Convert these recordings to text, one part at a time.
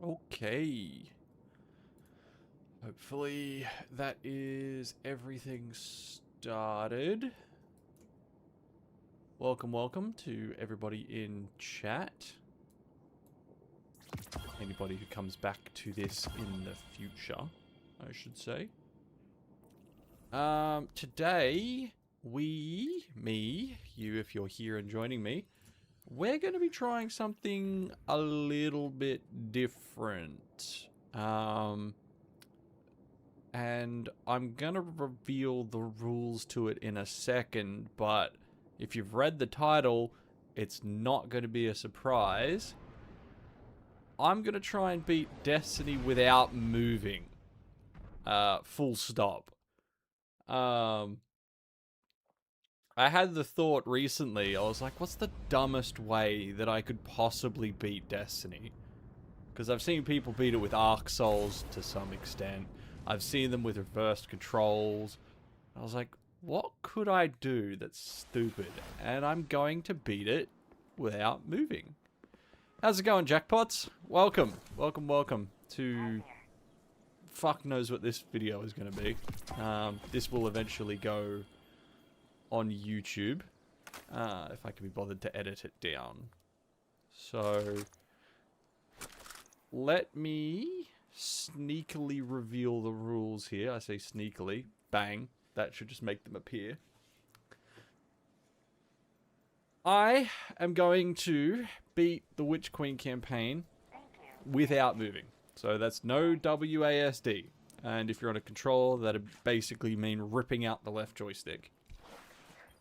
Okay. Hopefully that is everything started. Welcome to everybody in chat. Anybody who comes back to this in the future, I should say. Today, you if you're here and joining me, we're going to be trying something a little bit different. And I'm going to reveal the rules to it in a second, but if you've read the title, it's not going to be a surprise. I'm going to try and beat Destiny without moving. Full stop. I had the thought recently, I was like, what's the dumbest way that I could possibly beat Destiny? Because I've seen people beat it with Arc Souls to some extent. I've seen them with reversed controls. I was like, what could I do that's stupid? And I'm going to beat it without moving. How's it going, jackpots? Welcome to... Fuck knows what this video is going to be. This will eventually go on YouTube. If I can be bothered to edit it down. So... let me sneakily reveal the rules here. I say sneakily. Bang. That should just make them appear. I am going to beat the Witch Queen campaign without moving. So that's no WASD. And if you're on a controller, that'd basically mean ripping out the left joystick.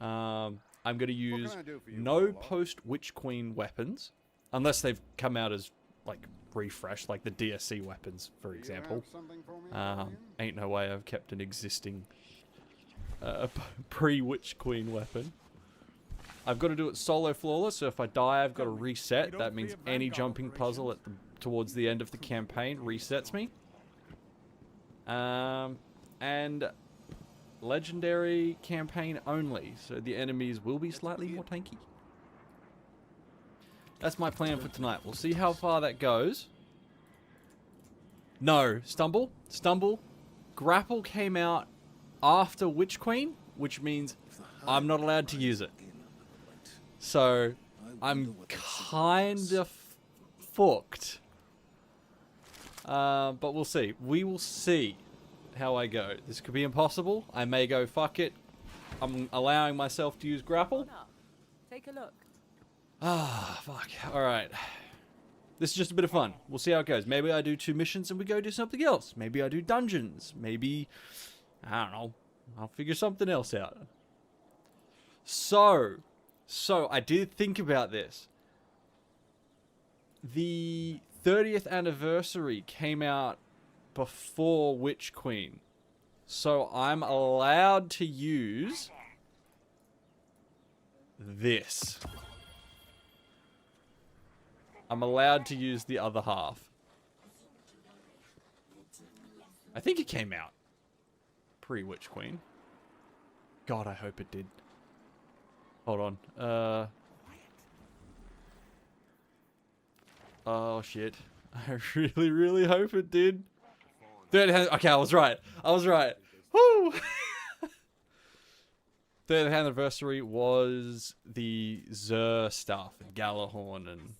I'm going to use no post-Witch Queen weapons. Unless they've come out as, like, refreshed, like the DSC weapons, for example. Ain't no way I've kept an existing pre-Witch Queen weapon. I've got to do it solo flawless, so if I die, I've got to reset. That means any jumping puzzle at towards the end of the campaign resets me. And legendary campaign only, so the enemies will be slightly more tanky. That's my plan for tonight. We'll see how far that goes. No, stumble. Grapple came out after Witch Queen, which means I'm not allowed to use it. So, I'm kind of fucked. But we'll see. We will see how I go. This could be impossible. I may go, fuck it. I'm allowing myself to use grapple. Take a look. Ah, fuck. Alright. This is just a bit of fun. We'll see how it goes. Maybe I do 2 missions and we go do something else. Maybe I do dungeons. Maybe... I don't know. I'll figure something else out. So I did think about this. The 30th anniversary came out before Witch Queen. So I'm allowed to use... this. I'm allowed to use the other half. I think it came out pre-Witch Queen. God, I hope it did. Hold on. Oh, shit. I really, really hope it did. Okay, I was right. Woo! 30th anniversary was the Xur stuff and Galahorn and...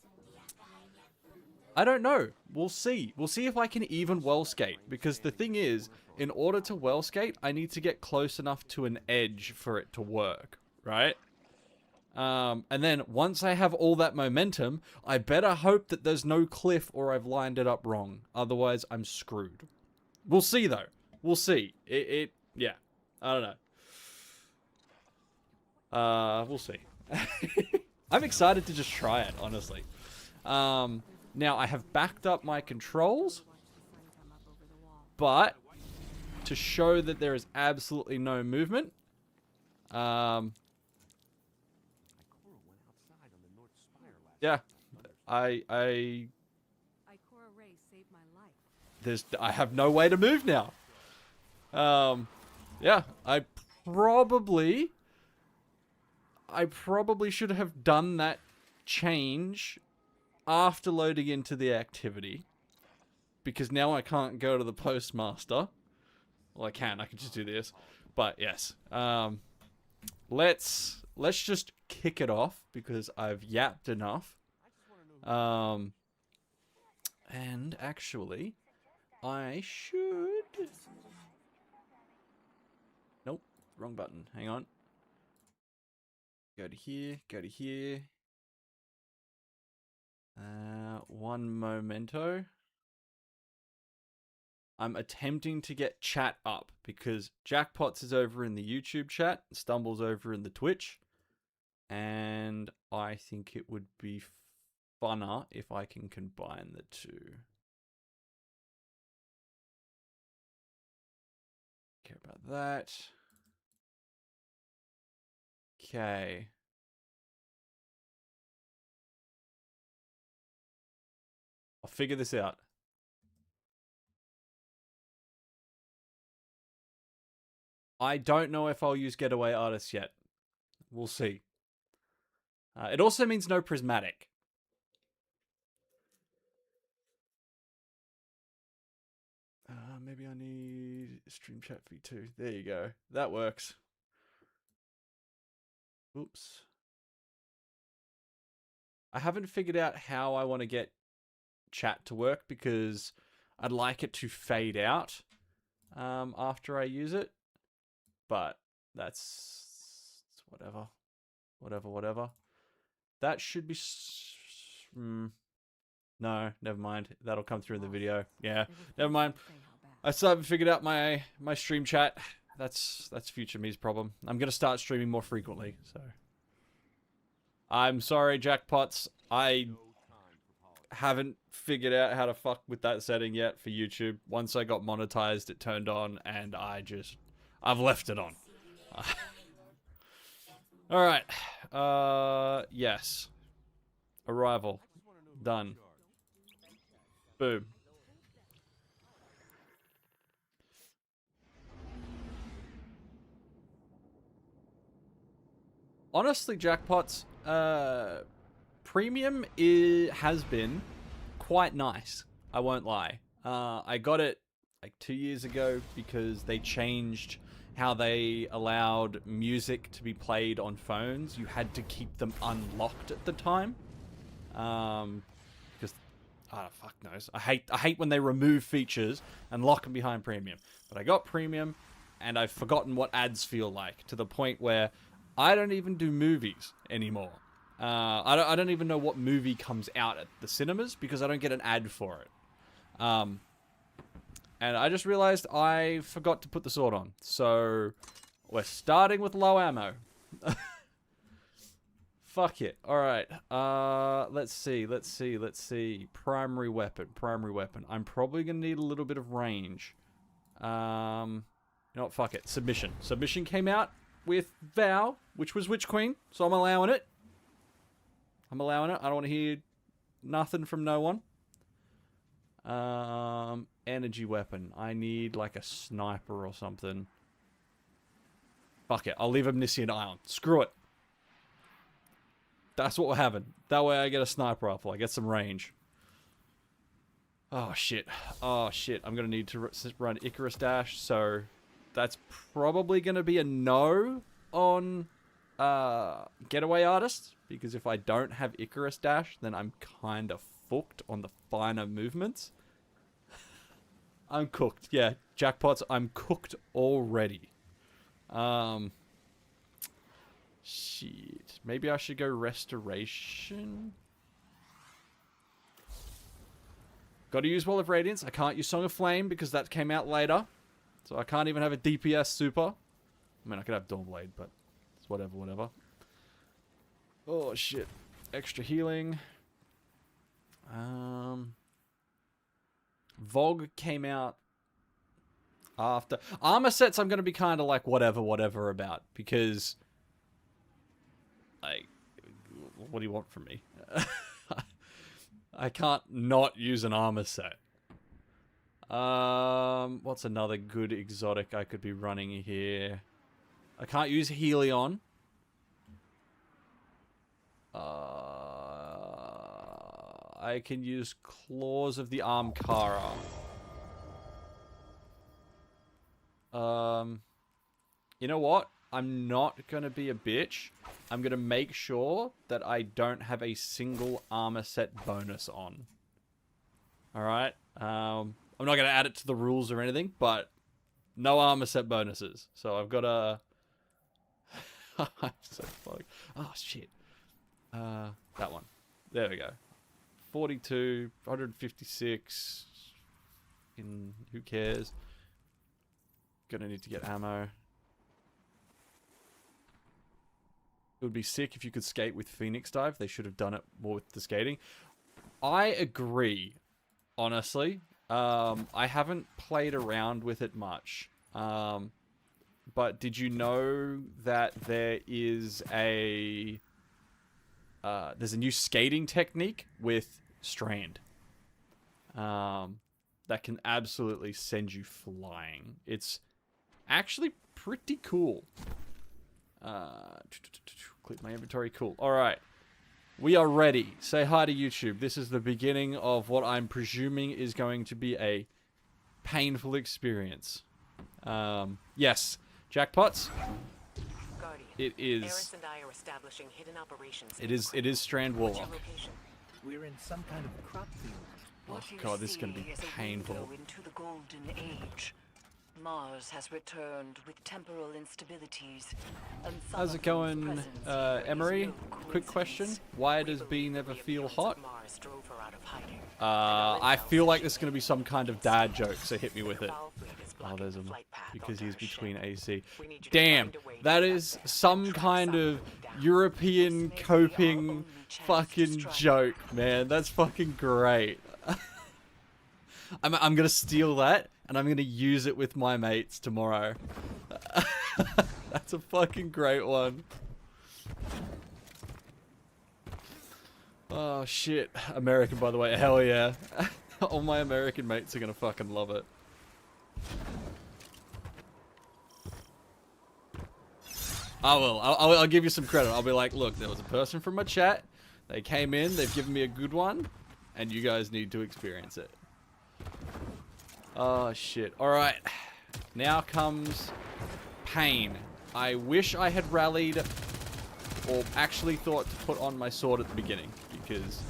I don't know. We'll see. We'll see if I can even well skate. Because the thing is, in order to well skate, I need to get close enough to an edge for it to work. Right? And then once I have all that momentum, I better hope that there's no cliff or I've lined it up wrong. Otherwise, I'm screwed. We'll see, though. We'll see. Yeah. I don't know. We'll see. I'm excited to just try it, honestly. Now, I have backed up my controls, but to show that there is absolutely no movement, yeah, I have no way to move now. Yeah, I probably should have done that change after loading into the activity. because now I can't go to the postmaster. Well, I can just do this. But yes. Let's just kick it off because I've yapped enough. And actually, I should... Nope, wrong button. Hang on. Go to here, go to here. One momento. I'm attempting to get chat up because Jackpots is over in the YouTube chat, Stumbles over in the Twitch, and I think it would be funner if I can combine the two. Care about that. Okay. I'll figure this out. I don't know if I'll use Getaway Artists yet. We'll see. It also means no prismatic. Maybe I need Stream Chat V2. There you go. That works. Oops. I haven't figured out how I want to get chat to work because I'd like it to fade out after I use it. But that's whatever. Whatever. That should be... No, never mind. That'll come through in the video. Yeah, never mind. I still haven't figured out my stream chat. That's future me's problem. I'm going to start streaming more frequently, so... I'm sorry, Jackpots. I haven't figured out how to fuck with that setting yet for YouTube. Once I got monetized, it turned on, and I've left it on. Alright. Yes. Arrival. Done. Boom. Honestly, Jackpots, Premium has been quite nice. I won't lie. I got it like 2 years ago because they changed how they allowed music to be played on phones. You had to keep them unlocked at the time. Because, fuck knows. I hate when they remove features and lock them behind Premium. But I got Premium, and I've forgotten what ads feel like, to the point where I don't even do movies anymore. I don't even know what movie comes out at the cinemas because I don't get an ad for it. And I just realized I forgot to put the sword on. So we're starting with low ammo. Fuck it. Alright. Let's see. Primary weapon. I'm probably going to need a little bit of range. You know what? Fuck it. Submission. Submission came out with Vow, which was Witch Queen, so I'm allowing it. I don't want to hear nothing from no one. Energy weapon. I need like a sniper or something. Fuck it. I'll leave Omniscient Ion. Screw it. That's what we're having. That way I get a sniper rifle. I get some range. Oh shit. I'm gonna need to run Icarus Dash, so that's probably going to be a no on Getaway Artist, because if I don't have Icarus Dash, then I'm kind of fucked on the finer movements. I'm cooked. Yeah, Jackpots, I'm cooked already. Shit. Maybe I should go Restoration? Gotta use Wall of Radiance. I can't use Song of Flame because that came out later. So I can't even have a DPS super. I mean, I could have Dawnblade, but it's whatever. Oh, shit. Extra healing. Vogue came out after. Armor sets I'm going to be kind of like whatever about. Because, like, what do you want from me? I can't not use an armor set. What's another good exotic I could be running here? I can't use Helion. I can use Claws of the Armkara. You know what? I'm not going to be a bitch. I'm going to make sure that I don't have a single armor set bonus on. Alright? I'm not going to add it to the rules or anything, but no armor set bonuses. So I've got a... I'm so fucked. Oh, shit. That one. There we go. 42, 156. Who cares? Gonna need to get ammo. It would be sick if you could skate with Phoenix Dive. They should have done it more with the skating. I agree, honestly. I haven't played around with it much. But did you know that there is there's a new skating technique with Strand that can absolutely send you flying. It's actually pretty cool. Click my inventory. Cool. All right. We are ready. Say hi to YouTube. This is the beginning of what I'm presuming is going to be a painful experience. Yes. Jackpots. Guardian, it is. Eris and I are establishing hidden operations. It is Strand Warlock. We're in some kind of crop field. Oh god, this is going to be painful. Into the golden age. Mars has returned with temporal instabilities. And how's it going, Emery? Quick question. Why does B never feel hot? I feel like there's going to be some kind of dad joke, so hit me with it. Oh, there's a... because he's between AC. Damn, that is some kind of European coping fucking joke, man. That's fucking great. I'm gonna steal that, and I'm gonna use it with my mates tomorrow. That's a fucking great one. Oh, shit. American, by the way. Hell yeah. All my American mates are gonna fucking love it. I will. I'll give you some credit. I'll be like, look, there was a person from my chat. They came in. They've given me a good one. And you guys need to experience it. Oh, shit. Alright. Now comes pain. I wish I had rallied or actually thought to put on my sword at the beginning. Because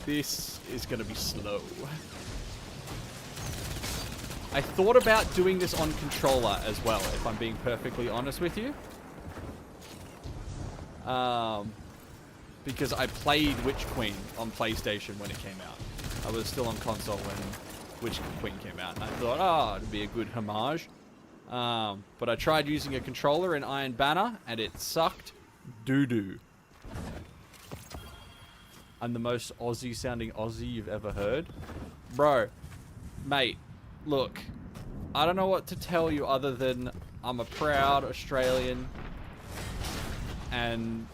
this is going to be slow. I thought about doing this on controller as well, if I'm being perfectly honest with you. Because I played Witch Queen on PlayStation when it came out. I was still on console when Witch Queen came out. And I thought, oh, it'd be a good homage. But I tried using a controller in Iron Banner, and it sucked doo-doo. I'm the most Aussie-sounding Aussie you've ever heard. Bro, mate, look, I don't know what to tell you other than I'm a proud Australian. And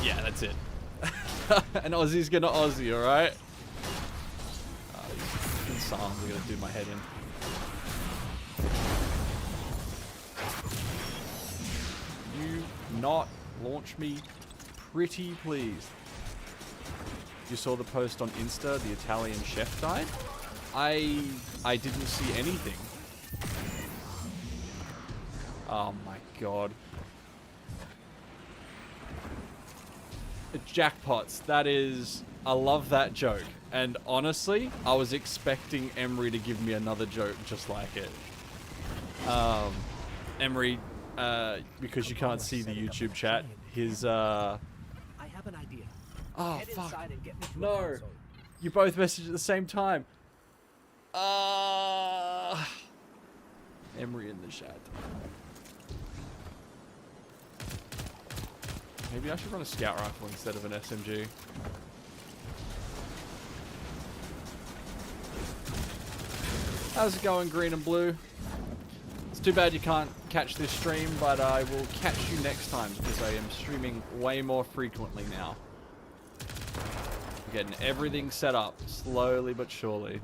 yeah, that's it. An Aussie's gonna Aussie, alright? These songs are gonna do my head in. You not launch me, pretty please. You saw the post on Insta, the Italian chef died? I didn't see anything. Oh my god. Jackpots, that is... I love that joke. And honestly, I was expecting Emery to give me another joke just like it. Emery, because you can't see the YouTube chat, his, I have an idea. Oh, Head fuck. inside and get me to a No. console. You both messaged at the same time. Emery in the chat. Maybe I should run a scout rifle instead of an SMG. How's it going, green and blue? It's too bad you can't catch this stream, but I will catch you next time because I am streaming way more frequently now. I'm getting everything set up slowly but surely.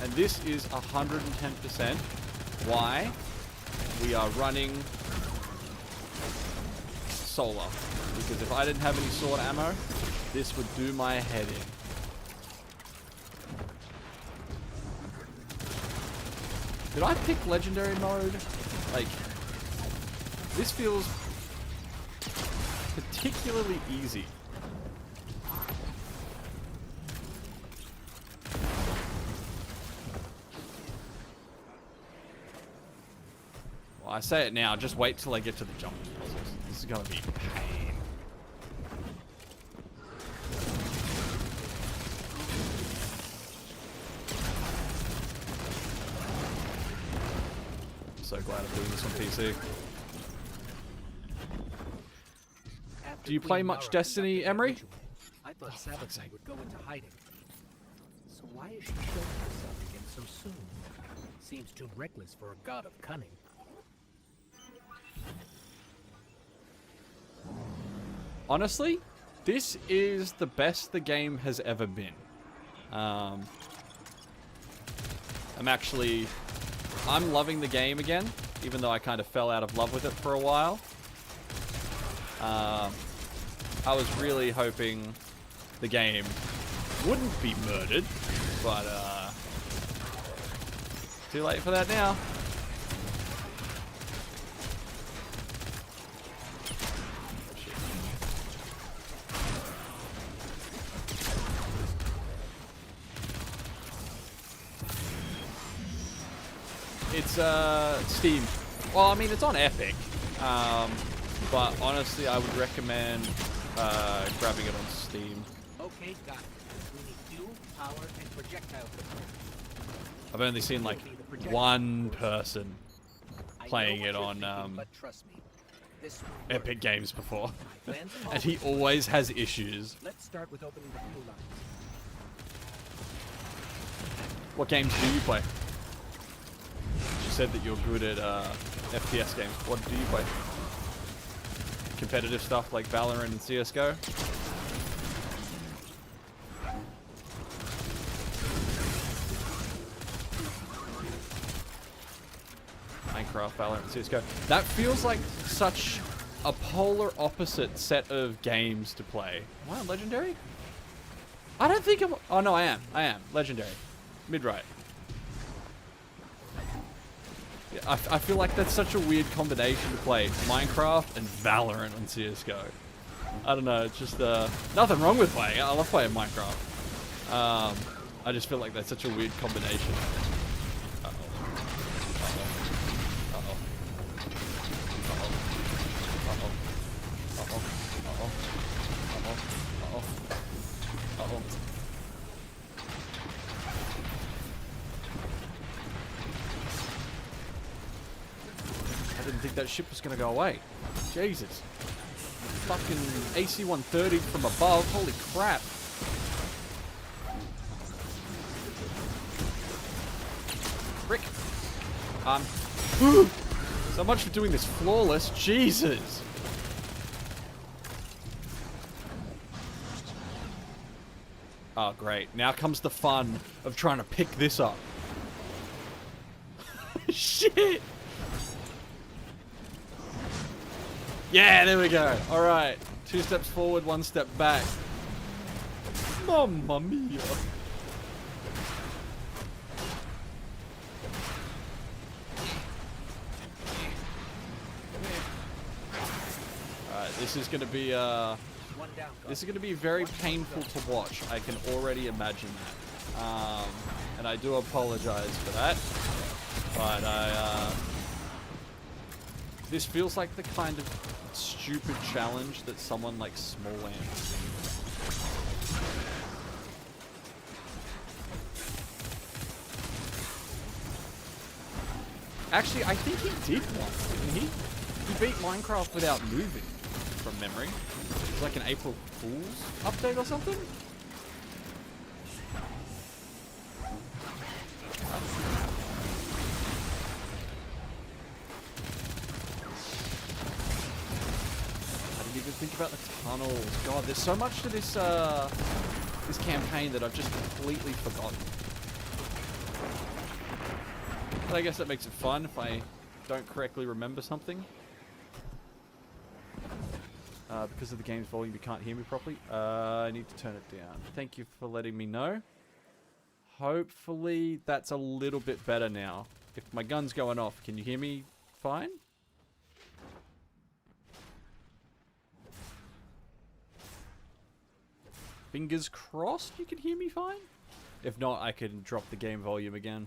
And this is 110% why we are running solar. Because if I didn't have any sword ammo, this would do my head in. Did I pick legendary mode? Like, this feels particularly easy. Well, I say it now, just wait till I get to the jump puzzles. This is gonna be pain. I'm so glad I'm doing this on PC. Do you play much Destiny, Emery? I thought Sabathai would go into hiding. So why is she showing herself again so soon? Seems too reckless for a god of cunning. Honestly, this is the best the game has ever been. I'm loving the game again, even though I kind of fell out of love with it for a while. I was really hoping the game wouldn't be murdered, but too late for that now. It's Steam. Well, I mean, it's on Epic. But honestly, I would recommend grabbing it on Steam. Okay, got it. We need fuel, power, and projectile control. I've only seen like one person playing it on but trust me, this will work. Epic Games before, My plans and he always has issues. Let's start with opening the fuel lines. What games do you play? You said that you're good at FPS games. What do you play? Competitive stuff like Valorant and CSGO? Minecraft, Valorant, and CSGO. That feels like such a polar opposite set of games to play. Am I on Legendary? I don't think I'm... Oh, no, I am. I am. Legendary. Mid-right. Yeah, I feel like that's such a weird combination to play Minecraft and Valorant on CSGO. I don't know, it's just nothing wrong with playing it. I love playing Minecraft. I just feel like that's such a weird combination. Uh-oh. Uh-oh. Uh-oh. Uh-oh. Uh-oh. Uh-oh. Uh-oh. Uh-oh. Uh-oh. I didn't think that ship was gonna go away. Jesus. Fucking AC-130 from above. Holy crap. Rick. So much for doing this flawless. Jesus. Oh, great. Now comes the fun of trying to pick this up. Shit. Yeah, there we go. All right. 2 steps forward, 1 step back. Mamma mia. Alright, this is gonna be very painful to watch. I can already imagine that. And I do apologize for that. But this feels like the kind of stupid challenge that someone like Small Ant. Actually, I think he did once, didn't he? He beat Minecraft without moving, from memory. It was like an April Fool's update or something? Think about the tunnels. God, there's so much to this this campaign that I've just completely forgotten. But I guess that makes it fun if I don't correctly remember something. Because of the game's volume, you can't hear me properly. I need to turn it down. Thank you for letting me know. Hopefully that's a little bit better now. If my gun's going off, can you hear me fine? Fingers crossed you can hear me fine? If not, I can drop the game volume again.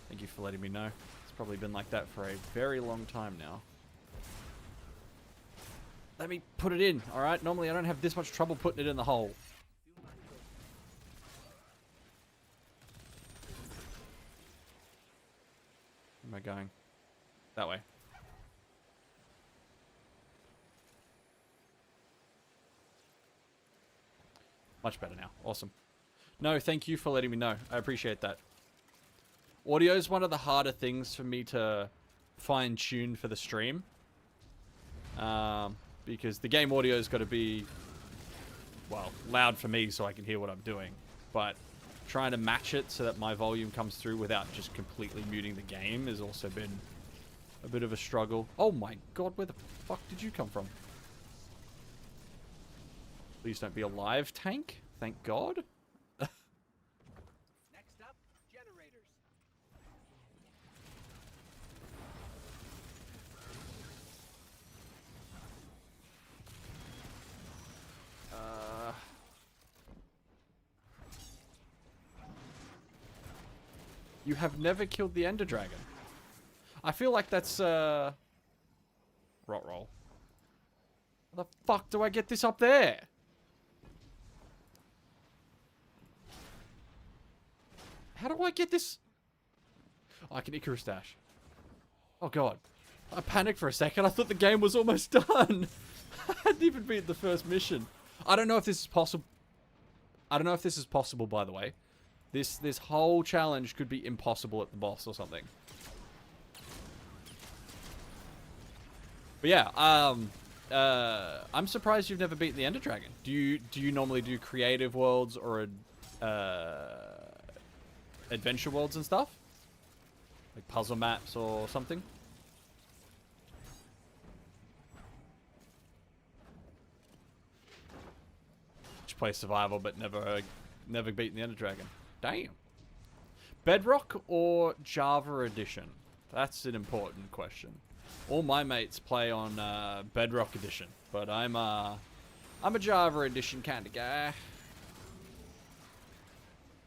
Thank you for letting me know. It's probably been like that for a very long time now. Let me put it in, alright? Normally I don't have this much trouble putting it in the hole. Where am I going? That way. Much better now. Awesome. No, thank you for letting me know. I appreciate that. Audio is one of the harder things for me to fine-tune for the stream. Because the game audio's got to be, well, loud for me so I can hear what I'm doing. But trying to match it so that my volume comes through without just completely muting the game has also been a bit of a struggle. Oh my god, where the fuck did you come from? Please don't be a live tank. Thank god. Next up, generators. You have never killed the Ender Dragon. I feel like that's, rot roll. How the fuck do I get this up there? How do I get this? Oh, I can Icarus dash. Oh god. I panicked for a second. I thought the game was almost done. I hadn't even beat the first mission. I don't know if this is possible. I don't know if this is possible, by the way. This whole challenge could be impossible at the boss or something. But yeah, I'm surprised you've never beaten the Ender Dragon. Do you normally do creative worlds or adventure worlds and stuff? Like puzzle maps or something? Just play survival but never beaten the Ender Dragon. Damn. Bedrock or Java Edition? That's an important question. All my mates play on Bedrock Edition, but I'm a Java Edition kind of guy.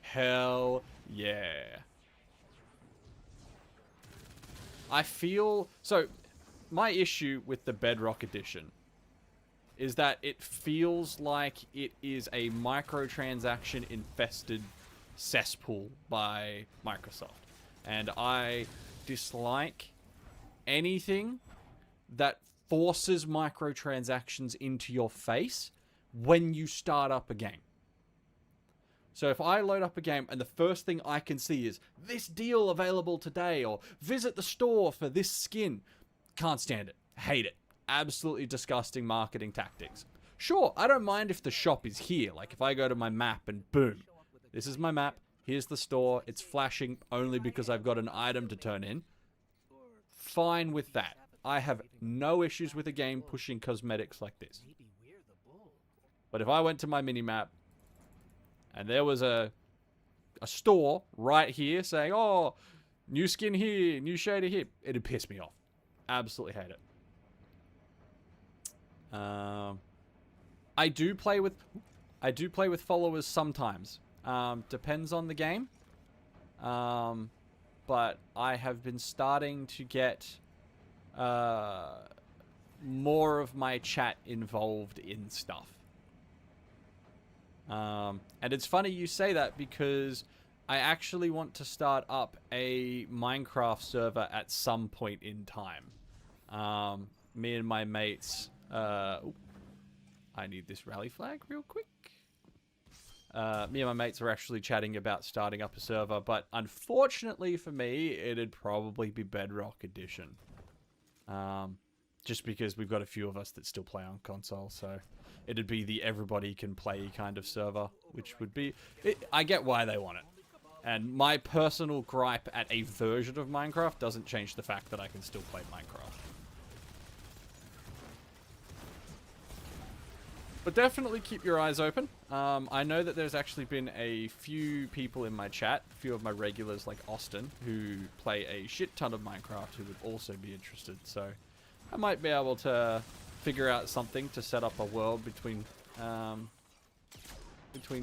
Hell yeah. I feel so. My issue with the Bedrock Edition is that it feels like it is a microtransaction infested cesspool by Microsoft, and I dislike anything that forces microtransactions into your face when you start up a game. So if I load up a game and the first thing I can see is this deal available today or visit the store for this skin, can't stand it. Hate it. Absolutely disgusting marketing tactics. Sure, I don't mind if the shop is here. Like if I go to my map and boom, this is my map. Here's the store. It's flashing only because I've got an item to turn in. Fine with that. I have no issues with a game pushing cosmetics like this. But if I went to my minimap and there was a store right here saying, oh, new skin here, new shader here, it'd piss me off. Absolutely hate it. I do play with followers sometimes. Depends on the game. But I have been starting to get more of my chat involved in stuff. And it's funny you say that because I actually want to start up a Minecraft server at some point in time. Me and my mates... I need this rally flag real quick. Me and my mates are actually chatting about starting up a server, but unfortunately for me, it'd probably be Bedrock Edition. Just because we've got a few of us that still play on console, so it'd be the everybody can play kind of server, which would be... I get why they want it. And my personal gripe at a version of Minecraft doesn't change the fact that I can still play Minecraft. But definitely keep your eyes open. I know that there's actually been a few people in my chat, a few of my regulars like Austin, who play a shit ton of Minecraft who would also be interested. So I might be able to figure out something to set up a world between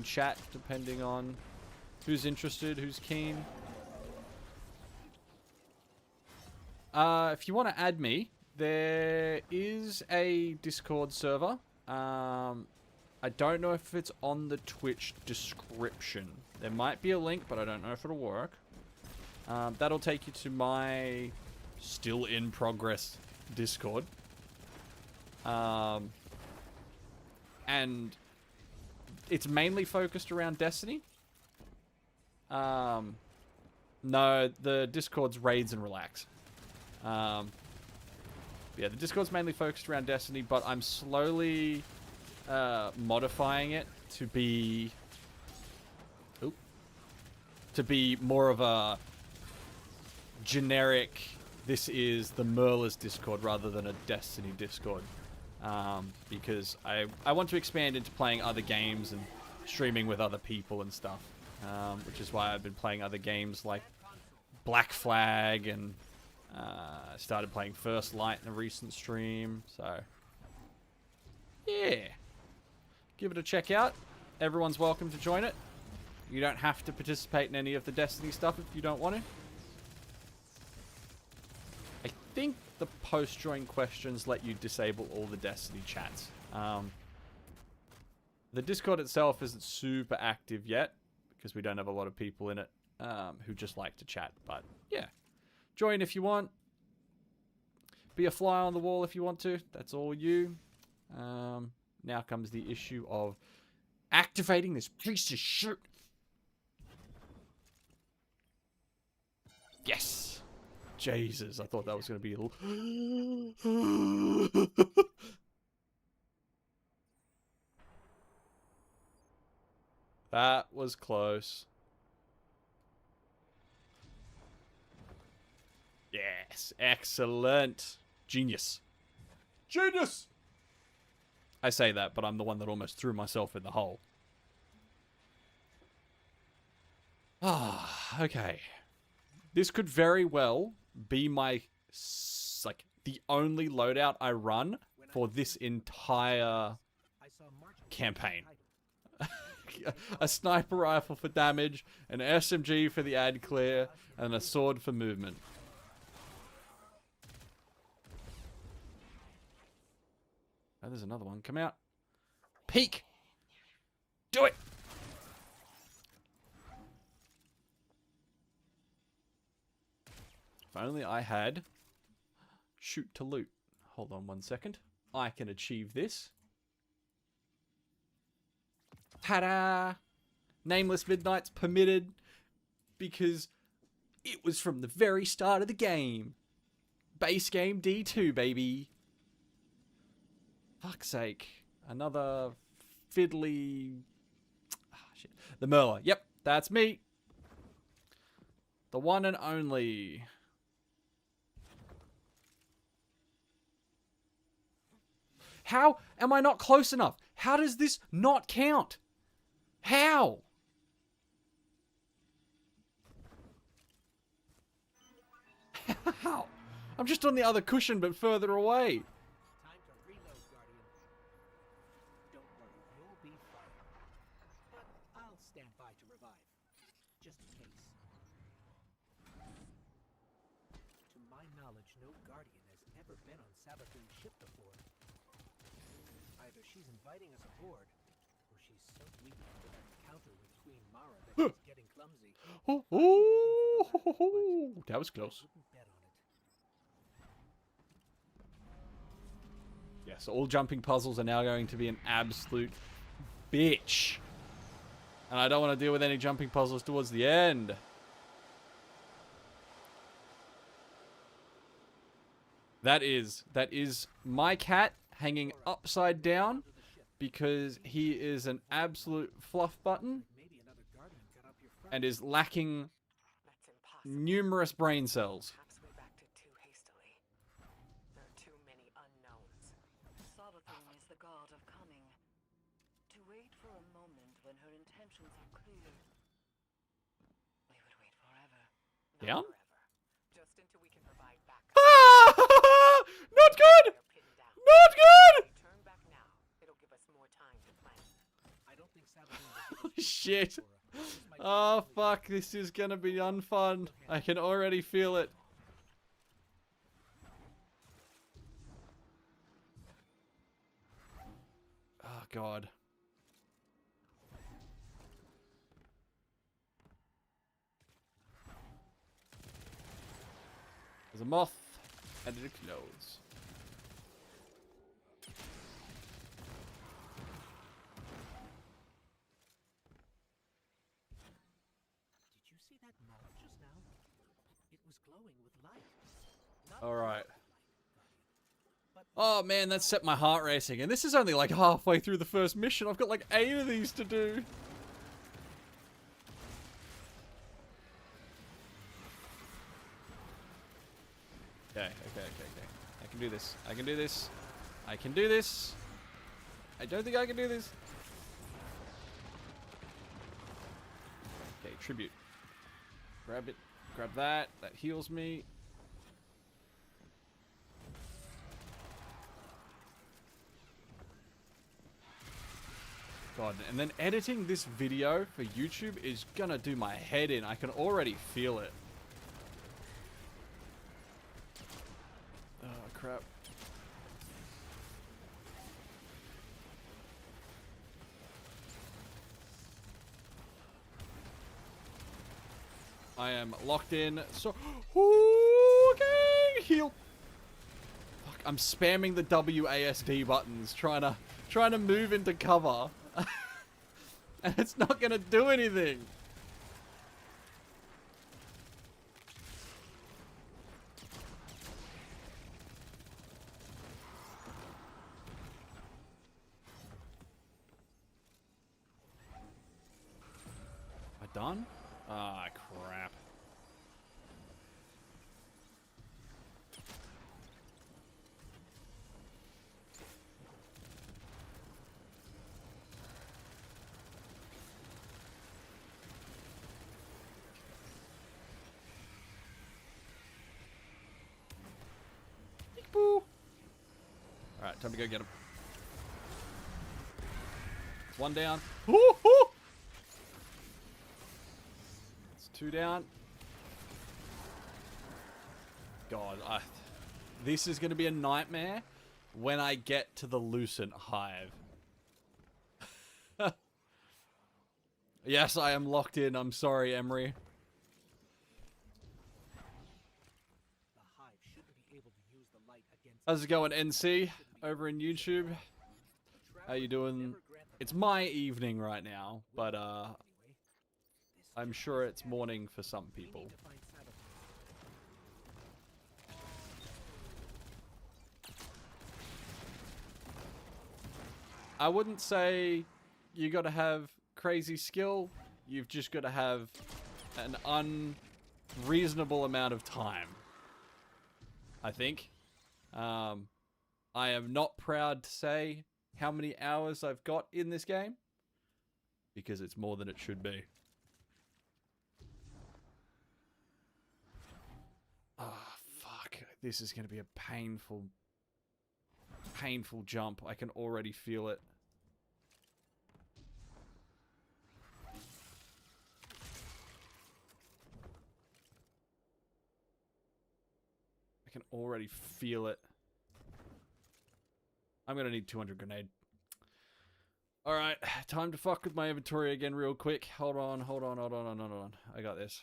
chat, depending on who's interested, who's keen. If you want to add me, there is a Discord server. I don't know if it's on the Twitch description. There might be a link, but I don't know if it'll work. That'll take you to my still in progress Discord. And it's mainly focused around Destiny. No, the Discord's raids and relax. Yeah, the Discord's mainly focused around Destiny, but I'm slowly modifying it to be more of a generic, this is TheMurler's Discord rather than a Destiny Discord. Because I want to expand into playing other games and streaming with other people and stuff. Which is why I've been playing other games like Black Flag, and started playing First Light in a recent stream. So yeah, give it a check out. Everyone's welcome to join it. You don't have to participate in any of the Destiny stuff if you don't want to. I think the post-join questions let you disable all the Destiny chats. The Discord itself isn't super active yet, because we don't have a lot of people in it who just like to chat. But yeah, join if you want. Be a fly on the wall if you want to. That's all you. Now comes the issue of activating this piece of shit. Yes. Jesus, I thought that was going to be a little... That was close. Yes, excellent. Genius. Genius! I say that, but I'm the one that almost threw myself in the hole. Ah, okay. This could very well be my, like, the only loadout I run for this entire campaign. A sniper rifle for damage, an SMG for the ad clear, and a sword for movement. Oh, there's another one. Come out. Peek! Do it! If only I had shoot to loot. Hold on 1 second. I can achieve this. Ta-da! Nameless Midnight's permitted because it was from the very start of the game. Base game D2, baby. Fuck's sake. Another fiddly... Ah, shit. TheMurler. Yep, that's me. The one and only. How am I not close enough? How does this not count? How? How? I'm just on the other cushion, but further away. Time to reload, Guardian. Don't worry, you'll be fine. But I'll stand by to revive, just in case. To my knowledge, no Guardian has ever been on Sabathun's ship before. Either she's inviting us aboard, or she's so weak after that encounter with Queen Mara that she's getting clumsy. Oh, that was close. Wouldn't bet on it. Yes, all jumping puzzles are now going to be an absolute bitch. And I don't want to deal with any jumping puzzles towards the end. That is my cat hanging upside down because he is an absolute fluff button. Maybe another Guardian got up your and is lacking That's impossible. numerous brain cells. Perhaps we've acted too hastily. There are too many unknowns. Savathun is the god of coming. To wait for a moment when her intentions are clear. We would wait forever. Not Yeah? forever. Just until we can provide backup. Ah! Not good! They're pinned down. Not good! If we turn back now, it'll give us more time to plan. I don't think Savathun will give us Oh, good shit. time, Cora. This might be Oh, the only fuck. This is gonna be unfun. I can already feel it. Oh, God. There's a moth, and it explodes. Did you see that moth just now? It was glowing with light. Not All right. light, Guardian, but Oh, man, that set my heart racing. And this is only like halfway through the first mission. I've got like 8 of these to do. Okay. I can do this. I can do this. I can do this. I don't think I can do this. Okay, tribute. Grab it. Grab that. That heals me. God, and then editing this video for YouTube is gonna do my head in. I can already feel it. Oh, crap. I am locked in, so... Okay, heal. Fuck, I'm spamming the WASD buttons, trying to move into cover. And it's not gonna do anything. Am I done? Ah, crap. Boo. Alright, time to go get him. One down. Ooh, ooh. It's 2 down. God, this is going to be a nightmare when I get to the Lucent Hive. Yes, I am locked in. I'm sorry, Emery. the hive shouldn't be able to use the light against. How's it going, NC? Over in YouTube? How you doing? It's my evening right now, but I'm sure it's morning for some people. To find Savathun. I wouldn't say you gotta have crazy skill. You've just gotta have an unreasonable amount of time. I think. I am not proud to say how many hours I've got in this game, because it's more than it should be. Oh, fuck. This is gonna be a painful jump. I can already feel it. I can already feel it. I'm gonna need 200 grenade. Alright, time to fuck with my inventory again real quick. Hold on. I got this.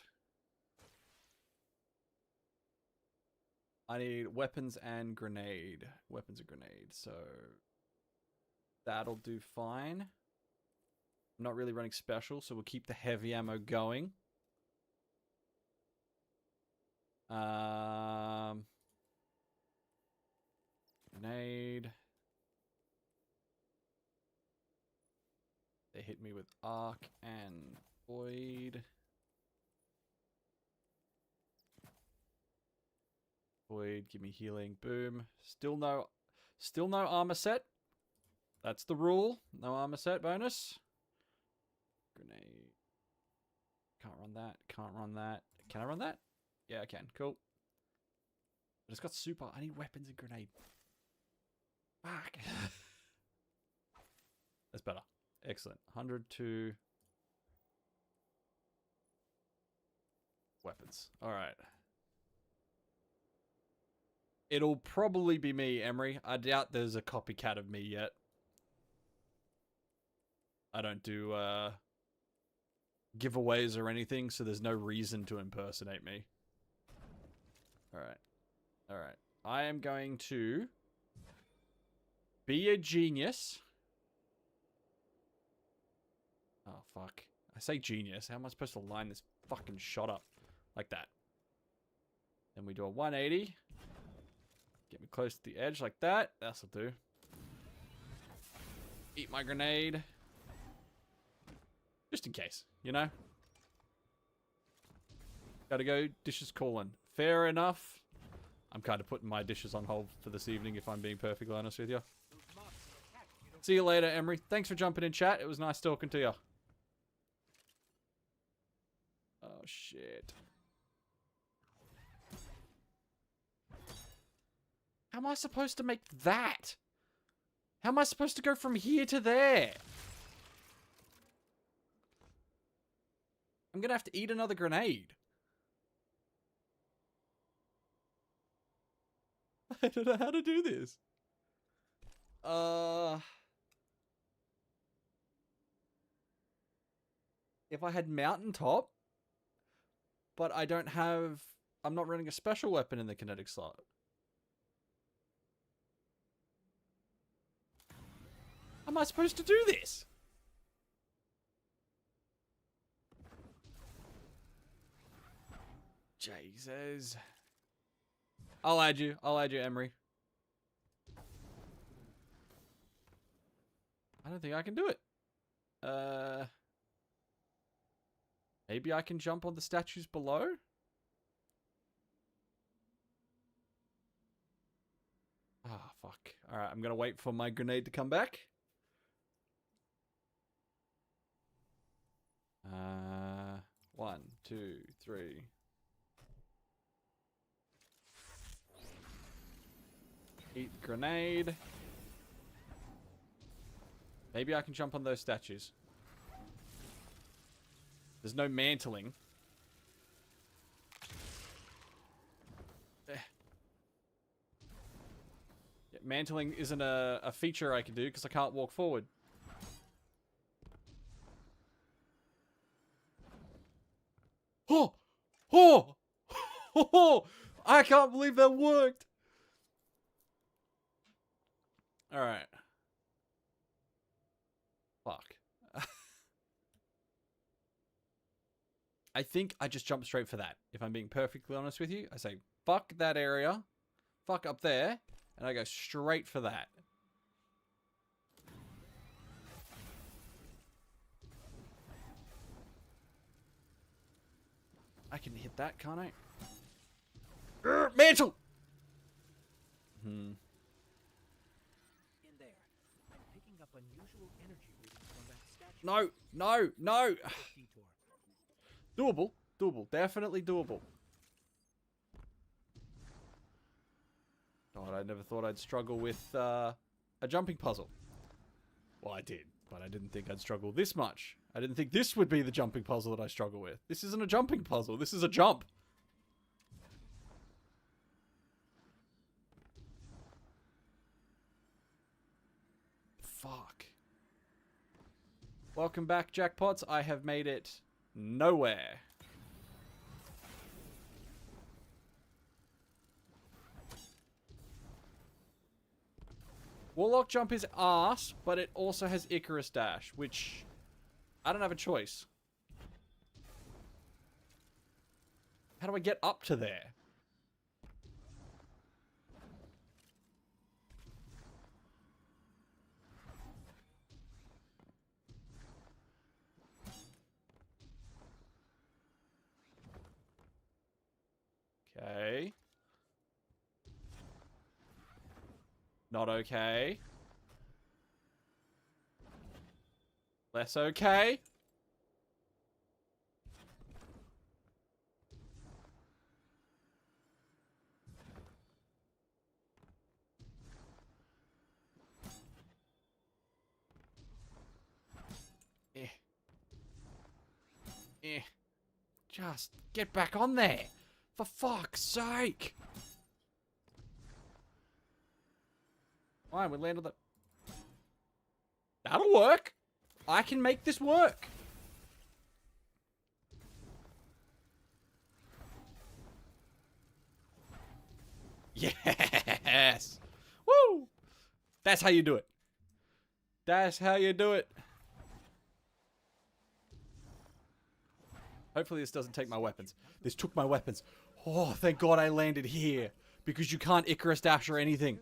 I need weapons and grenade. Weapons and grenade, so... that'll do fine. I'm not really running special, so we'll keep the heavy ammo going. Grenade. They hit me with arc and void. Void, give me healing. Boom. Still no armor set. That's the rule. No armor set bonus. Grenade. Can't run that. Can't run that. Can I run that? Yeah, I can. Cool. But it's got super. I need weapons and grenade. Fuck. That's better. Excellent. 102 weapons. All right. It'll probably be me, Emery. I doubt there's a copycat of me yet. I don't do giveaways or anything, so there's no reason to impersonate me. Alright. Alright. I am going to be a genius. Oh, fuck. I say genius. How am I supposed to line this fucking shot up? Like that. Then we do a 180. Get me close to the edge like that. That'll do. Eat my grenade. Just in case, you know? Gotta go. Dishes calling. Fair enough. I'm kind of putting my dishes on hold for this evening, if I'm being perfectly honest with you. See you later, Emery. Thanks for jumping in chat. It was nice talking to you. Oh, shit. How am I supposed to make that? How am I supposed to go from here to there? I'm gonna have to eat another grenade. I don't know how to do this. If I had mountaintop, but I don't have... I'm not running a special weapon in the kinetic slot. How am I supposed to do this? Jesus. I'll add you. I'll add you, Emery. I don't think I can do it. Maybe I can jump on the statues below? Ah, fuck. Alright, I'm gonna wait for my grenade to come back. 1, 2, 3. Eat the grenade. Maybe I can jump on those statues. There's no mantling. Yeah, mantling isn't a feature I can do because I can't walk forward. Oh! Oh! Oh! I can't believe that worked! Alright. Fuck. I think I just jump straight for that. If I'm being perfectly honest with you, I say, fuck that area. Fuck up there. And I go straight for that. I can hit that, can't I? Mantle! In there, I'm picking up unusual energy readings from that statue. No, no, no! Detour. Doable. Doable. Definitely doable. God, I never thought I'd struggle with a jumping puzzle. Well, I did, but I didn't think I'd struggle this much. I didn't think this would be the jumping puzzle that I struggle with. This isn't a jumping puzzle. This is a jump. Fuck. Welcome back, Jackpots. I have made it nowhere. Warlock jump is arse, but it also has Icarus dash, which I don't have a choice. How do I get up to there? Okay. Not okay. Less okay. Eh. Eh. Just get back on there. For fuck's sake. Fine, we landed the... That'll work. I can make this work. Yes. Woo. That's how you do it. That's how you do it. Hopefully this doesn't take my weapons. This took my weapons. Oh, thank God I landed here. Because you can't Icarus dash or anything.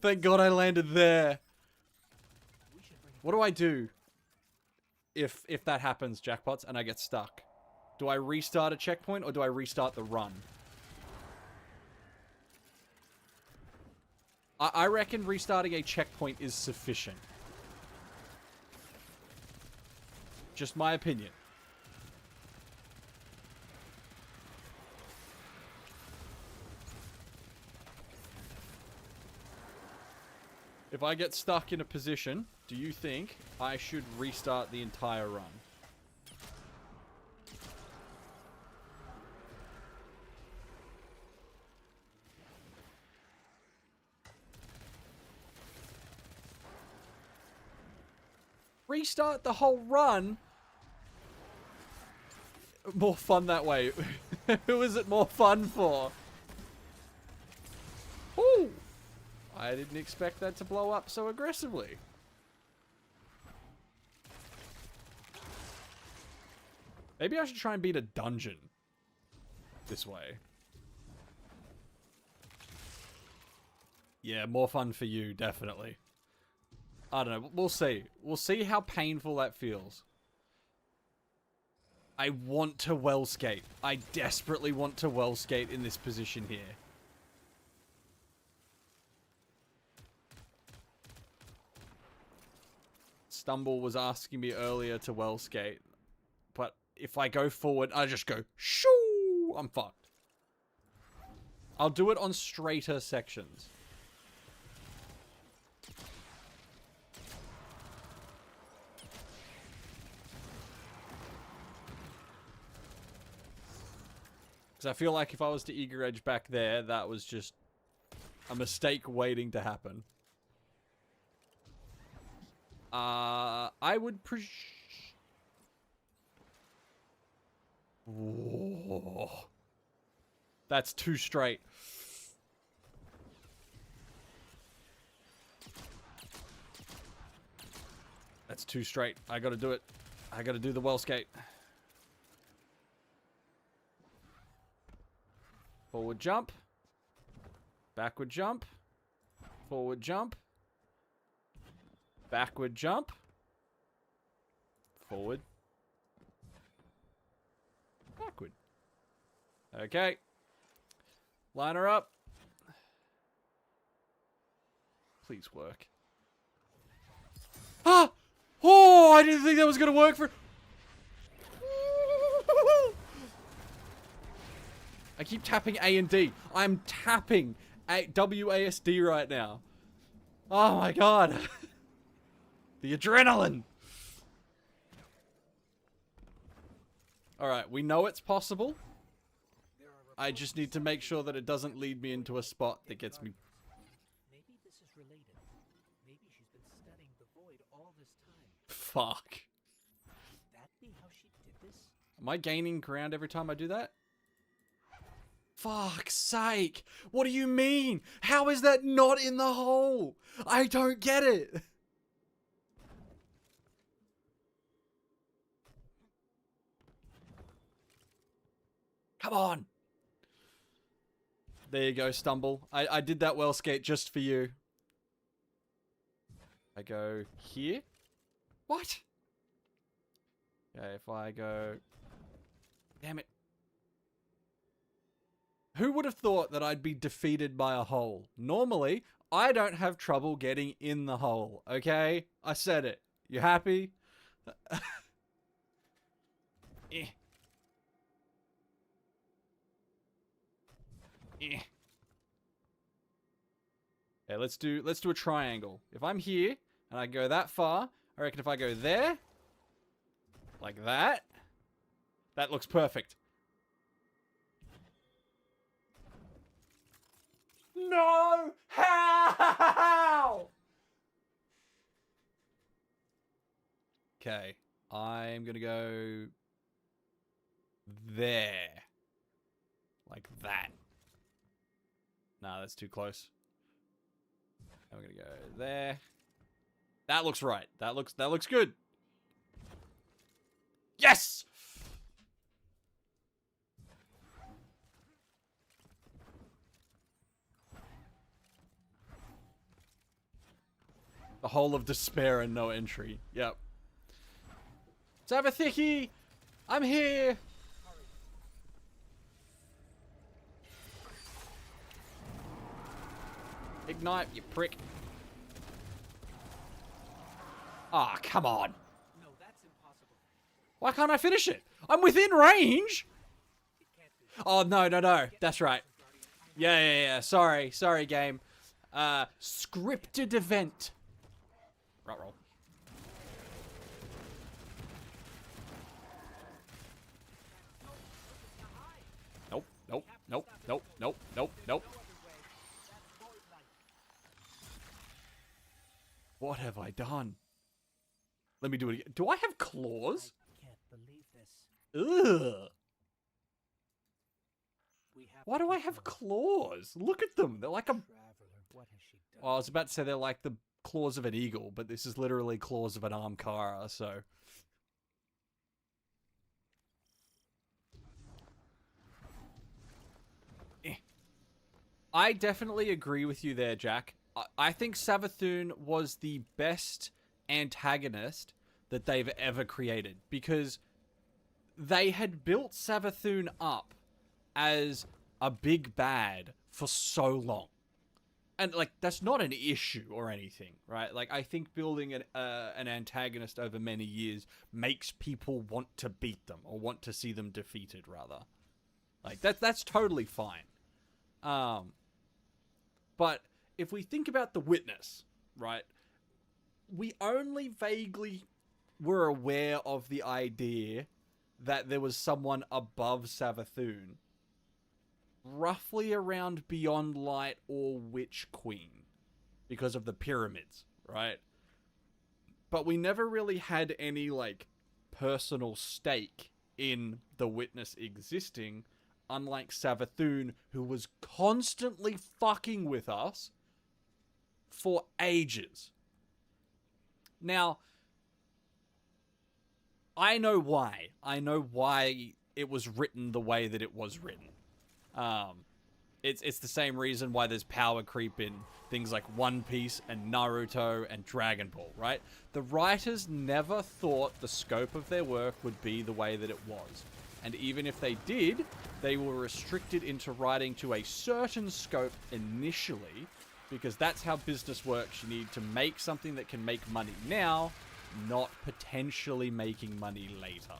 Thank God I landed there. What do I do if that happens, Jackpots, and I get stuck? Do I restart a checkpoint or do I restart the run? I reckon restarting a checkpoint is sufficient. Just my opinion. If I get stuck in a position, do you think I should restart the entire run? Restart the whole run? More fun that way. Who is it more fun for? Ooh! I didn't expect that to blow up so aggressively. Maybe I should try and beat a dungeon this way. Yeah, more fun for you, definitely. I don't know. We'll see. We'll see how painful that feels. I want to well skate. I desperately want to well skate in this position here. Stumble was asking me earlier to well skate. But if I go forward, I just go, shoo! I'm fucked. I'll do it on straighter sections. Because I feel like if I was to eager edge back there, that was just a mistake waiting to happen. I would Whoa. That's too straight. That's too straight. I gotta do it. I gotta do the well skate. Forward jump. Backward jump. Forward jump. Backward jump. Forward. Backward. Okay. Line her up. Please work. Ah! Oh, I didn't think that was going to work for... I keep tapping A and D. I'm tapping WASD right now. Oh my god. The adrenaline. Alright, we know it's possible. I just need to make sure that it doesn't lead me into a spot that gets me... Maybe this is related. Maybe she's been studying the void all this time. Fuck. Could that be how she did this? Am I gaining ground every time I do that? Fuck's sake. What do you mean? How is that not in the hole? I don't get it. Come on. There you go, Stumble. I did that well skate just for you. I go here. What? Okay, if I go... Damn it. Who would have thought that I'd be defeated by a hole? Normally, I don't have trouble getting in the hole, okay? I said it. You happy? Eh. Eh. Okay, let's do a triangle. If I'm here and I go that far, I reckon if I go there, like that, that looks perfect. No! How? Okay, I'm gonna go there. Like that. Nah, that's too close. I'm gonna go there. That looks right. That looks good. Yes! The hole of despair and no entry. Yep. Savathiki! I'm here! Ignite, you prick. Ah, come on. No, that's impossible. Why can't I finish it? I'm within range! It can't be. Oh, no. That's right. Yeah. Sorry, game. Scripted event. Right roll. Nope. What have I done? Let me do it again. Do I have claws? I can't believe this. Ugh. We have Why to do I keep have going. claws? Look at them. They're like a... Traveler, what has she done? Well, I was about to say they're like the claws of an eagle, but this is literally claws of an Armkara, so... I definitely agree with you there, Jack. I think Savathun was the best antagonist that they've ever created, because they had built Savathun up as a big bad for so long. And, like, that's not an issue or anything, right? Like, I think building an antagonist over many years makes people want to beat them, or want to see them defeated, rather. Like, that's totally fine. But if we think about the Witness, right? We only vaguely were aware of the idea that there was someone above Savathun, roughly around Beyond Light or Witch Queen, because of the pyramids, right? But we never really had any, like, personal stake in the Witness existing, unlike Savathun, who was constantly fucking with us for ages. Now, I know why. I know why it was written the way that it was written. It's the same reason why there's power creep in things like One Piece and Naruto and Dragon Ball, right? The writers never thought the scope of their work would be the way that it was. And even if they did, they were restricted into writing to a certain scope initially, because that's how business works. You need to make something that can make money now, not potentially making money later.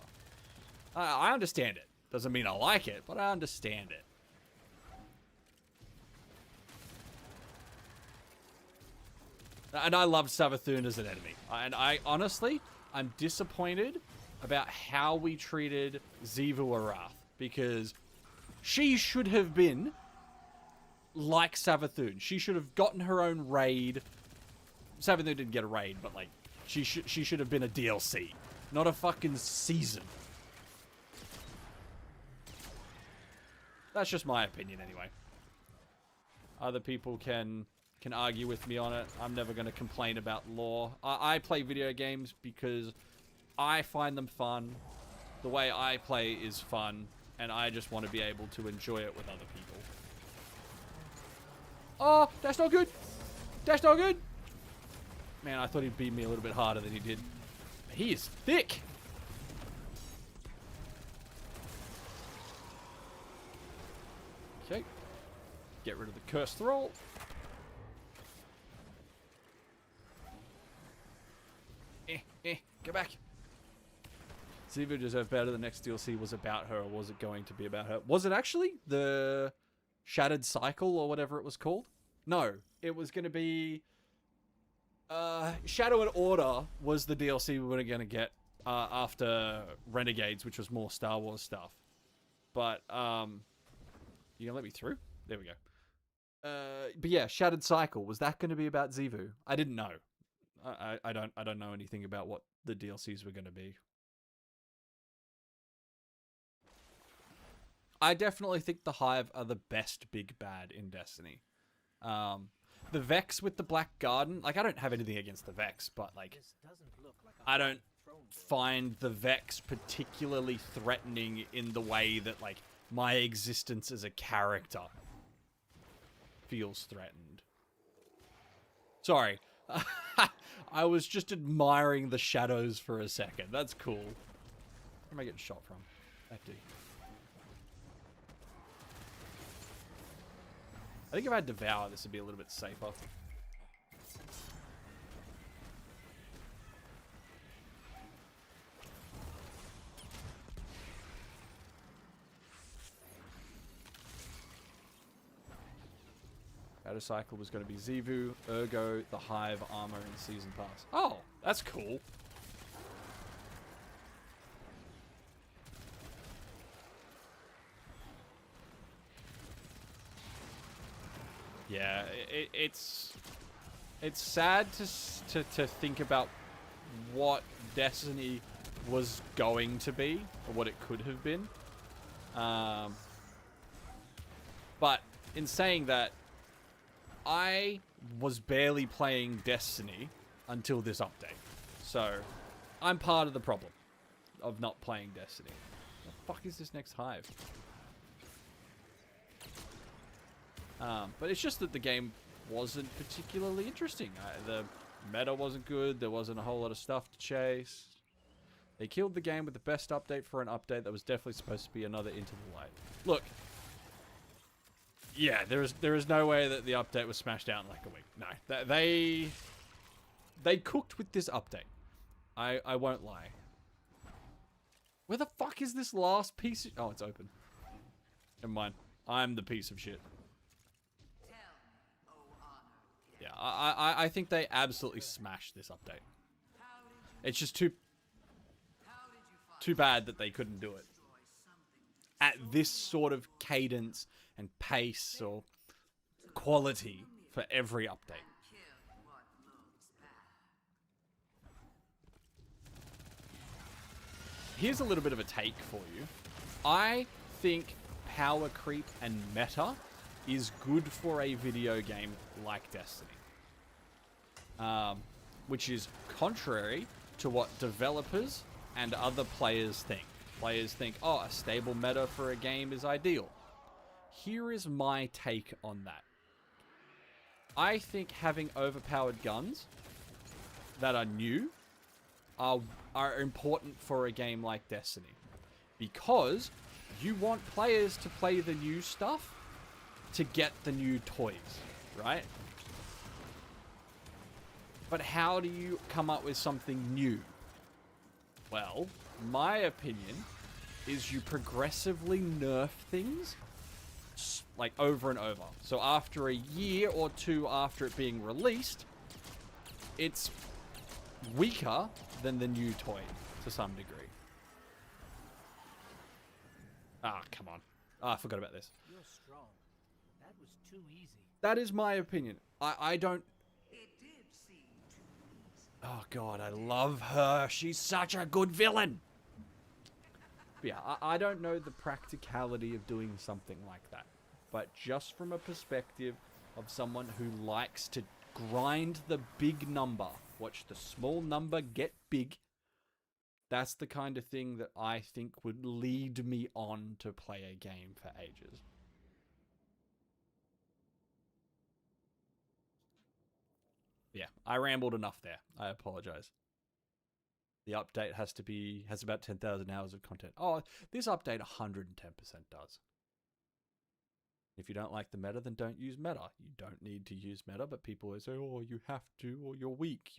I understand it. Doesn't mean I like it, but I understand it. And I love Savathun as an enemy. And I honestly, I'm disappointed about how we treated Xivu Arath, because she should have been like Savathun. She should have gotten her own raid. Savathun didn't get a raid, but like she should have been a DLC, not a fucking season. That's just my opinion anyway. Other people can argue with me on it. I'm never going to complain about lore. I play video games because I find them fun. The way I play is fun, and I just want to be able to enjoy it with other people. Oh, that's not good. That's not good. Man, I thought he'd beat me a little bit harder than he did. He is thick. Okay. Get rid of the cursed thrall. Go back. Ziva deserved better. The next DLC was about her, or was it going to be about her? Was it actually the Shattered Cycle or whatever it was called? No, it was going to be Shadow and Order was the DLC we were going to get after Renegades, which was more Star Wars stuff. But you gonna let me through? There we go. But yeah, Shattered Cycle, was that going to be about Zivu? I didn't know. I don't know anything about what the DLCs were going to be. I definitely think the Hive are the best big bad in Destiny. The Vex with the Black Garden, like I don't have anything against the Vex, but like This doesn't look like a I don't throne room. find the Vex particularly threatening in the way that like my existence as a character feels threatened. Sorry. I was just admiring the shadows for a second. That's cool. Where am I getting shot from? FD. I think if I devour, this would be a little bit safer. Shadow Cycle was going to be Zivu, Ergo, the Hive, Armor, and Season Pass. Oh, that's cool. Yeah, it's sad to think about what Destiny was going to be, or what it could have been. But in saying that, I was barely playing Destiny until this update. So, I'm part of the problem of not playing Destiny. What the fuck is this next Hive? But it's just that the game wasn't particularly interesting. The meta wasn't good. There wasn't a whole lot of stuff to chase. They killed the game with the best update for an update that was definitely supposed to be another Into the Light. Look. Yeah, there is no way that the update was smashed out in like a week. No, they cooked with this update. I won't lie. Where the fuck is this last piece? Oh, it's open. Never mind. I'm the piece of shit. Yeah, I think they absolutely smashed this update. It's just too bad that they couldn't do it at this sort of cadence and pace or quality for every update. Here's a little bit of a take for you. I think power creep and meta is good for a video game like Destiny. Which is contrary to what developers and other players think. Players think, oh, a stable meta for a game is ideal. Here is my take on that. I think having overpowered guns that are new are important for a game like Destiny. Because you want players to play the new stuff to get the new toys, right? But how do you come up with something new? Well, my opinion is you progressively nerf things like over and over. So after a year or two after it being released, it's weaker than the new toy to some degree. Ah, come on. Ah, I forgot about this. You're strong. That was too easy. That is my opinion. I don't... Oh god, I love her. She's such a good villain. But yeah, I don't know the practicality of doing something like that. But just from a perspective of someone who likes to grind the big number, watch the small number get big, that's the kind of thing that I think would lead me on to play a game for ages. Yeah, I rambled enough there. I apologize. The update has about 10,000 hours of content. Oh, this update 110% does. If you don't like the meta, then don't use meta. You don't need to use meta, but people always say, "Oh, you have to, or you're weak."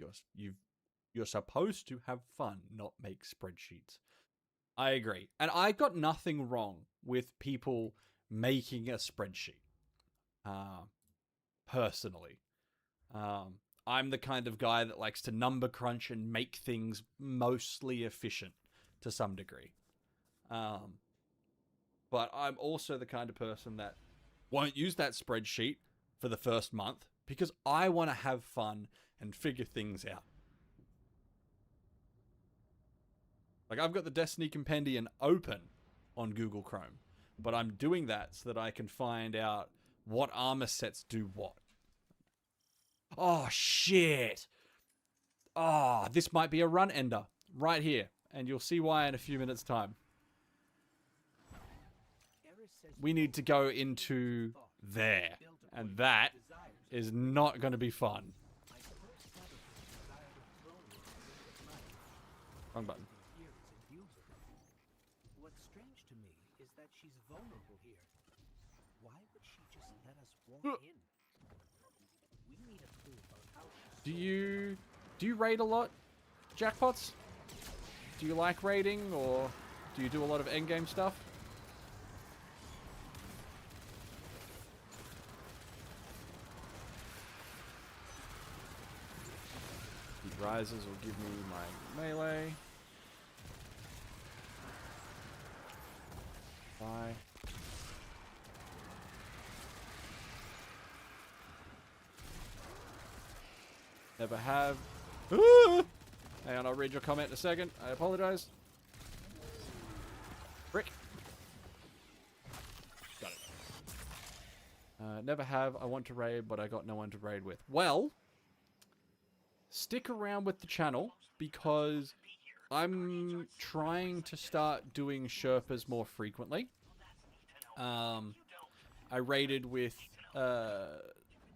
You're supposed to have fun, not make spreadsheets. I agree, and I got nothing wrong with people making a spreadsheet. Personally, I'm the kind of guy that likes to number crunch and make things mostly efficient to some degree. But I'm also the kind of person that won't use that spreadsheet for the first month because I want to have fun and figure things out. Like, I've got the Destiny Compendium open on Google Chrome, but I'm doing that so that I can find out what armor sets do what. Oh, shit. Oh, this might be a run ender right here, and you'll see why in a few minutes' time. We need to go into there, and that is not going to be fun. Wrong button. What's strange to me is that she's vulnerable here. Why would she just let us walk in? We need a clue about how she Do you raid a lot, Jackpots? Do you like raiding, or do you do a lot of endgame stuff? He rises will give me my melee. Bye. Never have. Ah! Hang on, I'll read your comment in a second. I apologize. Brick. Got it. Never have. I want to raid, but I got no one to raid with. Well, stick around with the channel because I'm trying to start doing Sherpas more frequently. I raided with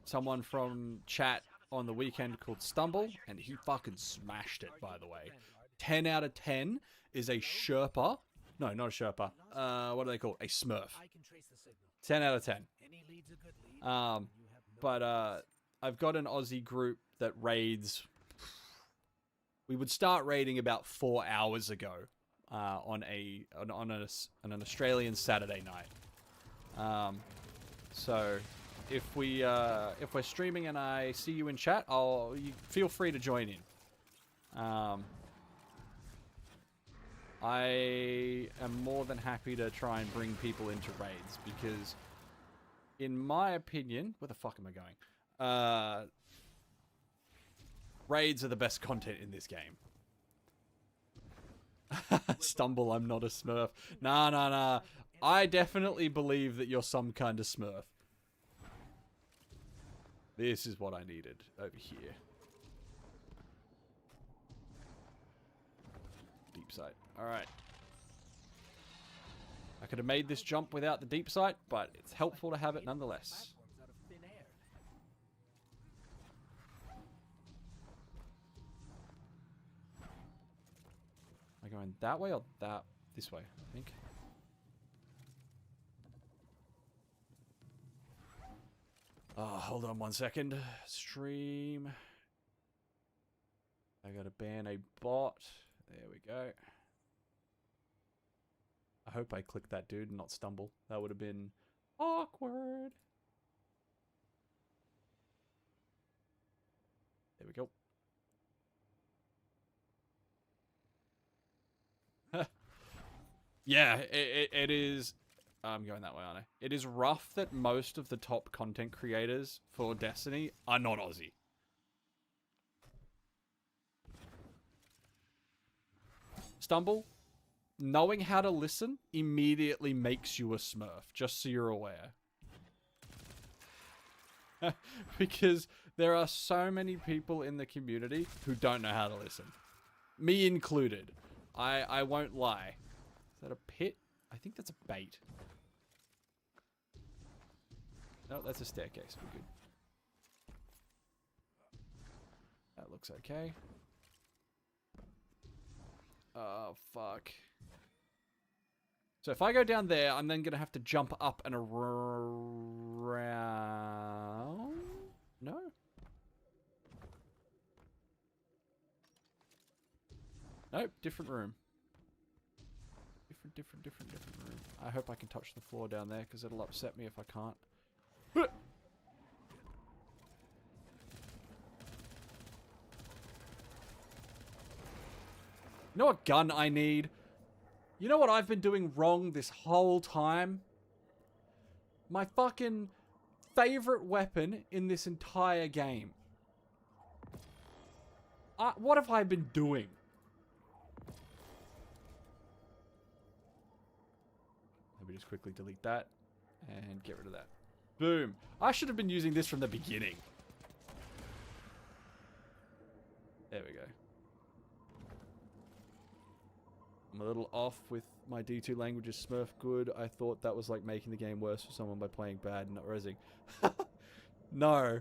someone from chat on the weekend called Stumble, and he fucking smashed it, by the way. 10 out of 10 is a Sherpa. No, not a Sherpa. What are they called? A Smurf. 10 out of 10. But I've got an Aussie group that raids. We would start raiding about 4 hours ago on an Australian Saturday night. So if we're streaming and I see you in chat, you feel free to join in. I am more than happy to try and bring people into raids because, in my opinion, where the fuck am I going? Raids are the best content in this game. Stumble, I'm not a Smurf. Nah. I definitely believe that you're some kind of Smurf. This is what I needed over here. Deep sight. Alright. I could have made this jump without the deep sight, but it's helpful to have it nonetheless. Am I going that way or this way, I think? Oh, hold on 1 second. Stream. I gotta ban a bot. There we go. I hope I clicked that dude and not Stumble. That would have been awkward. There we go. Yeah, it is. I'm going that way, aren't I? It is rough that most of the top content creators for Destiny are not Aussie. Stumble, knowing how to listen immediately makes you a Smurf, just so you're aware. Because there are so many people in the community who don't know how to listen. Me included. I won't lie. Is that a pit? I think that's a bait. No, that's a staircase. We're good. That looks okay. Oh, fuck. So if I go down there, I'm then going to have to jump up and around. No? Nope, different room. Different room. I hope I can touch the floor down there because it'll upset me if I can't. You know what gun I need? You know what I've been doing wrong this whole time? My fucking favorite weapon in this entire game. What have I been doing? Let me just quickly delete that and get rid of that. Boom. I should have been using this from the beginning. There we go. I'm a little off with my D2 languages Smurf good. I thought that was like making the game worse for someone by playing bad and not resing. No.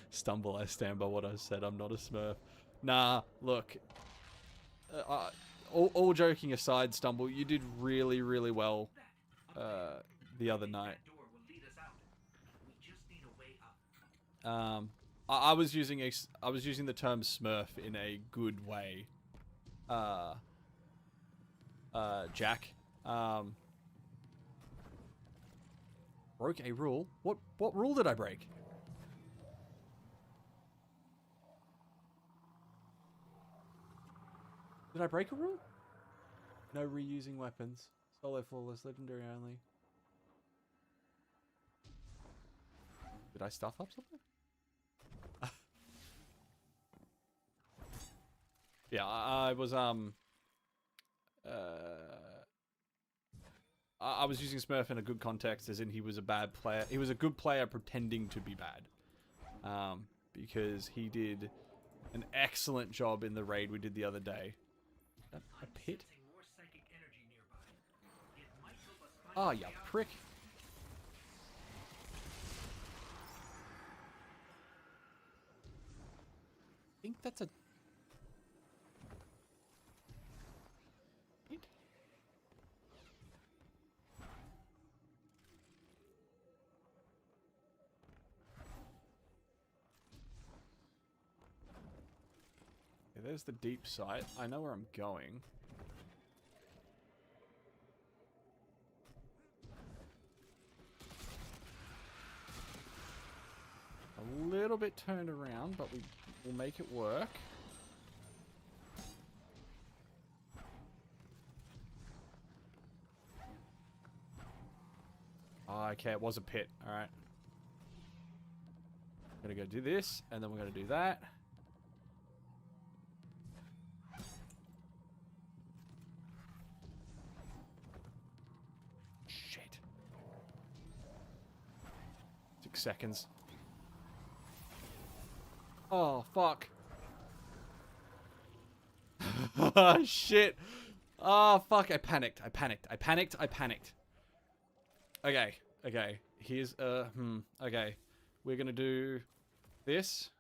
Stumble, I stand by what I said. I'm not a Smurf. Nah, look. All joking aside, Stumble, you did really, really well the other night. I was using the term Smurf in a good way. Jack. Broke a rule? What rule did I break? Did I break a rule? No reusing weapons. Solo flawless, legendary only. Did I stuff up something? Yeah, I was I was using Smurf in a good context, as in he was a bad player. He was a good player pretending to be bad. Because he did an excellent job in the raid we did the other day. A pit? Oh, you prick. I think that's a... pit? Okay, there's the deep site. I know where I'm going. A little bit turned around, but we will make it work. Oh, okay, it was a pit. Alright. I'm gonna go do this, and then we're gonna do that. Shit. 6 seconds. Oh, fuck. Shit. Oh, fuck. I panicked. Okay. Here's, okay. We're gonna do this.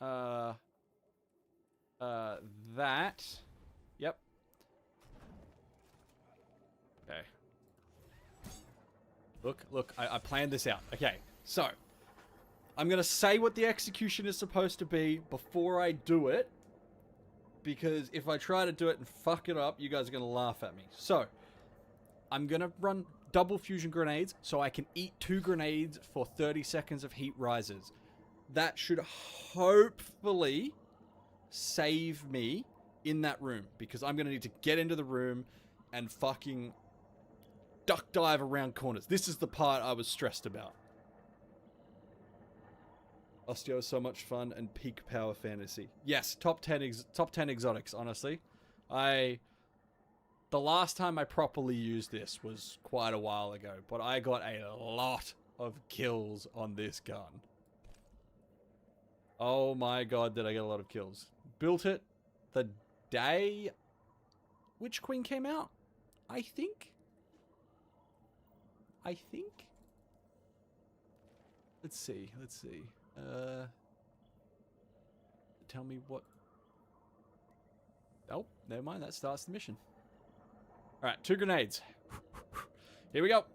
That. Yep. Okay. Look, I planned this out. Okay, so I'm gonna say what the execution is supposed to be before I do it, because if I try to do it and fuck it up, you guys are gonna laugh at me. So I'm gonna run double fusion grenades so I can eat 2 grenades for 30 seconds of heat rises. That should hopefully save me in that room, because I'm gonna need to get into the room and fucking duck dive around corners. This is the part I was stressed about. Osteo is so much fun and peak power fantasy. Yes, top 10 exotics, honestly. The last time I properly used this was quite a while ago, but I got a lot of kills on this gun. Oh my god, did I get a lot of kills. Built it the day Witch Queen came out, I think. Let's see. Tell me what... Oh, never mind. That starts the mission. All right, 2 grenades. Here we go.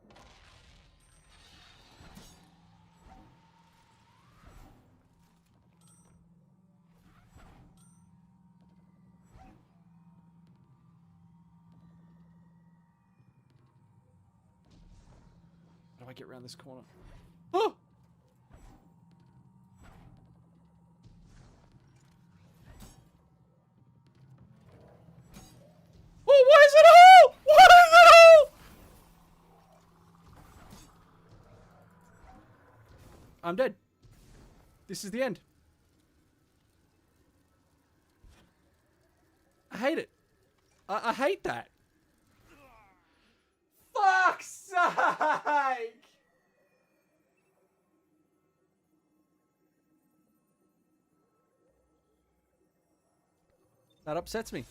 How do I get around this corner? Oh! Oh, why is it a hole? Why is it a hole? I'm dead. This is the end. I hate it. I hate that. Fuck's sake! That upsets me.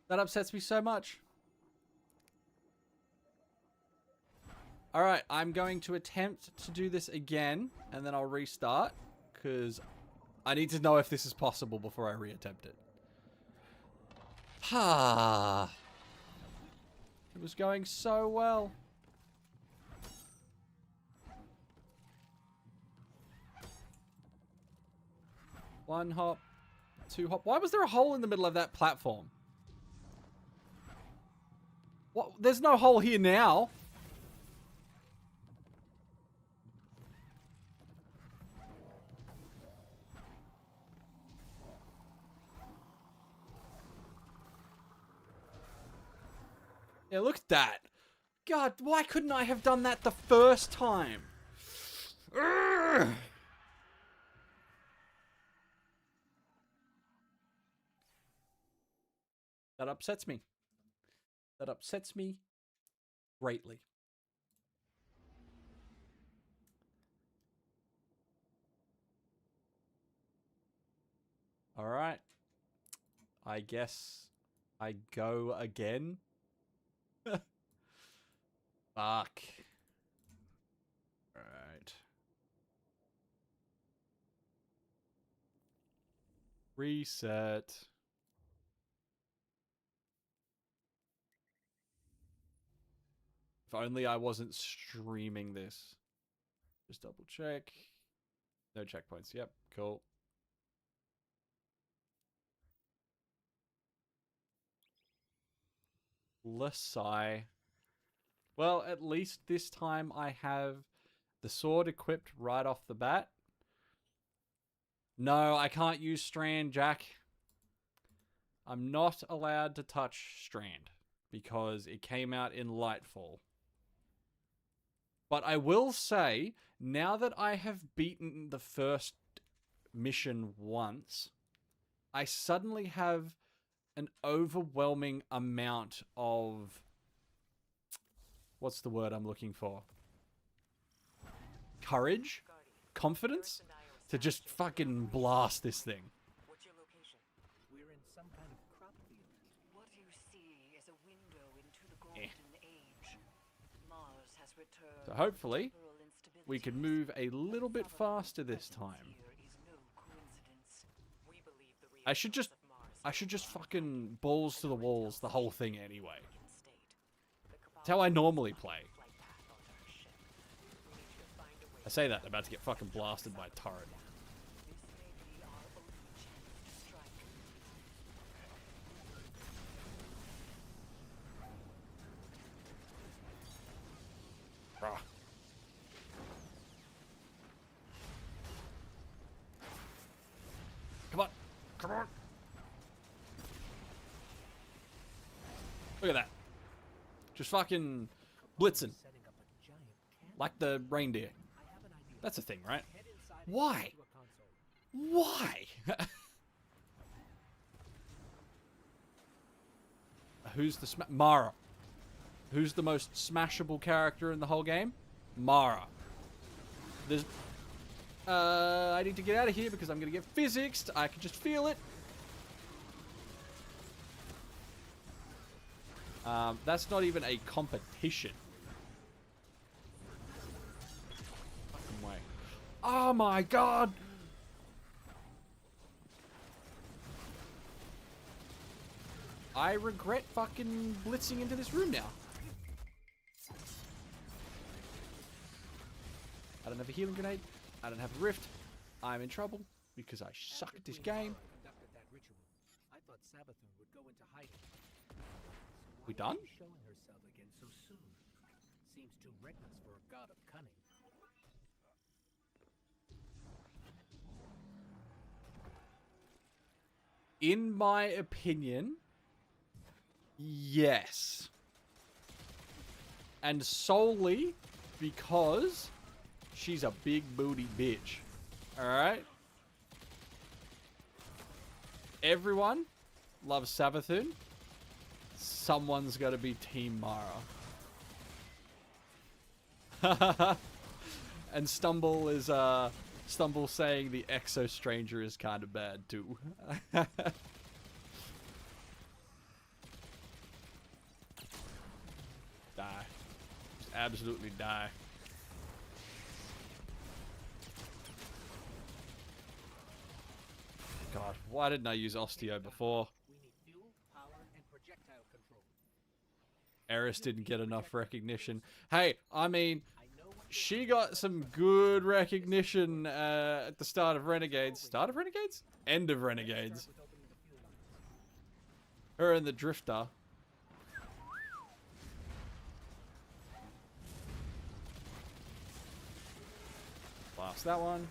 That upsets me so much. Alright, I'm going to attempt to do this again, and then I'll restart, because I need to know if this is possible before I reattempt it. Ha! It was going so well. One hop, 2 hop. Why was there a hole in the middle of that platform? What? There's no hole here now. Yeah, look at that. God, why couldn't I have done that the first time? Urgh. That upsets me. That upsets me greatly. All right. I guess I go again. Fuck. All right. Reset. If only I wasn't streaming this. Just double check. No checkpoints. Yep, cool. Lasai. Well, at least this time I have the sword equipped right off the bat. No, I can't use Strand, Jack. I'm not allowed to touch Strand because it came out in Lightfall. But I will say, now that I have beaten the first mission once, I suddenly have an overwhelming amount of... What's the word I'm looking for? Courage? Confidence? To just fucking blast this thing. What's your location? We're in some kind of crop field. What you see is a window into the golden age. Mars has returned. So hopefully, Temporal instability. we can move a little bit faster this time. Here is no coincidence. We believe the I should just... reappearance of Mars I should just fucking balls to the walls the whole thing anyway. state. The Cabal It's how I normally play. flight path onto our ship. We need you to find a way. I say that, I'm about to get fucking blasted by a turret. This may be our only chance to strike. Rah. Come on. Come on. Look at that. Just fucking blitzing. Setting up a giant cannon. Like the reindeer. I have an idea. That's a thing, right? Head inside Why? into a console. Why? Who's the Mara? Who's the most smashable character in the whole game? Mara. There's... I need to get out of here because I'm going to get physicsed. I can just feel it. That's not even a competition. Fucking way. Oh my god! I regret fucking blitzing into this room now. I don't have a healing grenade. I don't have a rift. I'm in trouble because I suck at this game. Conducted that ritual. I thought Sabathun would go into hiding. So We why done? is she showing herself again so soon? Seems too reckless for a god of cunning. In my opinion, yes. And solely because she's a big booty bitch. Alright? Everyone loves Sabathun. Someone's got to be Team Mara. And Stumble is, Stumble saying the Exo Stranger is kind of bad too. Die. Just absolutely die. God, why didn't I use Osteo before? We need fuel, power, and projectile control. Eris didn't get enough recognition. Hey, I mean, I know what she got some good recognition at the start of Renegades. Start of Renegades? End of Renegades. with opening the fuel lines. Her and the Drifter. Blast that one.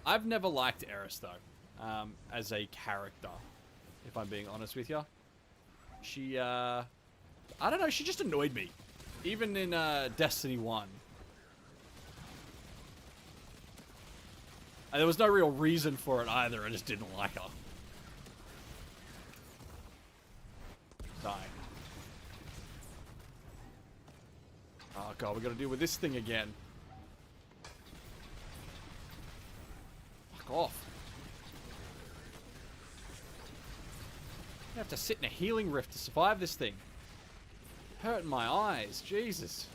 I've never liked Eris though, as a character, if I'm being honest with you. She, I don't know, she just annoyed me. Even in Destiny 1. And there was no real reason for it either, I just didn't like her. Die. Oh god, we gotta deal with this thing again. Fuck off. I have to sit in a healing rift to survive this thing. Hurting my eyes, Jesus.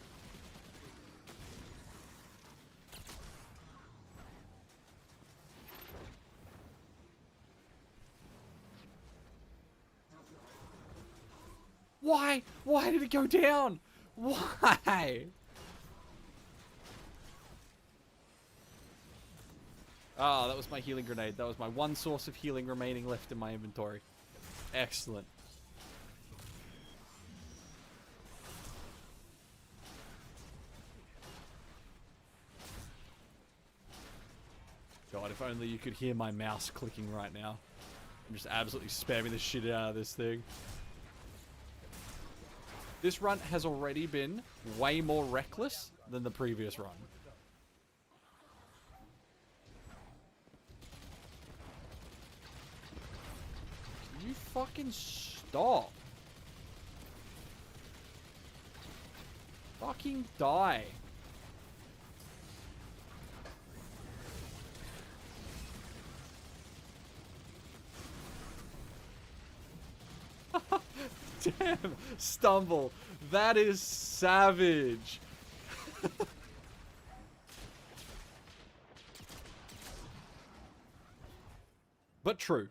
Why? Why did it go down? Why? Oh, that was my healing grenade. That was my one source of healing remaining left in my inventory. Excellent. God, if only you could hear my mouse clicking right now. I'm just absolutely spamming the shit out of this thing. This run has already been way more reckless than the previous run. Can you fucking stop? Fucking die. Damn, Stumble. That is savage. But true.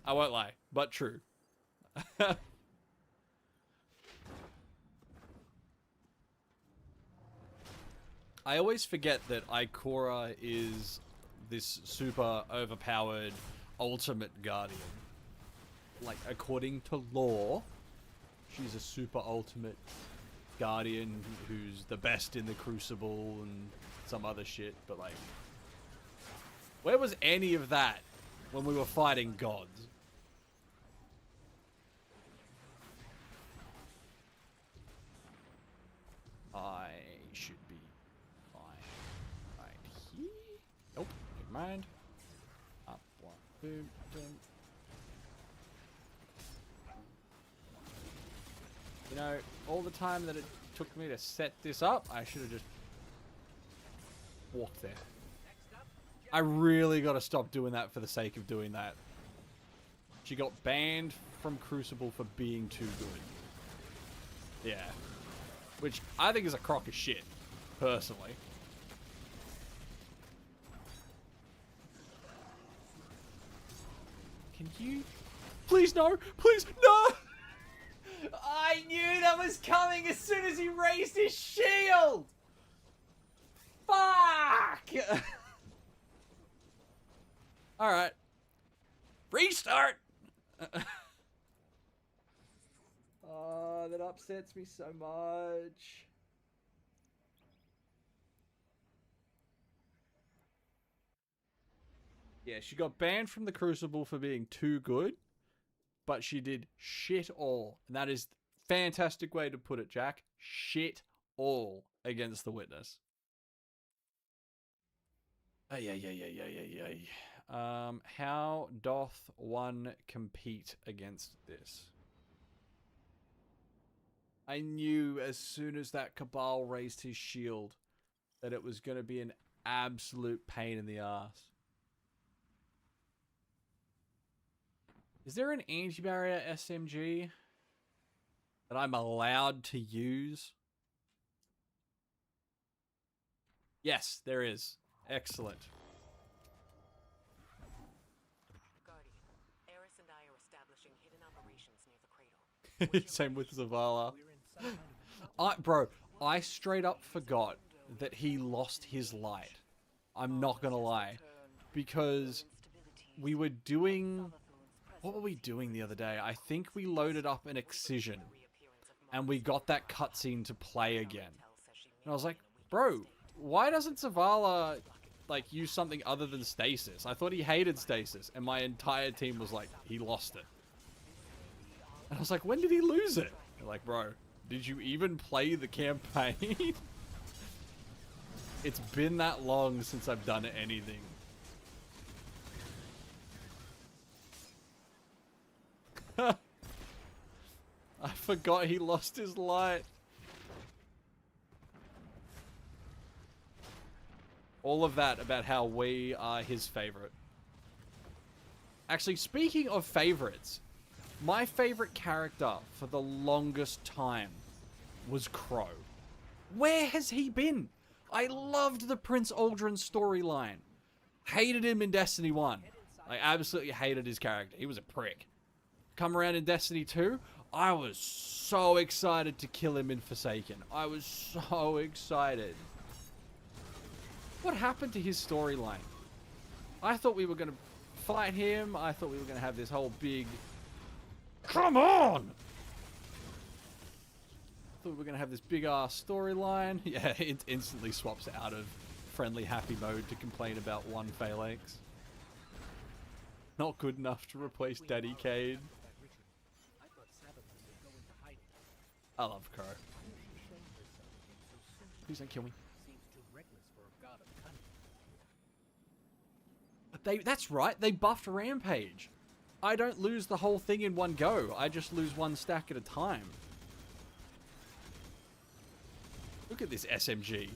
I won't lie, but true. I always forget that Ikora is this super overpowered ultimate guardian. Like, according to lore, she's a super ultimate guardian who's the best in the Crucible and some other shit, but like, where was any of that when we were fighting gods? I should be fine right here. Nope, never mind. Up one, boom, boom. You know, all the time that it took me to set this up, I should have just walked there. I really got to stop doing that for the sake of doing that. She got banned from Crucible for being too good. Yeah. Which I think is a crock of shit, personally. Can you... Please, no! Please, no! I knew that was coming as soon as he raised his shield! Fuck! Alright. Restart! Oh, that upsets me so much. Yeah, she got banned from the Crucible for being too good, but she did shit all. And that is a fantastic way to put it, Jack. Shit all against the Witness. How doth one compete against this? I knew as soon as that Cabal raised his shield that it was going to be an absolute pain in the ass. Is there an anti-barrier SMG that I'm allowed to use? Yes, there is. Excellent. Guardian, Eris and I are establishing hidden operations near the cradle. Same with Zavala. Bro, I straight up forgot that he lost his light. I'm not gonna lie. Because we were doing... What were we doing the other day? I think we loaded up an Excision. And we got that cutscene to play again. And I was like, bro, why doesn't Zavala, like, use something other than stasis? I thought he hated stasis. And my entire team was like, he lost it. And I was like, when did he lose it? They're like, bro, did you even play the campaign? It's been that long since I've done anything. I forgot he lost his light. All of that about how we are his favorite. Actually, speaking of favorites, my favorite character for the longest time was Crow. Where has he been? I loved the Prince Aldrin storyline. Hated him in Destiny 1. I absolutely hated his character. He was a prick. Come around in Destiny 2, I was so excited to kill him in Forsaken. I was so excited. What happened to his storyline? I thought we were going to fight him. I thought we were going to have this whole big... Come on! I thought we were going to have this big-ass storyline. Yeah, it instantly swaps out of friendly happy mode to complain about one phalanx. Not good enough to replace Daddy Cade. I love Crow. Please don't kill me. That's right, they buffed Rampage. I don't lose the whole thing in one go. I just lose one stack at a time. Look at this SMG.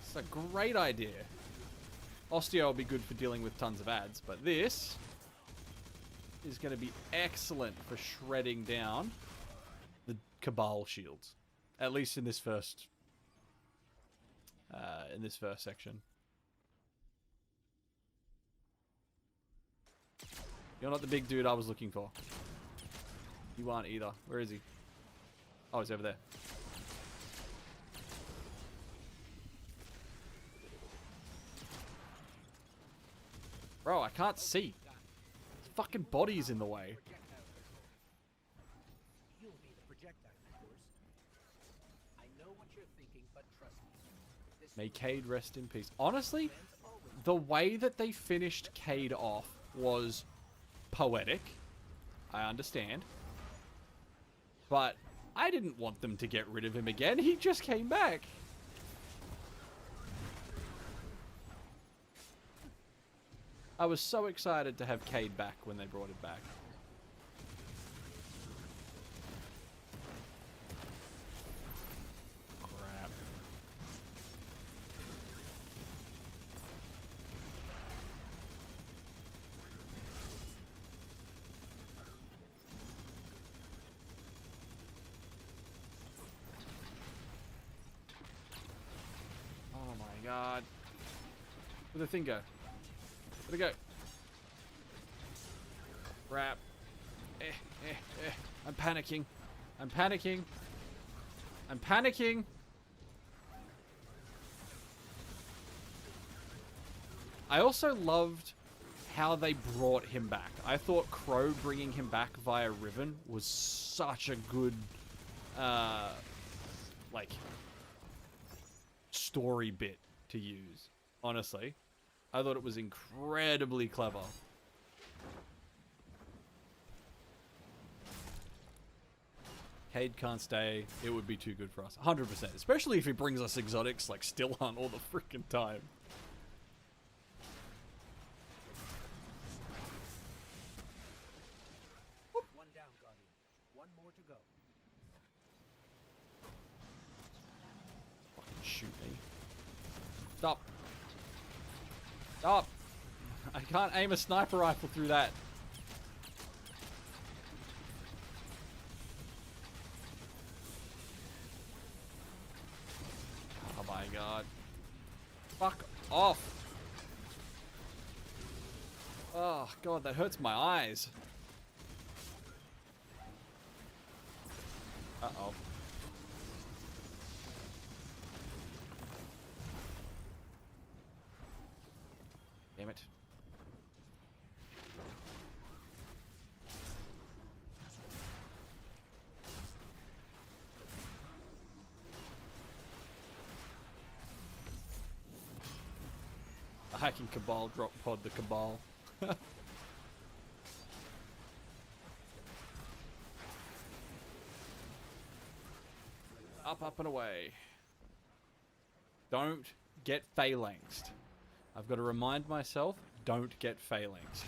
It's a great idea. Osteo will be good for dealing with tons of ads, but this is going to be excellent for shredding down the Cabal shields. At least in this first section. You're not the big dude I was looking for. You aren't either. Where is he? Oh, he's over there. Bro, I can't see. His fucking body's in the way. May Cade rest in peace. Honestly, the way that they finished Cade off was poetic. I understand. But I didn't want them to get rid of him again. He just came back. I was so excited to have Cade back when they brought it back. Crap. Oh my god. Where'd the thing go? Where'd it go? Crap. I'm panicking. I'm panicking. I'm panicking. I also loved how they brought him back. I thought Crow bringing him back via Riven was such a good, like, story bit to use. Honestly, I thought it was incredibly clever. Cade can't stay. It would be too good for us. 100%. Especially if he brings us exotics like Still Hunt all the freaking time. One down, Guardian. One more to go. Fucking shoot me. Stop. Stop. I can't aim a sniper rifle through that. Oh my god. Fuck off. Oh god, that hurts my eyes. Uh-oh. Damn it. I can Cabal drop pod the Cabal. Up and away. Don't get phalanxed. I've got to remind myself, don't get phalanxed.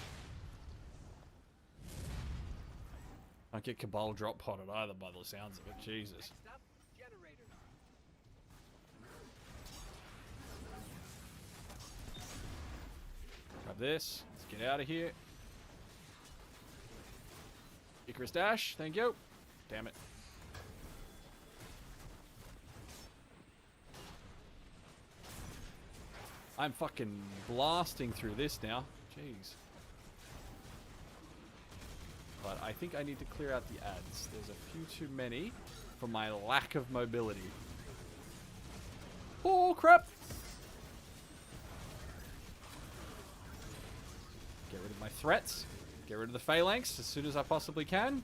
Don't get Cabal drop potted either by the sounds of it. Jesus. Next up, generators. Grab this. Let's get out of here. Icarus dash. Thank you. Damn it. I'm fucking blasting through this now. Jeez. But I think I need to clear out the ads. There's a few too many for my lack of mobility. Oh, crap! Get rid of my threats. Get rid of the phalanx as soon as I possibly can.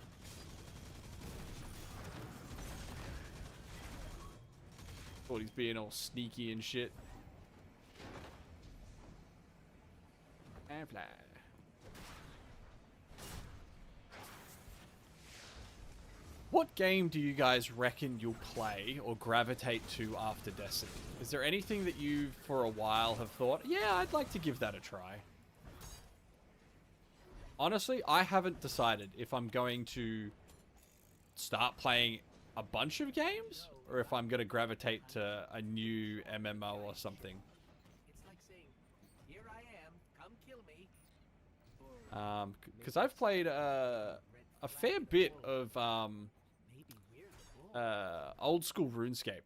Thought he's being all sneaky and shit. And fly. What game do you guys reckon you'll play or gravitate to after Destiny? Is there anything that you, for a while, have thought, yeah, I'd like to give that a try? Honestly, I haven't decided if I'm going to start playing a bunch of games or if I'm going to gravitate to a new MMO or something. It's like saying, "Here I am, come kill me." Because I've played a fair bit of Maybe we're the bull. old school RuneScape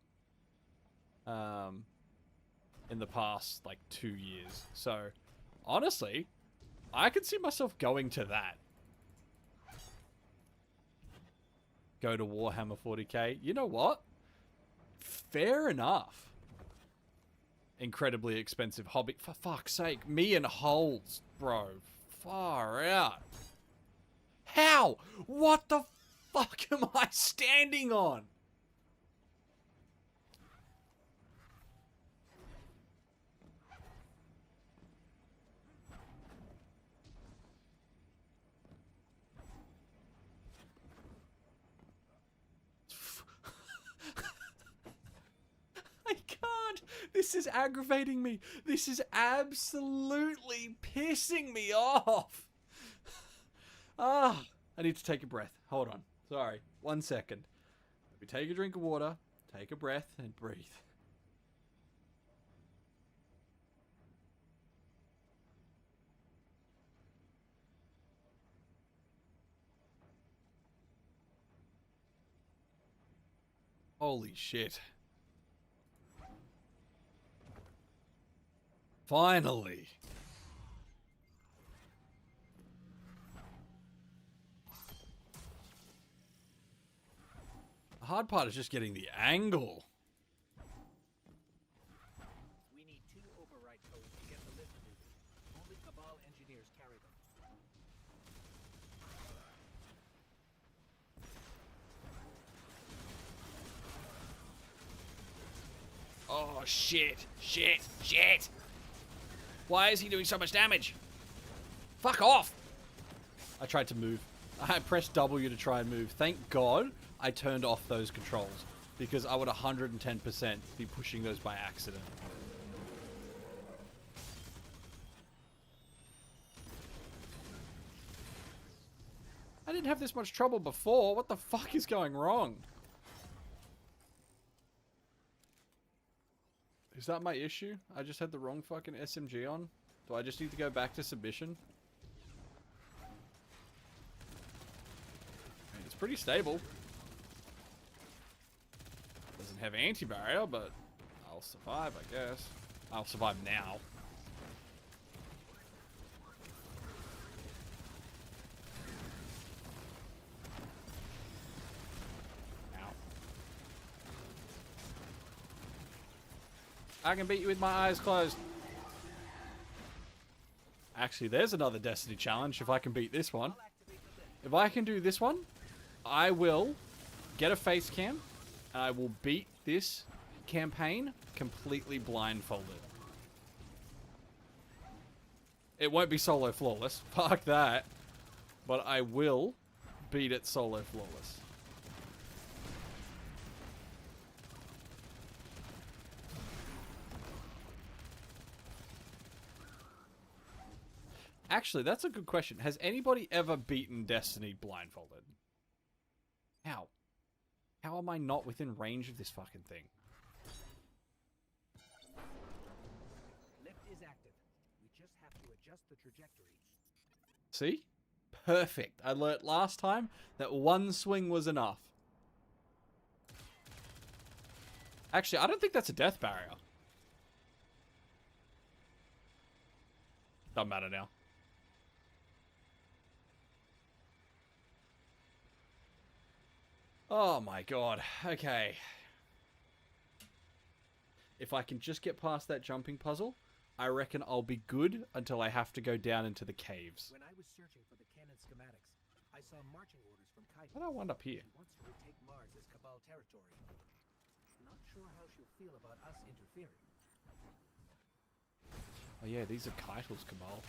in the past like 2 years. So honestly, I could see myself going to that. Go to Warhammer 40k. You know what? Fair enough. Incredibly expensive hobby. For fuck's sake. Me and holes, bro. Far out. How? What the fuck am I standing on? I can't. This is aggravating me. This is absolutely pissing me off. Ah, I need to take a breath. Hold on. Sorry. 1 second. Let me take a drink of water, take a breath, and breathe. Holy shit. Finally. hard part is just getting the angle. We need 2 override codes to get the lift moving. Only Cabal engineers carry them. Oh, shit. Shit. Shit. Why is he doing so much damage? Fuck off. I tried to move. I pressed W to try and move. Thank God I turned off those controls, because I would 110% be pushing those by accident. I didn't have this much trouble before. What the fuck is going wrong? Is that my issue? I just had the wrong fucking SMG on? Do I just need to go back to submission? I mean, it's pretty stable. Doesn't have anti-barrier, but I'll survive, I guess. I'll survive now. I can beat you with my eyes closed. Actually, there's another Destiny challenge if I can beat this one. If I can do this one, I will get a face cam and I will beat this campaign completely blindfolded. It won't be solo flawless. Fuck that. But I will beat it solo flawless. Actually, that's a good question. Has anybody ever beaten Destiny blindfolded? How? How am I not within range of this fucking thing? Lift is active. We just have to adjust the trajectory. See? Perfect. I learnt last time that one swing was enough. Actually, I don't think that's a death barrier. Doesn't matter now. Oh my god. Okay. If I can just get past that jumping puzzle, I reckon I'll be good until I have to go down into the caves. When I was searching for the cannon schematics, I saw marching orders from Kaito. How do I wind up here? She wants to retake Mars as Cabal territory. Not sure how she'll feel about us interfering. Oh yeah, these are Keitel's Cabal.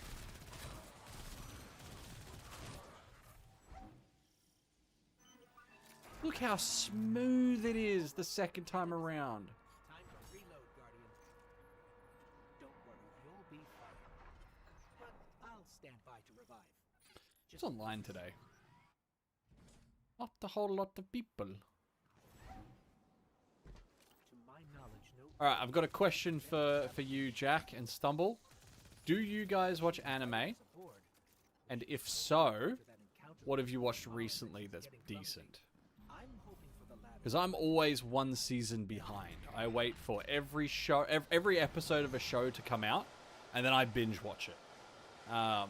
Look how smooth it is the second time around. Time to reload, Guardian. Don't worry, you'll be fine. But I'll stand by to revive. It's online today. Not a whole lot of people. To my knowledge, no. Alright, I've got a question for you, Jack and Stumble. Do you guys watch anime? And if so, what have you watched recently that's decent? Because I'm always one season behind. I wait for every show, every episode of a show to come out, and then I binge watch it. I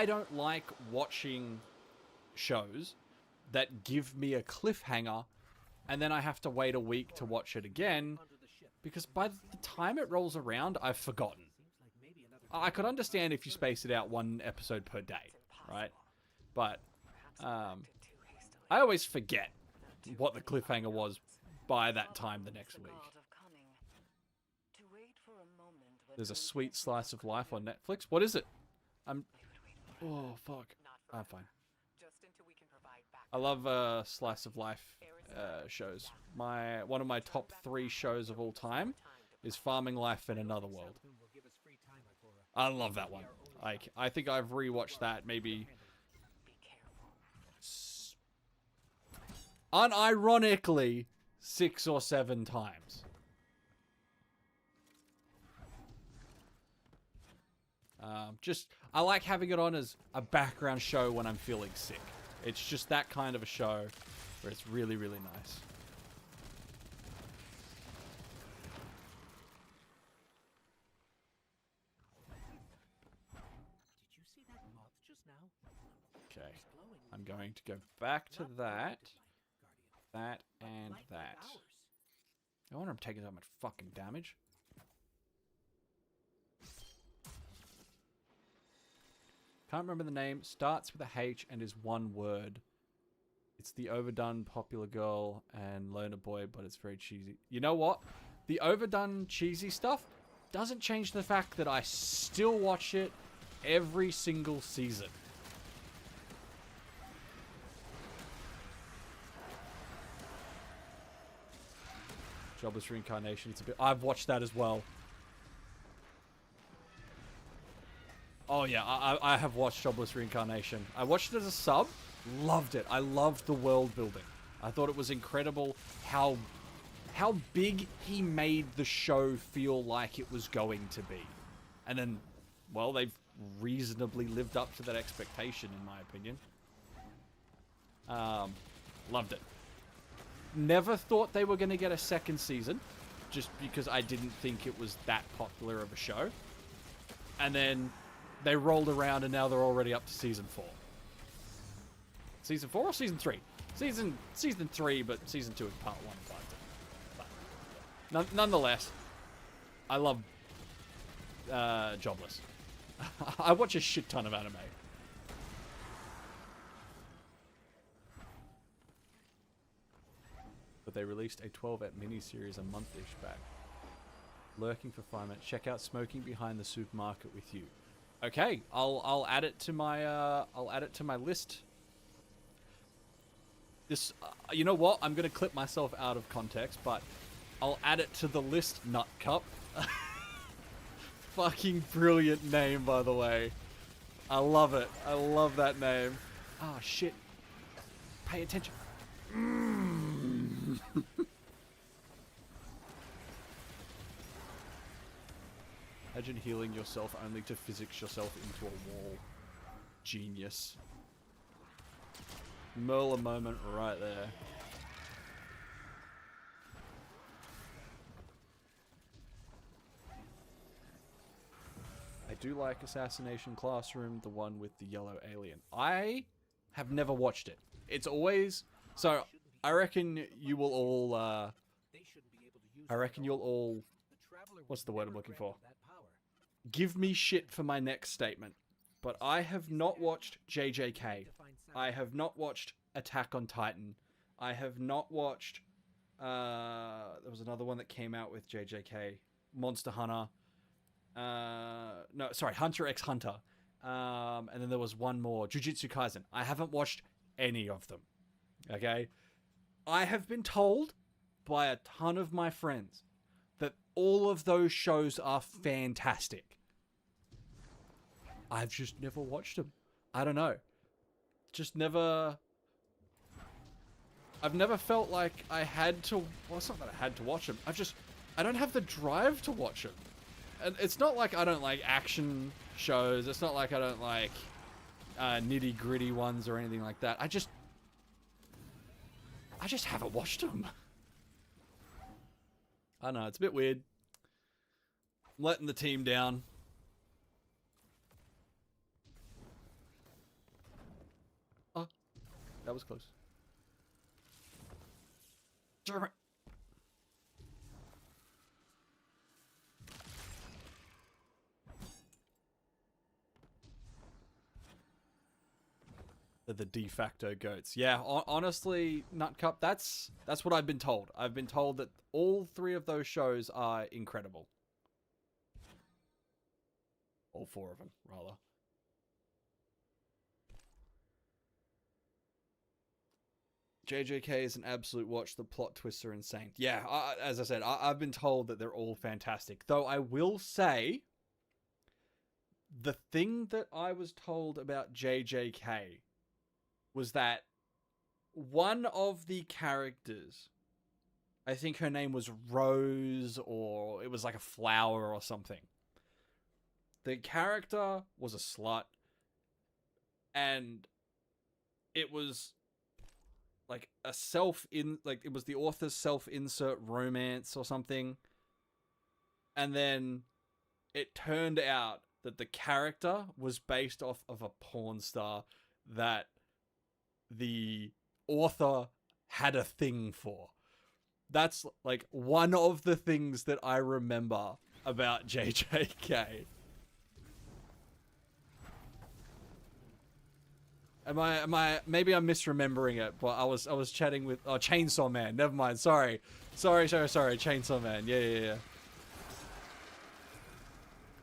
don't like watching shows that give me a cliffhanger, and then I have to wait a week to watch it again, because by the time it rolls around, I've forgotten. I could understand if you space it out one episode per day, right? But I always forget what the cliffhanger was by that time the next week. There's a sweet slice of life on Netflix. What is it? Oh, fuck. I'm fine. I love slice of life shows. One of my top 3 shows of all time is Farming Life in Another World. I love that one. Like, I think I've rewatched that maybe unironically 6 or 7 times. I like having it on as a background show when I'm feeling sick. It's just that kind of a show where it's really, really nice. Did you see that moth just now? Okay. I'm going to go back to that. That But and light like that. ours. I wonder if I'm taking that much fucking damage. Can't remember the name. Starts with a H and is one word. It's the overdone popular girl and loner boy, but it's very cheesy. You know what? The overdone cheesy stuff doesn't change the fact that I still watch it every single season. Jobless Reincarnation. It's a bit. I've watched that as well. Oh yeah, I have watched Jobless Reincarnation. I watched it as a sub. Loved it. I loved the world building. I thought it was incredible how big he made the show feel like it was going to be. And then, well, they've reasonably lived up to that expectation, in my opinion. Loved it. Never thought they were going to get a second season, just because I didn't think it was that popular of a show. And then they rolled around and now they're already up to season 4. Season 4 or season 3? Season 3, but season 2 is part 1 and part 2. But nonetheless, I love Jobless. I watch a shit ton of anime. But they released a 12-ep miniseries a month-ish back. Lurking for 5 minutes. Check out Smoking Behind the Supermarket with You. Okay, I'll add it to my list. This, you know what? I'm gonna clip myself out of context, but I'll add it to the list. Nut Cup. Fucking brilliant name, by the way. I love it. I love that name. Ah, shit. Pay attention. Imagine healing yourself only to physics yourself into a wall. Genius. Merler moment right there. I do like Assassination Classroom, the one with the yellow alien. I have never watched it. It's always... So, I reckon you will all... I reckon you'll all... What's the word I'm looking for? Give me shit for my next statement. But I have not watched JJK. I have not watched Attack on Titan. I have not watched... there was another one that came out with JJK. Monster Hunter. No, sorry, Hunter x Hunter. And then there was one more, Jujutsu Kaisen. I haven't watched any of them. Okay? I have been told by a ton of my friends that all of those shows are fantastic. I've just never watched them. I don't know. Just never... I've never felt like I had to... Well, it's not that I had to watch them. I don't have the drive to watch them. And it's not like I don't like action shows. It's not like I don't like nitty-gritty ones or anything like that. I just haven't watched them. I don't know. It's a bit weird. I'm letting the team down. Oh, that was close. Damn it. The de facto goats. Yeah, honestly, Nutcup, that's what I've been told. I've been told that all 3 of those shows are incredible. All 4 of them, rather. JJK is an absolute watch. The plot twists are insane. Yeah, as I said, I've been told that they're all fantastic. Though I will say, the thing that I was told about JJK was that one of the characters, I think her name was Rose, or it was like a flower or something. The character was a slut, and it was like it was the author's self-insert romance or something. And then it turned out that the character was based off of a porn star that the author had a thing for. That's like one of the things that I remember about JJK. Maybe I'm misremembering it, but I was chatting with Chainsaw Man. Never mind. Sorry. Chainsaw Man. Yeah.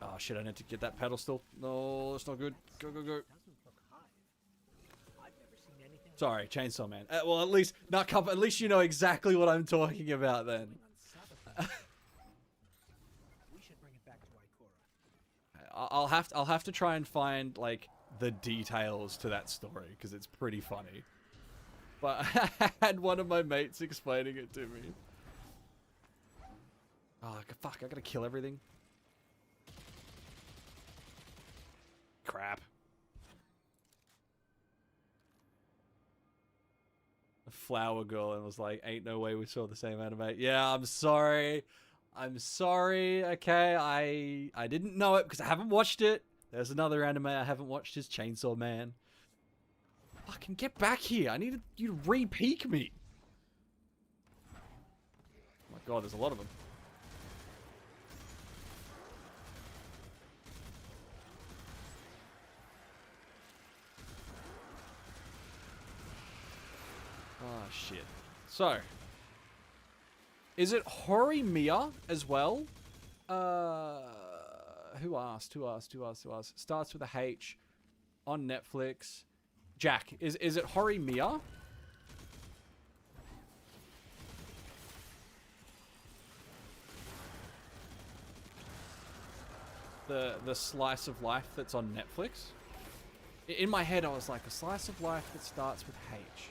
Oh shit! I need to get that pedestal. No, that's not good. Go. Doesn't look high. I've never seen anything Sorry, Chainsaw Man. Well, at least at least you know exactly what I'm talking about then. on Sabbath. We should bring it back to Ikora. I'll have to try and find like the details to that story because it's pretty funny. But I had one of my mates explaining it to me. Oh fuck! I gotta kill everything. Crap. A flower girl and was like, ain't no way we saw the same anime. Yeah, I'm sorry. Okay, I didn't know it because I haven't watched it. There's another anime I haven't watched is Chainsaw Man. Fucking get back here. I needed you to re-peek me. Oh my god, there's a lot of them. Oh, shit. So. Is it Horimiya as well? Who asked? Starts with a H. On Netflix. Jack, is it Horimiya? The slice of life that's on Netflix? In my head, I was like, a slice of life that starts with H.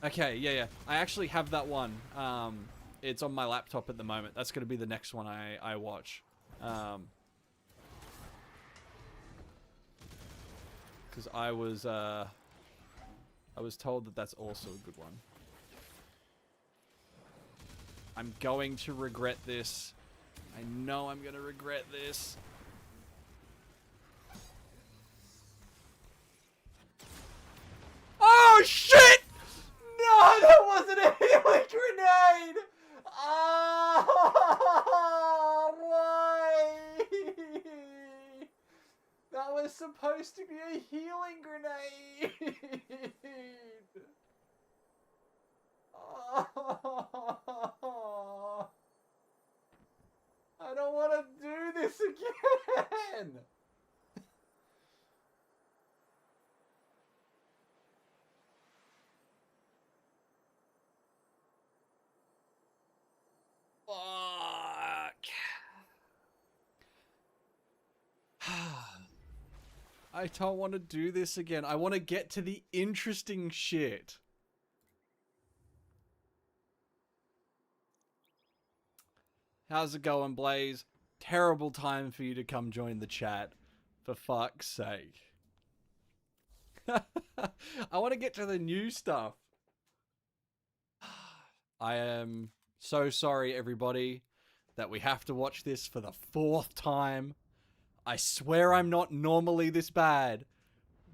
Okay, yeah. I actually have that one. It's on my laptop at the moment. That's going to be the next one I watch. Because I was told that that's also a good one. I'm going to regret this. I know I'm going to regret this. Oh, shit! No, that wasn't a healing grenade! Oh, why? That was supposed to be a healing grenade! Oh, I don't want to do this again! Fuck. I don't want to do this again. I want to get to the interesting shit. How's it going, Blaze? Terrible time for you to come join the chat. For fuck's sake. I want to get to the new stuff. I am so sorry, everybody, that we have to watch this for the 4th time. I swear I'm not normally this bad.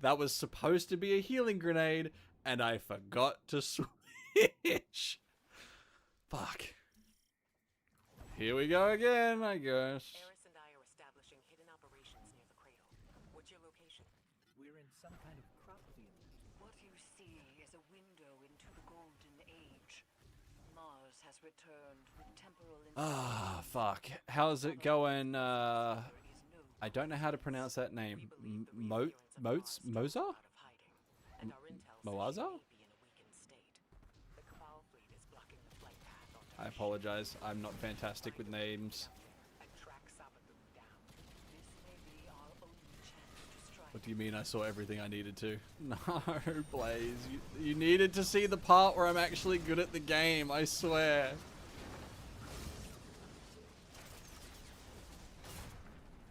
That was supposed to be a healing grenade, and I forgot to switch. Fuck. Here we go again, I guess. Eris and I are establishing hidden operations near the cradle. What's your location? We're in some kind of crop field. What you see is a window into the golden age. Mars has returned with temporal Ah, fuck. How's it going? I don't know how to pronounce that name. Moza? Moaza? I apologize. I'm not fantastic with names. What do you mean I saw everything I needed to? No, Blaze. You needed to see the part where I'm actually good at the game, I swear.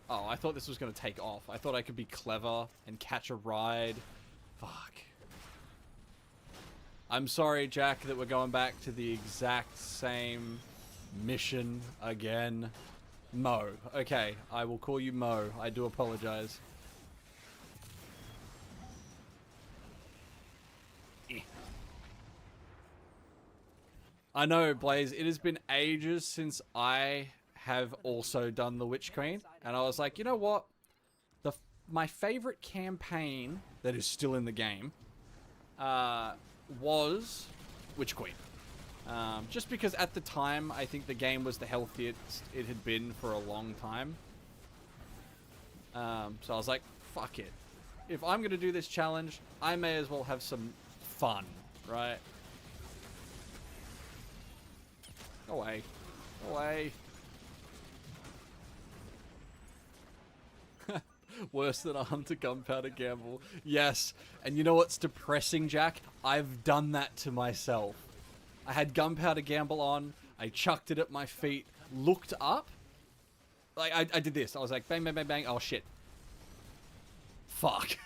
Oh, I thought this was going to take off. I thought I could be clever and catch a ride. Fuck. I'm sorry, Jack, that we're going back to the exact same mission again. Mo. Okay, I will call you Mo. I do apologize. I know, Blaze, it has been ages since I have also done the Witch Queen, and I was like, you know what? My favorite campaign that is still in the game was Witch Queen. Just because at the time, I think the game was the healthiest it had been for a long time. So I was like, fuck it. If I'm going to do this challenge, I may as well have some fun, right? Go away. Go away. Worse than a Hunter Gunpowder Gamble. Yes. And you know what's depressing, Jack? I've done that to myself. I had Gunpowder Gamble on. I chucked it at my feet. Looked up. Like, I did this. I was like, bang, bang, bang, bang. Oh, shit. Fuck.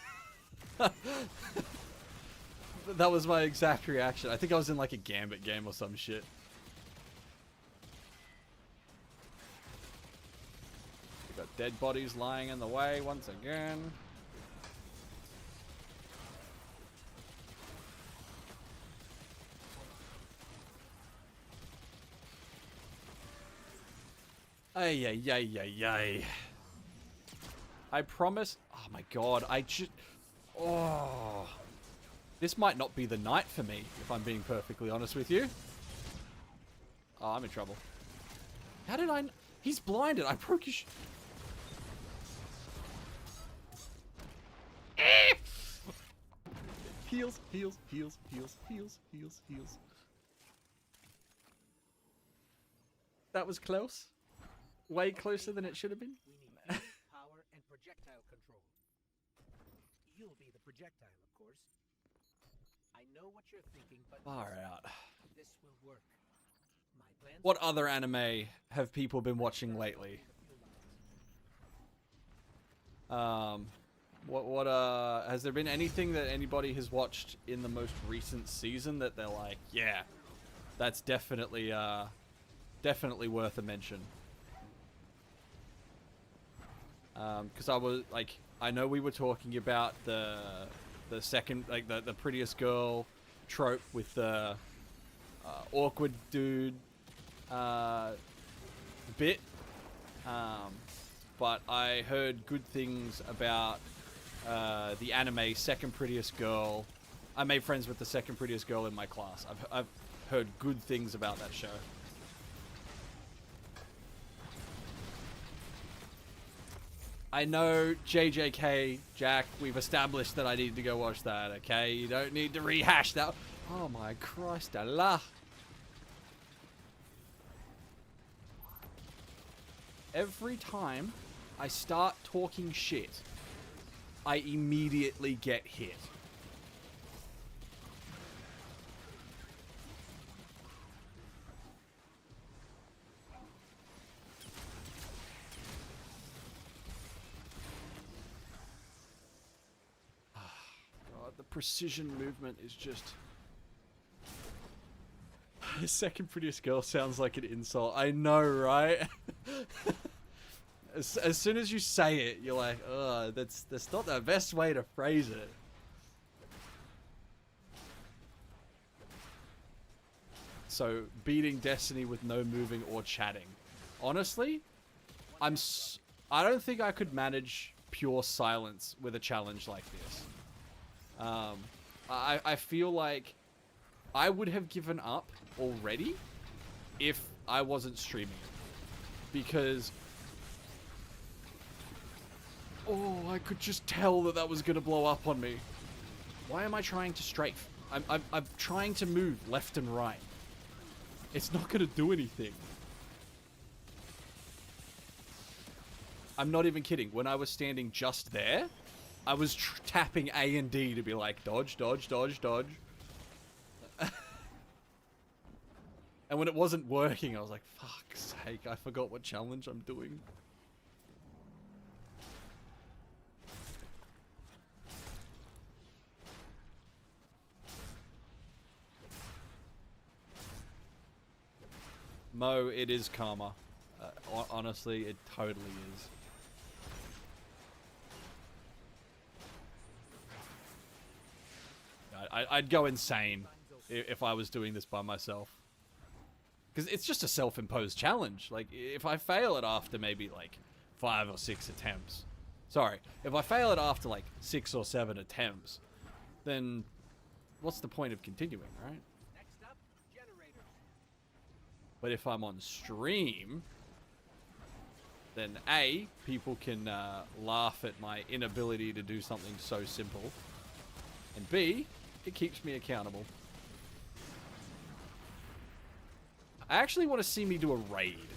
That was my exact reaction. I think I was in like a Gambit game or some shit. We got dead bodies lying in the way once again. Ay, ay, ay, ay, ay. I promise. Oh my god, I just. Oh. This might not be the night for me, if I'm being perfectly honest with you. Oh, I'm in trouble. How did I. He's blinded. I broke his. Heals, heals, heals, heals, heals, heals, heals. That was close. Way closer than it should have been. We need heat, power, and projectile control. You'll be the projectile, of course. I know what you're thinking, but Far out. this will work. My plans. What other anime have people been watching lately? What has there been anything that anybody has watched in the most recent season that they're like, yeah, that's definitely definitely worth a mention? Because I was like, I know we were talking about the second, like the prettiest girl trope with the awkward dude bit, but I heard good things about the anime Second Prettiest Girl. I made friends with the second prettiest girl in my class. I've heard good things about that show. I know, JJK, Jack, we've established that I need to go watch that, okay? You don't need to rehash that. Oh my Christ, Allah. Every time I start talking shit, I immediately get hit. The precision movement is just... The second prettiest girl sounds like an insult. I know, right? as soon as you say it, you're like, ugh, that's not the best way to phrase it. So, beating Destiny with no moving or chatting. Honestly, I don't think I could manage pure silence with a challenge like this. I feel like I would have given up already if I wasn't streaming it. Because, oh, I could just tell that was going to blow up on me. Why am I trying to strafe? I'm trying to move left and right. It's not going to do anything. I'm not even kidding. When I was standing just there, I was tapping A and D to be like, dodge, dodge, dodge, dodge. And when it wasn't working, I was like, fuck's sake, I forgot what challenge I'm doing. Mo, it is karma. Honestly, it totally is. I'd go insane if I was doing this by myself. Because it's just a self-imposed challenge. Like, if I fail it after maybe, like, 5 or 6 attempts... Sorry. If I fail it after, like, 6 or 7 attempts, then what's the point of continuing, right? Next up, generators. But if I'm on stream, then A, people can laugh at my inability to do something so simple. And B, it keeps me accountable. I actually want to see me do a raid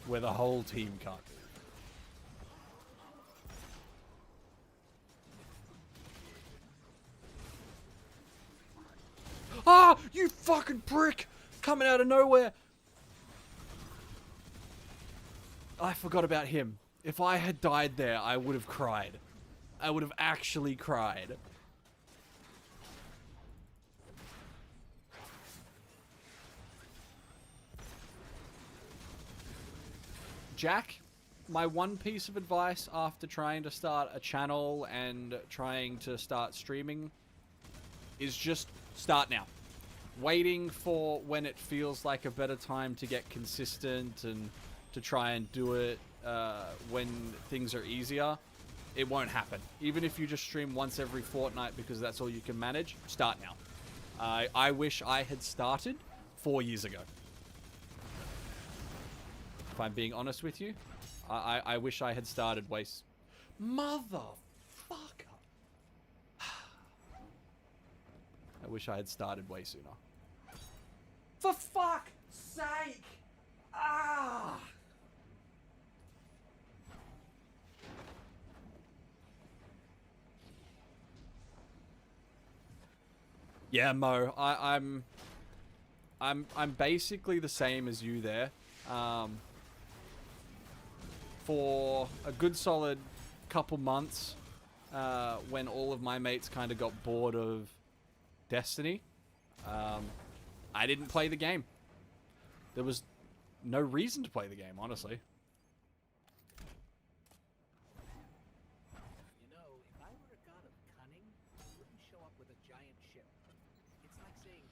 where the whole team can't do it. Ah! You fucking prick! Coming out of nowhere! I forgot about him. If I had died there, I would have cried. I would have actually cried. Jack, my one piece of advice after trying to start a channel and trying to start streaming is just start now. Waiting for when it feels like a better time to get consistent and to try and do it when things are easier, it won't happen. Even if you just stream once every fortnight because that's all you can manage, start now. I wish I had started 4 years ago. If I'm being honest with you, I wish I had started way... Motherfucker! I wish I had started way sooner. For fuck's sake! Ah! Yeah, Mo, I'm basically the same as you there. For a good solid couple months, when all of my mates kind of got bored of Destiny, I didn't play the game. There was no reason to play the game, honestly. You know, if I were a god of cunning, I wouldn't show up with a giant ship. It's like saying,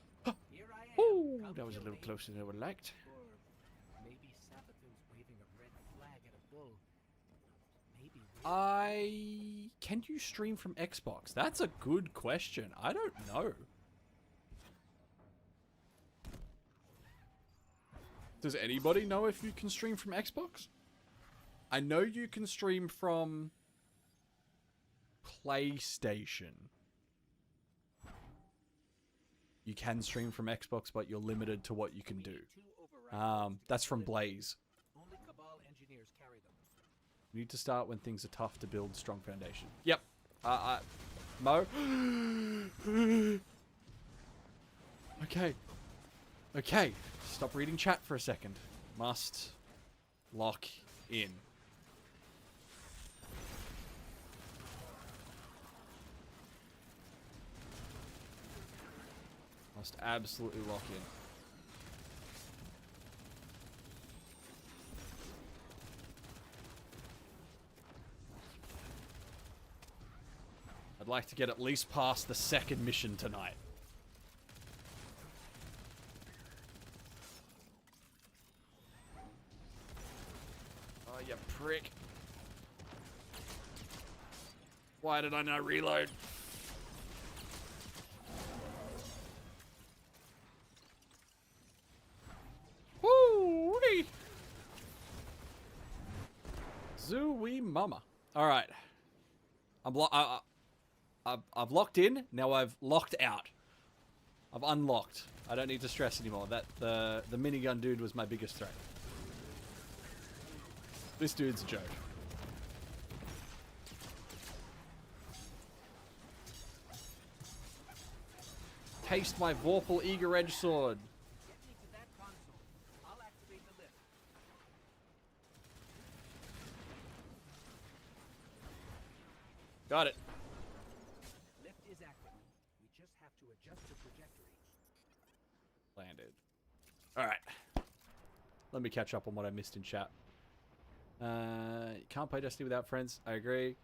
here I am. Ooh, come that was a kill little me. closer than I would have liked. Or maybe Sabathu's waving a red flag at a bull. Maybe Can you stream from Xbox? That's a good question. I don't know. Does anybody know if you can stream from Xbox? I know you can stream from PlayStation. You can stream from Xbox, but you're limited to what you can do. That's from Blaze. Only Cabal engineers carry them. You need to start when things are tough to build strong foundation. Yep. Mo? Okay. Okay. Stop reading chat for a second. Must lock in. Must absolutely lock in. I'd like to get at least past the second mission tonight. Oh, you prick. Why did I not reload? Woo-wee! Zooey mama. Alright. I've locked in, now I've locked out. I've unlocked. I don't need to stress anymore. The minigun dude was my biggest threat. This dude's a joke. Taste my Vorpal Eager Edge Sword. Get me to that console. I'll activate the lift. Got it. Lift is active. We just have to adjust the trajectory. Landed. Alright. Let me catch up on what I missed in chat. You can't play Destiny without friends. I agree.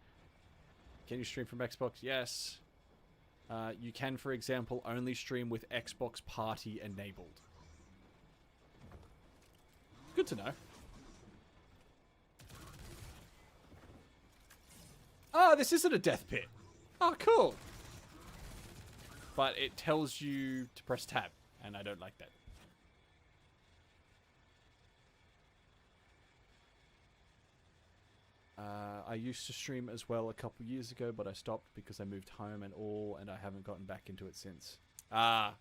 Can you stream from Xbox? Yes. You can, for example, only stream with Xbox Party enabled. Good to know. Oh, this isn't a death pit. Oh, cool. But it tells you to press tab, and I don't like that. I used to stream as well a couple years ago, but I stopped because I moved home and I haven't gotten back into it since. Ah.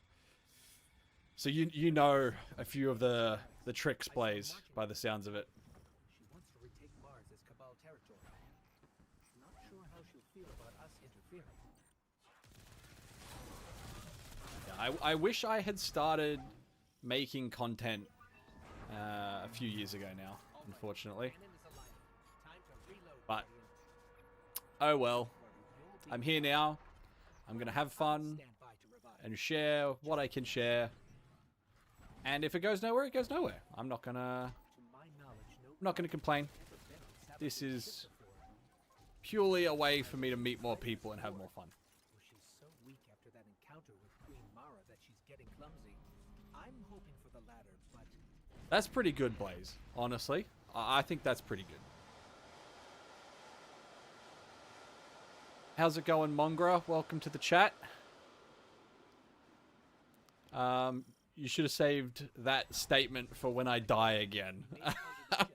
So you know a few of the tricks, Blaze, by the sounds of it. She wants to retake Mars as Cabal territory. Not sure how she'll feel about us interfering. Yeah, I wish I had started making content a few years ago now, unfortunately. But, oh well. I'm here now. I'm going to have fun and share what I can share. And if it goes nowhere, it goes nowhere. I'm not gonna complain. This is purely a way for me to meet more people and have more fun. She's so weak after that encounter with Queen Mara that she's getting clumsy. I'm hoping for the latter, but that's pretty good, Blaze. Honestly, I think that's pretty good. How's it going, Mongra? Welcome to the chat. You should have saved that statement for when I die again. I'm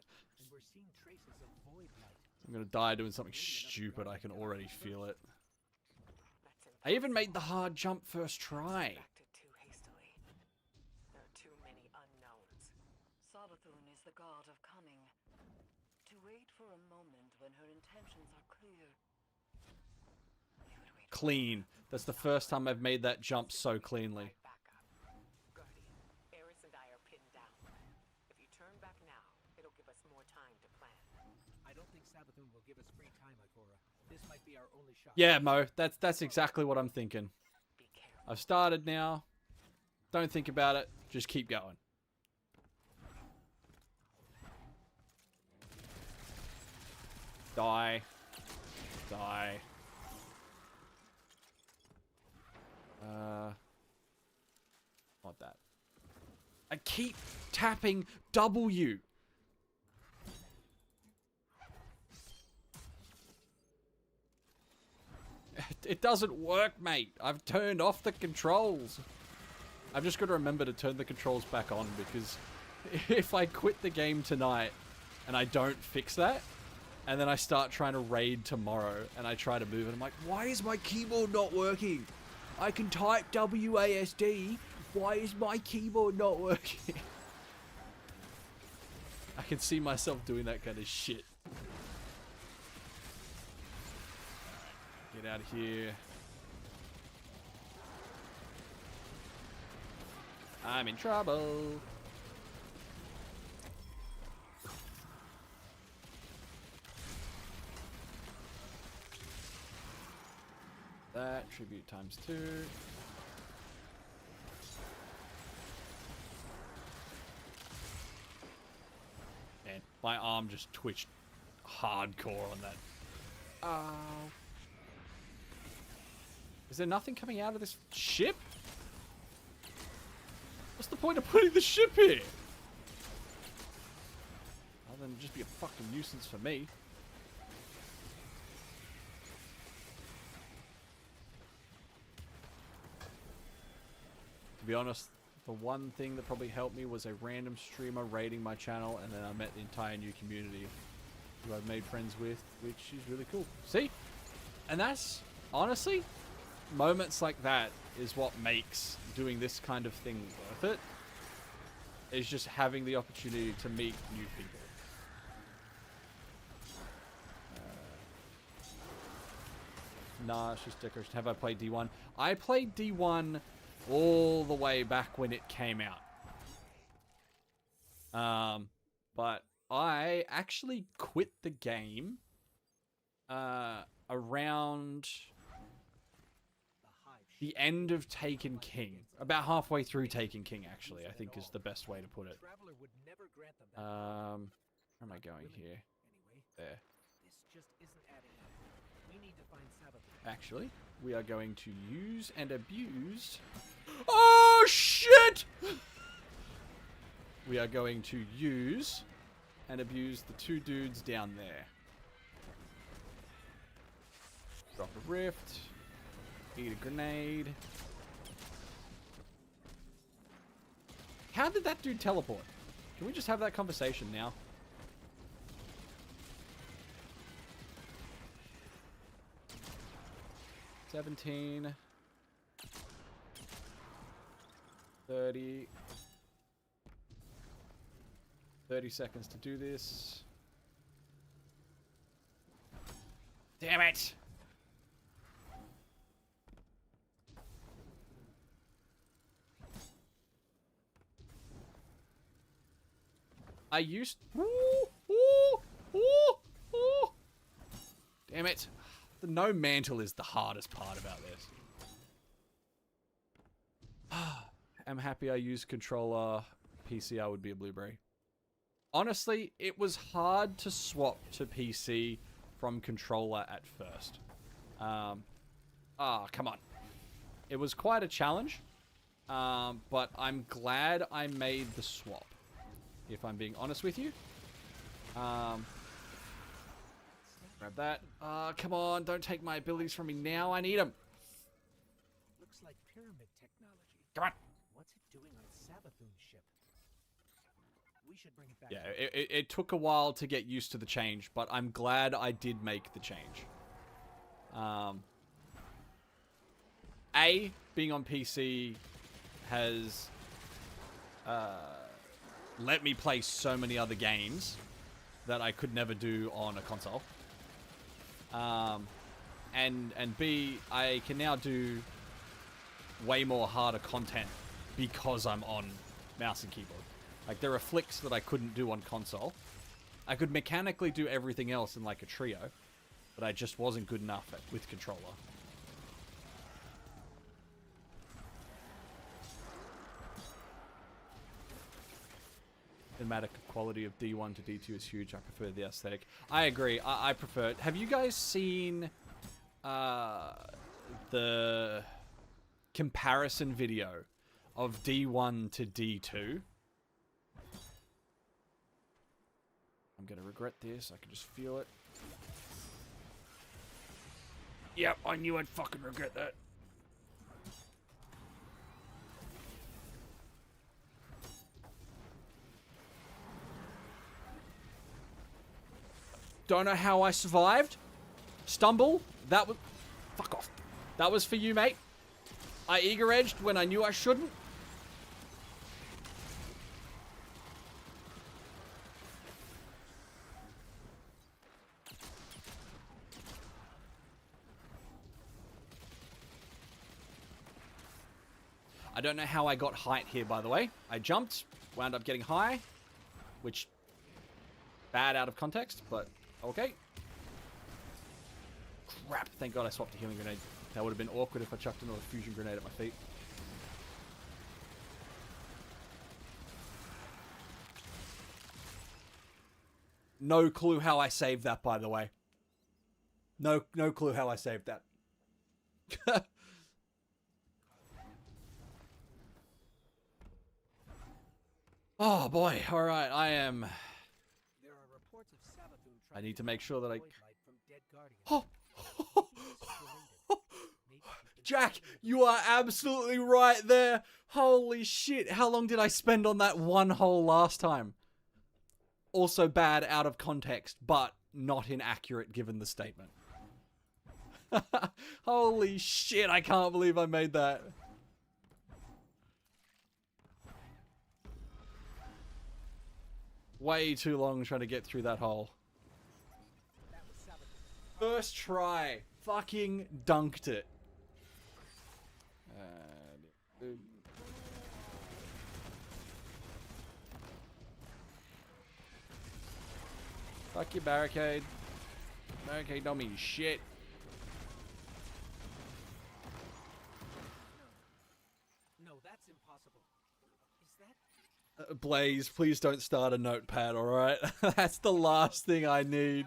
gonna die doing something stupid. I can already feel it. I even made the hard jump first try. Too hastily. There are too many unknowns. Sabathun is the god of cunning. To wait for a moment when her intentions are clear. Clean. That's the first time I've made that jump so cleanly. Will give us free time, Ikora. This might be our only shot. Yeah, Mo, that's exactly what I'm thinking. I've started now. Don't think about it. Just keep going. Die. Die. Not that. I keep tapping W. It doesn't work, mate. I've turned off the controls. I've just got to remember to turn the controls back on, because if I quit the game tonight and I don't fix that, and then I start trying to raid tomorrow and I try to move it, I'm like, why is my keyboard not working? I can type WASD. Why is my keyboard not working? I can see myself doing that kind of shit. Get out of here. I'm in trouble. That tribute times 2. Man, my arm just twitched hardcore on that. Is there nothing coming out of this ship? What's the point of putting the ship here? Other than just be a fucking nuisance for me. To be honest, the one thing that probably helped me was a random streamer raiding my channel, and then I met the entire new community who I've made friends with, which is really cool. See? And that's, honestly, moments like that is what makes doing this kind of thing worth it. Is just having the opportunity to meet new people. Nah, it's just decoration. Have I played D1? I played D1 all the way back when it came out. But I actually quit the game around the end of Taken King. About halfway through Taken King, actually, I think is the best way to put it. Where am I going here? There. Actually, we are going to use and abuse... Oh, shit! we are going to use and abuse the two dudes down there. Drop a rift. Eat a grenade. How did that dude teleport? Can we just have that conversation now? $17. 30. 30 seconds to do this. Damn it! I used... Damn it. The no mantle is the hardest part about this. I'm happy I used controller. PC, I would be a blueberry. Honestly, it was hard to swap to PC from controller at first. Come on. It was quite a challenge. But I'm glad I made the swap. If I'm being honest with you. Grab that. Come on, don't take my abilities from me now. I need them. Looks like pyramid technology. Come on. What's it doing on Sabathoon's ship? We should bring it back. Yeah, it took a while to get used to the change, but I'm glad I did make the change. Being on PC has let me play so many other games that I could never do on a console. And B, I can now do way more harder content because I'm on mouse and keyboard. Like, there are flicks that I couldn't do on console. I could mechanically do everything else in, like, a trio, but I just wasn't good enough with controller. Thematic quality of D1 to D2 is huge. I prefer the aesthetic. I agree. I prefer it. Have you guys seen the comparison video of D1 to D2? I'm gonna regret this. I can just feel it. Yep, I knew I'd fucking regret that. Don't know how I survived. Stumble. That was... Fuck off. That was for you, mate. I eager edged when I knew I shouldn't. I don't know how I got height here, by the way. I jumped, wound up getting high, which... Bad out of context, but... Okay. Crap. Thank God I swapped a healing grenade. That would have been awkward if I chucked another fusion grenade at my feet. No clue how I saved that, by the way. No clue how I saved that. Oh boy. Alright, I am... I need to make sure that I... Oh! Jack, you are absolutely right there. Holy shit. How long did I spend on that one hole last time? Also bad out of context, but not inaccurate given the statement. Holy shit, I can't believe I made that. Way too long trying to get through that hole. First try. Fucking dunked it. Fuck your barricade. Barricade don't mean shit. No, that's impossible. Is that... Blaze, please don't start a notepad, alright? That's the last thing I need.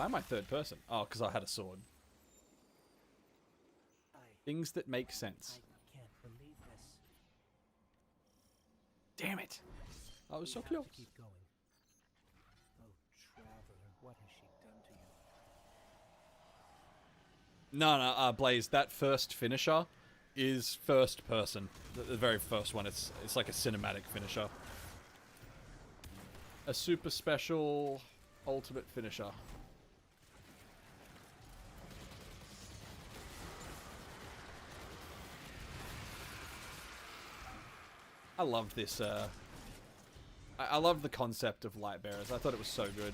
Why am I third person? Oh, because I had a sword. Things that make sense. I can't believe this. Damn it. I was so We have close. to keep going. Oh, Traveler, what has she done to you? No, Blaze, that first finisher is first person. The very first one. It's like a cinematic finisher. A super special ultimate finisher. I loved this, I loved the concept of light bearers. I thought it was so good.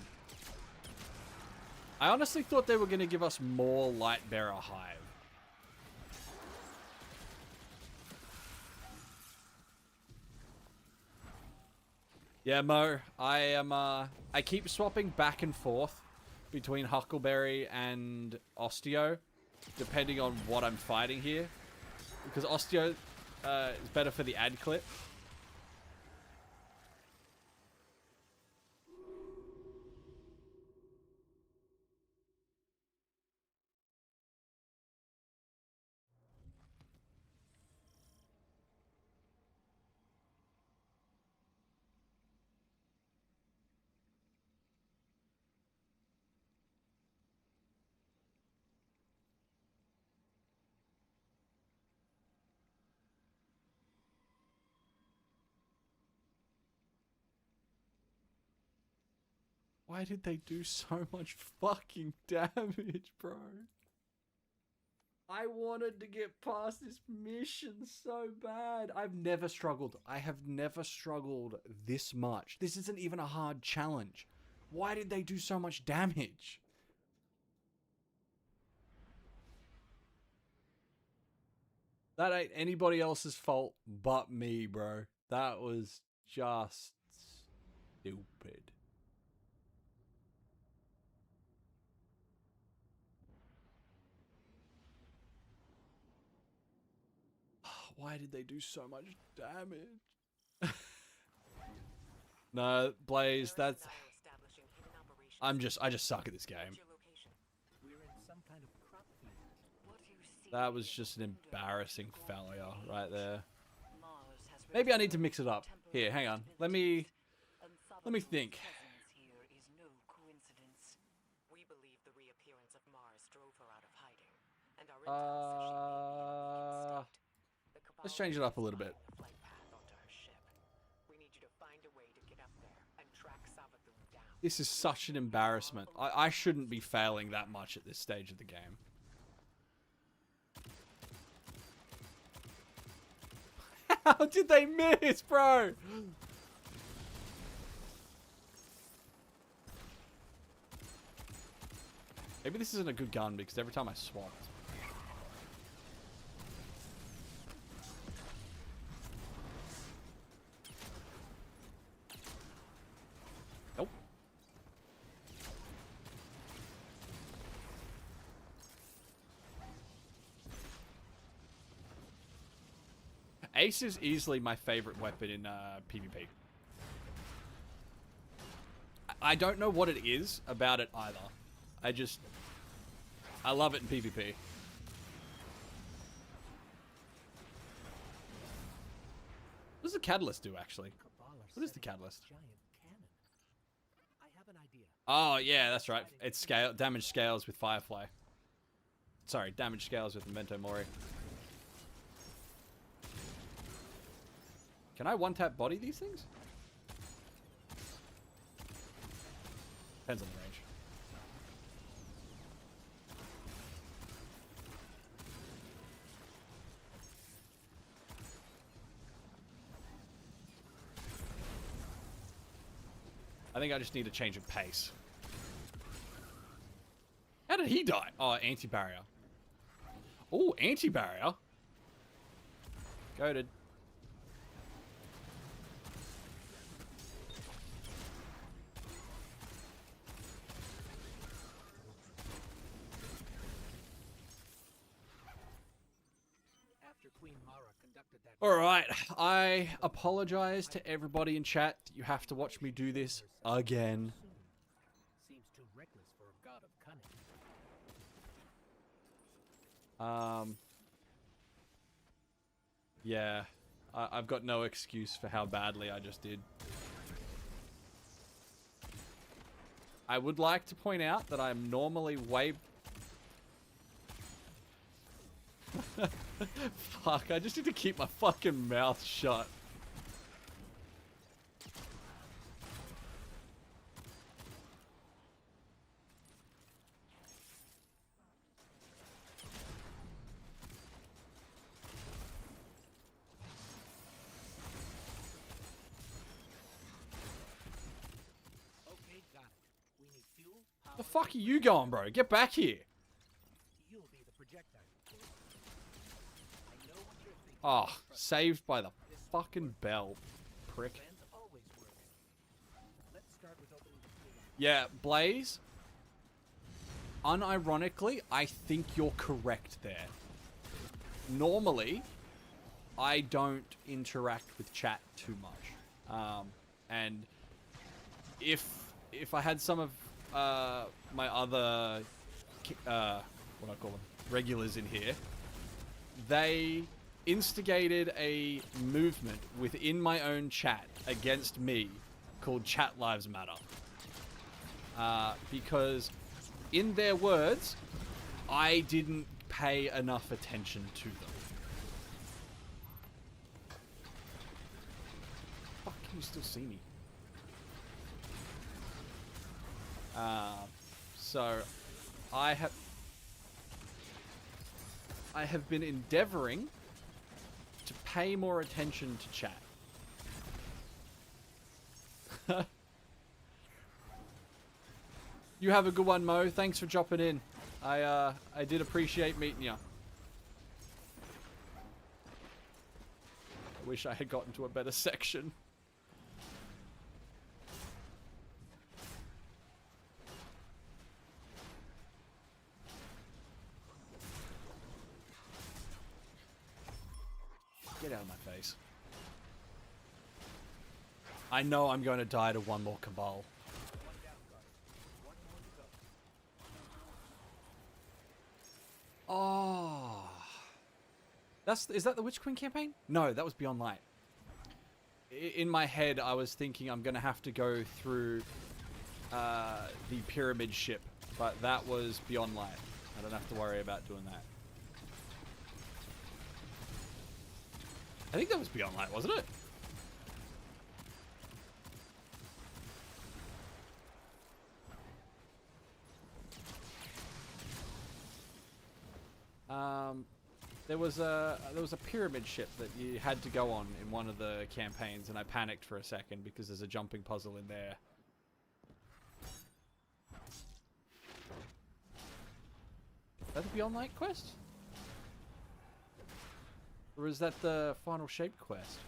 I honestly thought they were going to give us more light bearer hive. Yeah, Mo, I keep swapping back and forth between Huckleberry and Osteo, depending on what I'm fighting here. Because Osteo is better for the ad clip. Why did they do so much fucking damage, bro? I wanted to get past this mission so bad. I've never struggled. I have never struggled this much. This isn't even a hard challenge. Why did they do so much damage? That ain't anybody else's fault but me, bro. That was just stupid. Why did they do so much damage? No, Blaze, that's... I just suck at this game. We're in some kind of crop field. That was just an embarrassing failure right there. Maybe I need to mix it up. Here, hang on. Let me think. Let's change it up a little bit. This is such an embarrassment. I shouldn't be failing that much at this stage of the game. How did they miss, bro? Maybe this isn't a good gun because every time I swap. Nope. Ace is easily my favorite weapon in PvP. I don't know what it is about it either. I love it in PvP. What does the catalyst do, actually? What is the catalyst? Giant cannon. I have an idea. Oh, yeah, that's right. It's damage scales with Firefly. Sorry, damage scales with Memento Mori. Can I one-tap body these things? Depends on the range. I think I just need a change of pace. How did he die? Oh, anti-barrier. Oh, anti-barrier. Goated. After Queen Mara conducted that Alright, I apologize to everybody in chat. You have to watch me do this again. seems too reckless for a god of Yeah. I've got no excuse for how badly I just did. I would like to point out that I'm normally way... Fuck, I just need to keep my fucking mouth shut. Okay, got it. We need fuel, power. The fuck are you going, bro? Get back here. You'll be the projectile, of course. I know what you're thinking. Oh, saved by the fucking bell. Prick. Plans always work. Let's start with opening the fuel line. Yeah, Blaze. Unironically, I think you're correct there. Normally, I don't interact with chat too much. And if I had some of my other what I call them, regulars in here, they instigated a movement within my own chat against me called Chat Lives Matter. Because in their words, I didn't pay enough attention to them. Fuck, can you still see me? So I have been endeavoring to pay more attention to chat. You have a good one, Mo. Thanks for dropping in. I did appreciate meeting you. I wish I had gotten to a better section. Get out of my face. I know I'm going to die to one more Cabal. One down, guard. One more to go. Oh. Is that the Witch Queen campaign? No, that was Beyond Light. In my head, I was thinking I'm going to have to go through the pyramid ship, but that was Beyond Light. I don't have to worry about doing that. I think that was Beyond Light, wasn't it? There was a pyramid ship that you had to go on in one of the campaigns, and I panicked for a second because there's a jumping puzzle in there. Is that the Beyond Light quest? Or is that the Final Shape quest?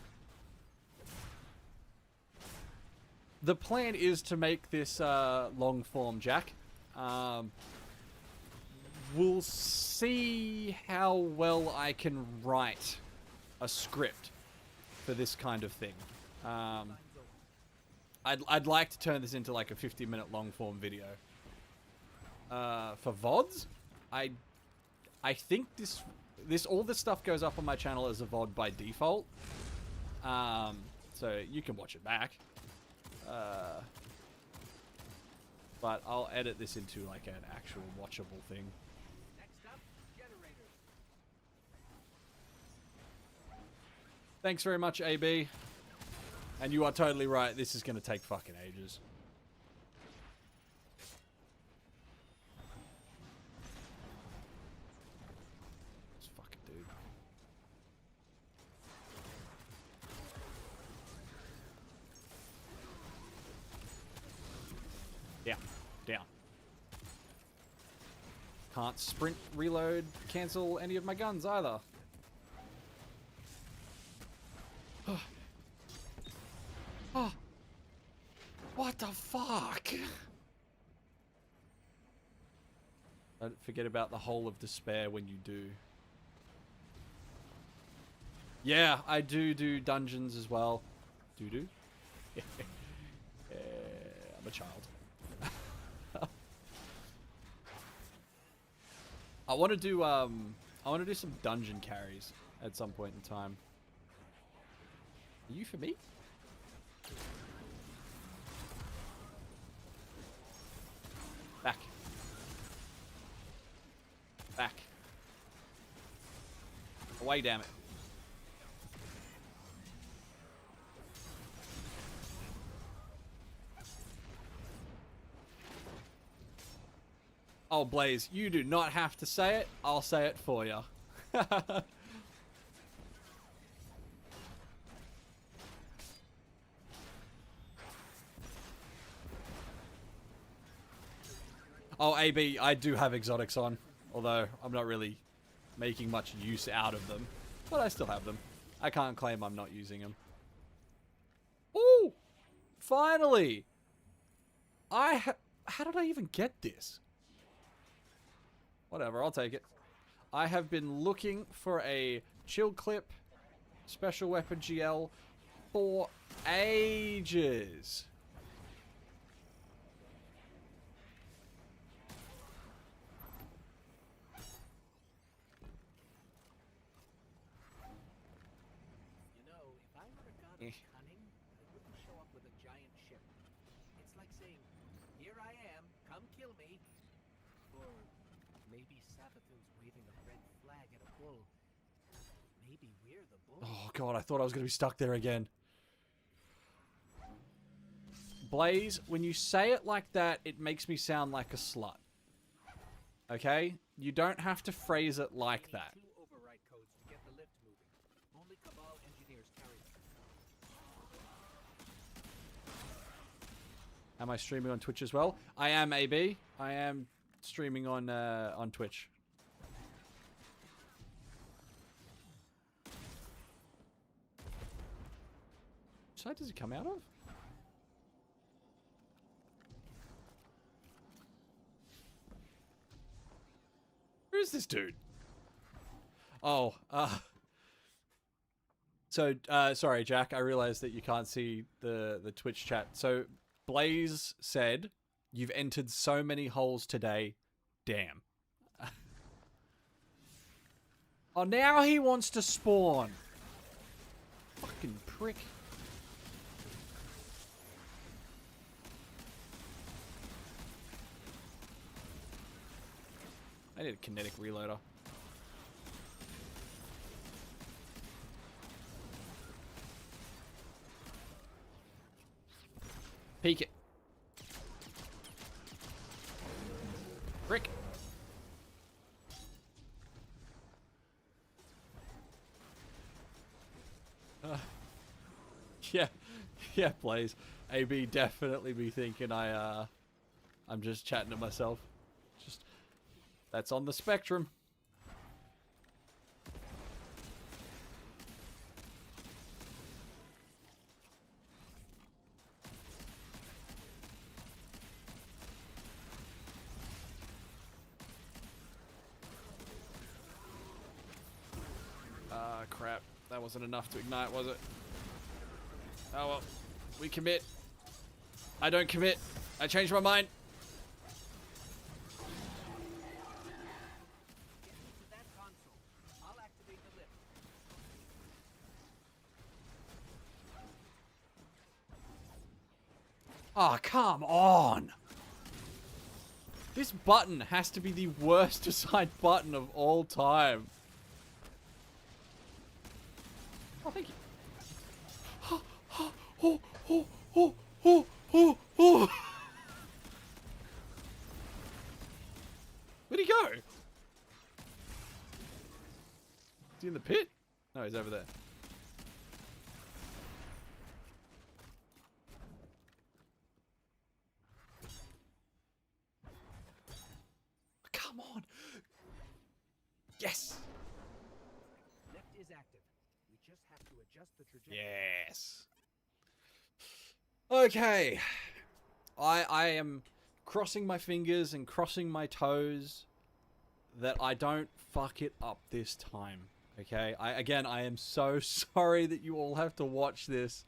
The plan is to make this long form, Jack. We'll see how well I can write a script for this kind of thing. I'd like to turn this into like a 50-minute long form video. For VODs, I think all this stuff goes up on my channel as a VOD by default. So you can watch it back. But I'll edit this into like an actual watchable thing. Next up, generators. Thanks very much, AB. And you are totally right. This is going to take fucking ages. This fucking dude. Down. Down. Can't sprint, reload, cancel any of my guns either. Oh. What the fuck? Don't forget about the hole of despair when you do. Yeah, I do dungeons as well. Do? Yeah, I'm a child. I want to do I want to do some dungeon carries at some point in time. Are you for me? Back. Back. Away, damn it. Oh, Blaze, you do not have to say it. I'll say it for you. Oh, AB, I do have exotics on. Although, I'm not really making much use out of them. But I still have them. I can't claim I'm not using them. Ooh! Finally! How did I even get this? Whatever, I'll take it. I have been looking for a chill clip special weapon GL for ages. You know, if I were a god of cunning, I wouldn't show up with a giant ship. It's like saying, here I am, come kill me. Or maybe Savathun's waving a red flag at a bull. Maybe we're the bull. Oh god, I thought I was going to be stuck there again. Blaze, when you say it like that, it makes me sound like a slut. Okay? You don't have to phrase it like that. 2 override codes to get the lift moving. Only Cabal engineers carry them. Am I streaming on Twitch as well? I am, AB. I am streaming on Twitch. Which side does he come out of? Where is this dude? Oh, so, sorry, Jack. I realized that you can't see the Twitch chat. So, Blaze said, you've entered so many holes today. Damn. Oh, now he wants to spawn. Fucking prick. I need a kinetic reloader. Peek it. Frick. Yeah, Blaze. AB definitely be thinking I'm just chatting to myself. Just, that's on the spectrum. Ah, crap. That wasn't enough to ignite, was it? Oh well. We commit. I don't commit. I changed my mind. Get to that console. I'll activate the lift. Oh, come on. This button has to be the worst assigned button of all time. Oh, thank you. Where'd he go? Is he in the pit? No, he's over there. Come on. Yes. Lift is active. We just have to adjust the trajectory. Yes. Okay. I am crossing my fingers and crossing my toes that I don't fuck it up this time. Okay? I am so sorry that you all have to watch this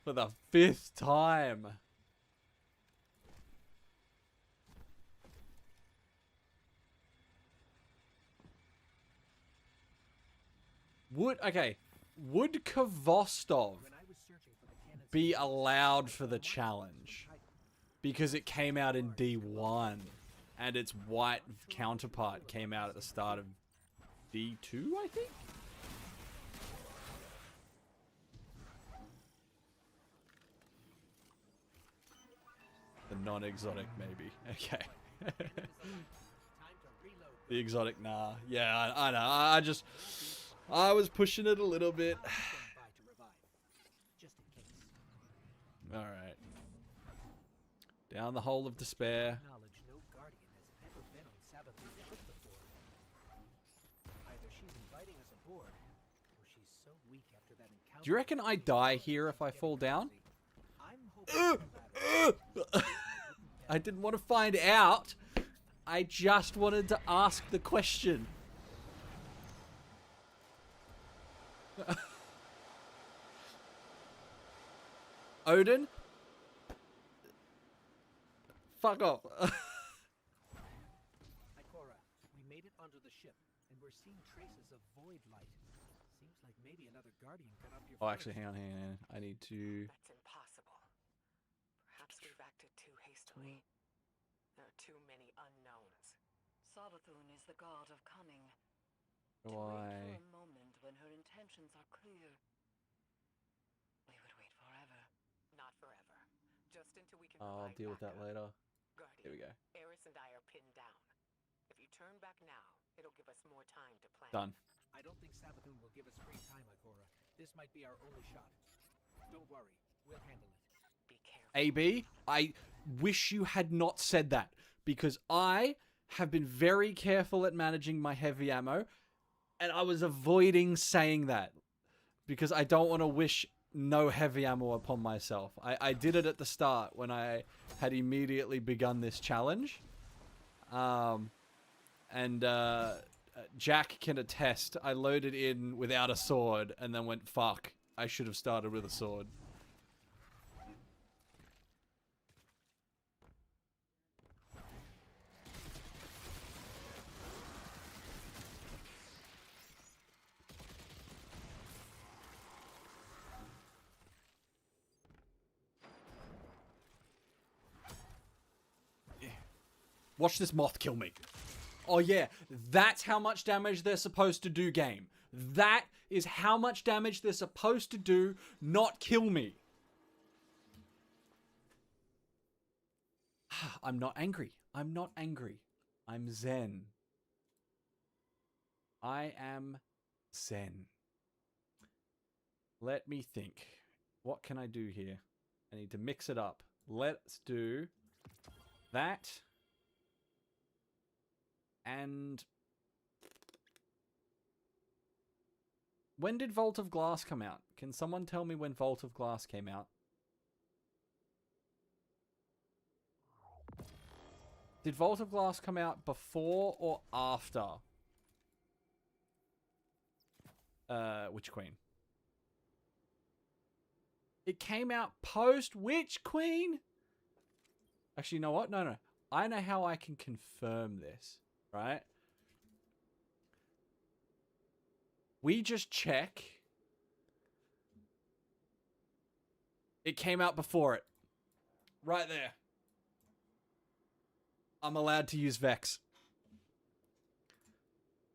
for the 5th time. Would Kvostov When I was searching for the cannon's be allowed for the challenge? Because it came out in D1, and its white counterpart came out at the start of D2, I think? The non-exotic, maybe. Okay. time to reload. The exotic, nah. Yeah, I know. I was pushing it a little bit. Stand by to revive. Just in case. Alright. Down the hole of despair. Knowledge no guardian has ever been on Sabathun's ship before. Either she's inviting us aboard, or she's so weak after that encounter. Do you reckon I die here if I fall down? I'm hoping for the latter. I didn't want to find out. I just wanted to ask the question. Odin? Fuck off. Ikora, we made it onto the ship, and we're seeing traces of void light. Seems like maybe another guardian got up here. Oh, actually, hang on. I need to... That's impossible. Perhaps we've acted too hastily. There are too many unknowns. Savathun is the god of cunning. To wait Why? for a moment when her intentions are clear. We would wait forever. Not forever. Just until we can I'll provide deal with that backup. later. Guardian, Here we go. Eris and I are pinned down. If you turn back now, it'll give us more time to plan. Done. I don't think Savathun will give us free time, Ikora. This might be our only shot. Don't worry, we'll handle it. Be careful. AB, I wish you had not said that, because I have been very careful at managing my heavy ammo, and I was avoiding saying that because I don't want to wish no heavy ammo upon myself. I did it at the start when I had immediately begun this challenge. Jack can attest, I loaded in without a sword and then went, fuck, I should have started with a sword. Watch this moth kill me. Oh yeah, that's how much damage they're supposed to do, game. That is how much damage they're supposed to do, not kill me. I'm not angry. I'm not angry. I'm zen. I am zen. Let me think. What can I do here? I need to mix it up. Let's do that. And when did Vault of Glass come out? Can someone tell me when Vault of Glass came out? Did Vault of Glass come out before or after Witch Queen? It came out post Witch Queen? Actually, you know what? No. I know how I can confirm this. Right? We just check. It came out before it. Right there. I'm allowed to use Vex.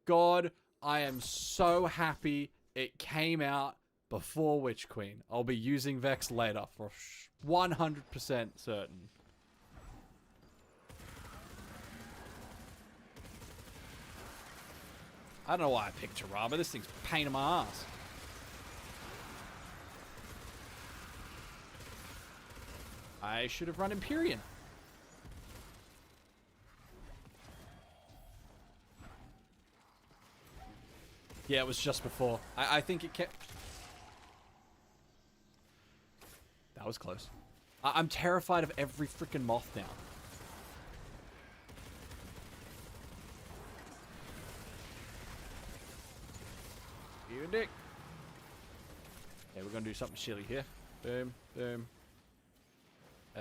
God, I am so happy it came out before Witch Queen. I'll be using Vex later for 100% certain. I don't know why I picked Taraba. This thing's a pain in my ass. I should have run Empyrean. Yeah, it was just before. I think it kept... That was close. I'm terrified of every freaking moth now. You dick. Okay, we're gonna do something silly here. Boom, boom. I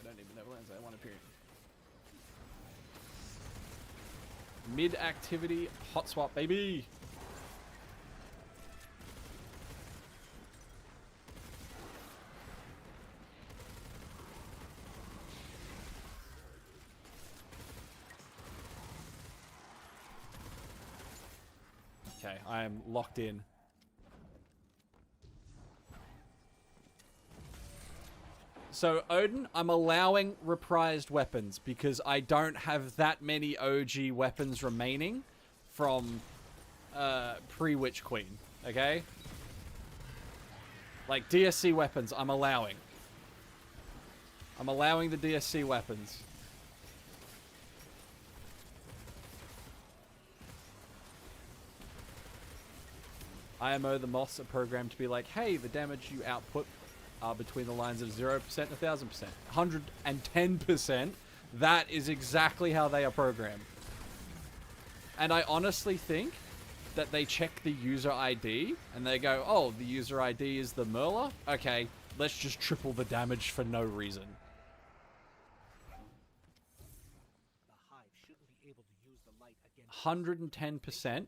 don't even know lands. I want a period. Mid activity, hot swap, baby. Okay, I am locked in. So, Odin, I'm allowing reprised weapons because I don't have that many OG weapons remaining from pre-Witch Queen, okay? Like, DSC weapons, I'm allowing. I'm allowing the DSC weapons. IMO the moths are programmed to be like, hey, the damage you output are between the lines of 0% and 1000%. 110%. That is exactly how they are programmed. And I honestly think that they check the user ID and they go, oh, the user ID is TheMurler? Okay, let's just triple the damage for no reason. The hive shouldn't be able to use the light against 110%.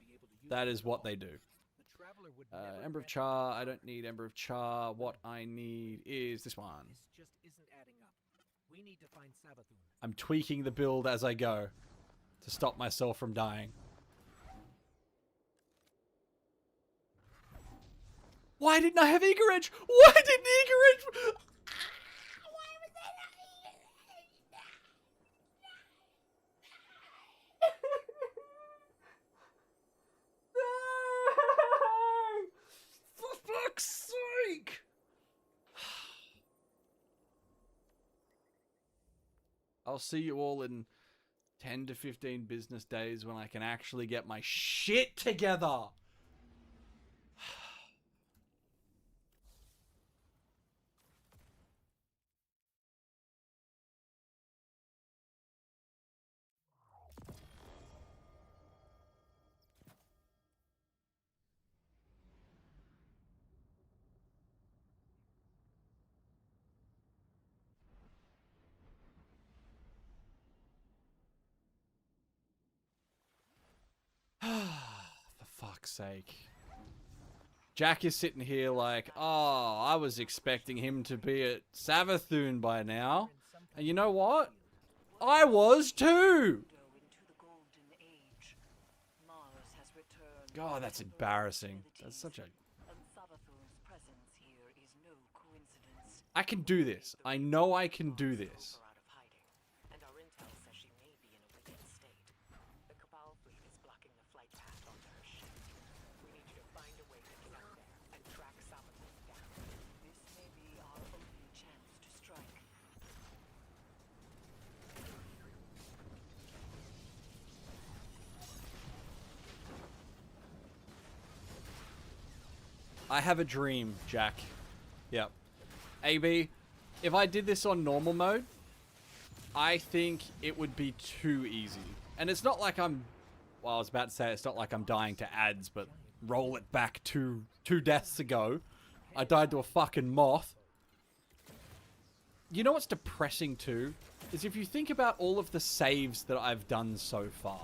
That is what they do. the traveler would never Ember of grant Char. I don't need Ember of Char. What I need is this one. This just isn't adding up. We need to find Savathun. I'm tweaking the build as I go to stop myself from dying. Why didn't I have Eager Edge? Why didn't Eager Edge? No! For fuck's sake! I'll see you all in 10 to 15 business days when I can actually get my shit together. For fuck's sake. Jack is sitting here like, oh, I was expecting him to be at Savathun by now. And you know what? I was too! Into the golden age. Mars has returned. God, that's embarrassing. That's such a... And Savathun's presence here is no coincidence. I can do this. I know I can do this. Out of hiding, and our intel says she may be in a wicked state. The Cabal fleet is blocking the flight path onto her ship. We need you to find a way to get out there and track Savathun down. This may be our only chance to strike. I have a dream, Jack. Yep. AB, if I did this on normal mode, I think it would be too easy. And it's not like I'm... Well, I was about to say it's not like I'm dying to ads, but roll it back two deaths ago. I died to a fucking moth. You know what's depressing too? Is if you think about all of the saves that I've done so far.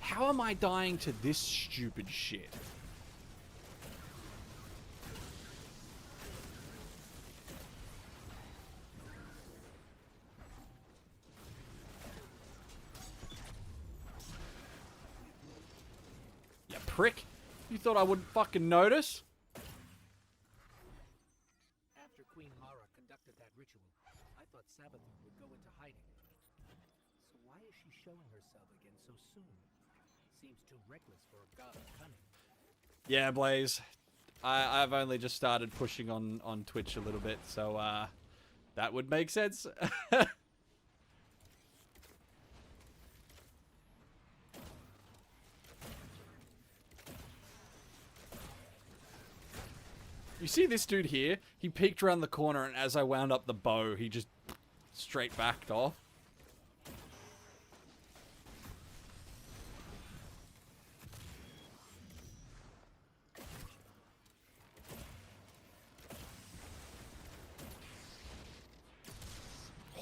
How am I dying to this stupid shit? You prick. You thought I wouldn't fucking notice? After Queen Mara conducted that ritual, I thought Savathun would go into hiding. So why is she showing herself again so soon? Seems too reckless for a god of cunning. Yeah, Blaze. I've only just started pushing on Twitch a little bit, so that would make sense. You see this dude here? He peeked around the corner, and as I wound up the bow, he just straight backed off.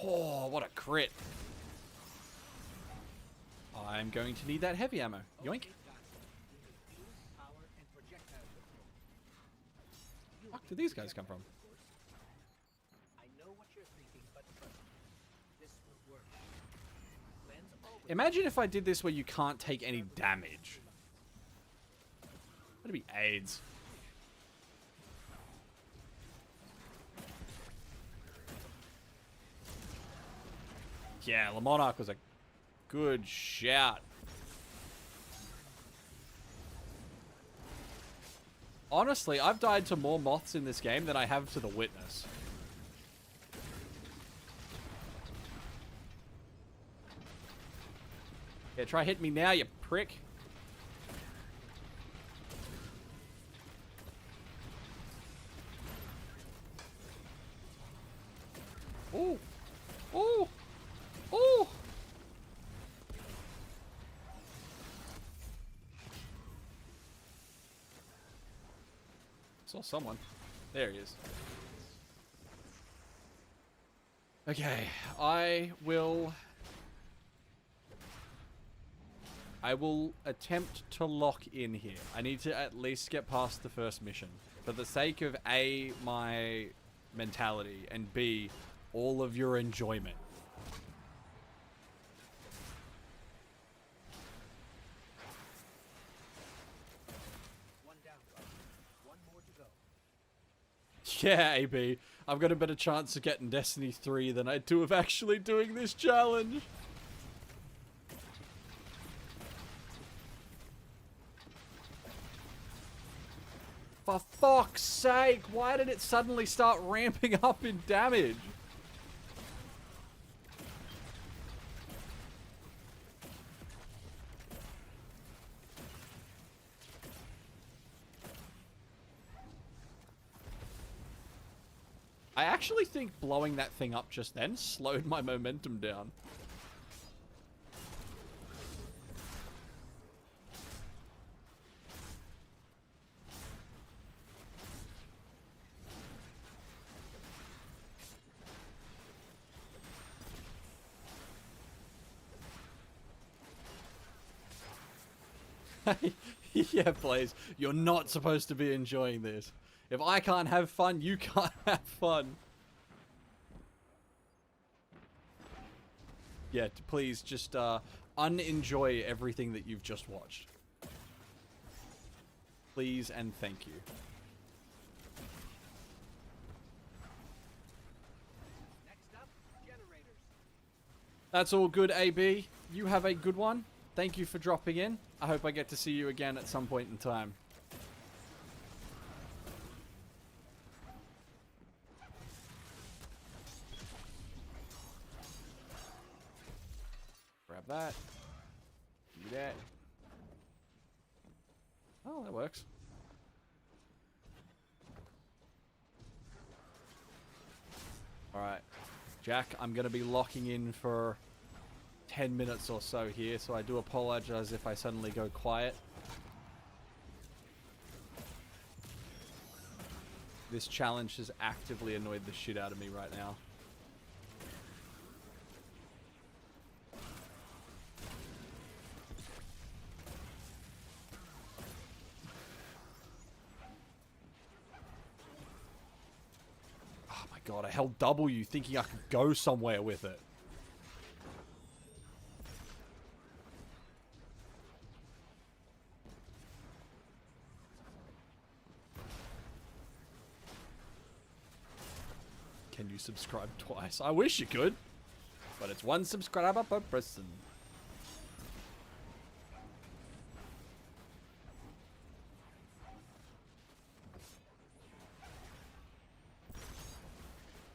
Oh, what a crit. I'm going to need that heavy ammo. Yoink. Fuck did these guys come from? I know what you're thinking, but trust me, this will work. Cleanse all the Imagine if I did this where you can't take any damage. That'd be AIDS. Yeah, Le Monarch was a good shout. Honestly, I've died to more moths in this game than I have to the Witness. Yeah, try hit me now, you prick. Ooh. Ooh. Ooh. Saw someone. There he is. Okay, I will attempt to lock in here. I need to at least get past the first mission. For the sake of A, my mentality, and B, all of your enjoyment. One down, Guardian. One more to go. Yeah, AB. I've got a better chance of getting Destiny 3 than I do of actually doing this challenge. For fuck's sake, why did it suddenly start ramping up in damage? I actually think blowing that thing up just then slowed my momentum down. Yeah, Blaze, you're not supposed to be enjoying this. If I can't have fun, you can't have fun. Yeah, please just unenjoy everything that you've just watched. Please and thank you. Next up, generators. That's all good, AB. You have a good one. Thank you for dropping in. I hope I get to see you again at some point in time. Grab that. Do that. Oh, that works. Alright. Jack, I'm going to be locking in for 10 minutes or so here, so I do apologize if I suddenly go quiet. This challenge has actively annoyed the shit out of me right now. Oh my god, I held W thinking I could go somewhere with it. Can you subscribe twice? I wish you could, but it's one subscriber per person.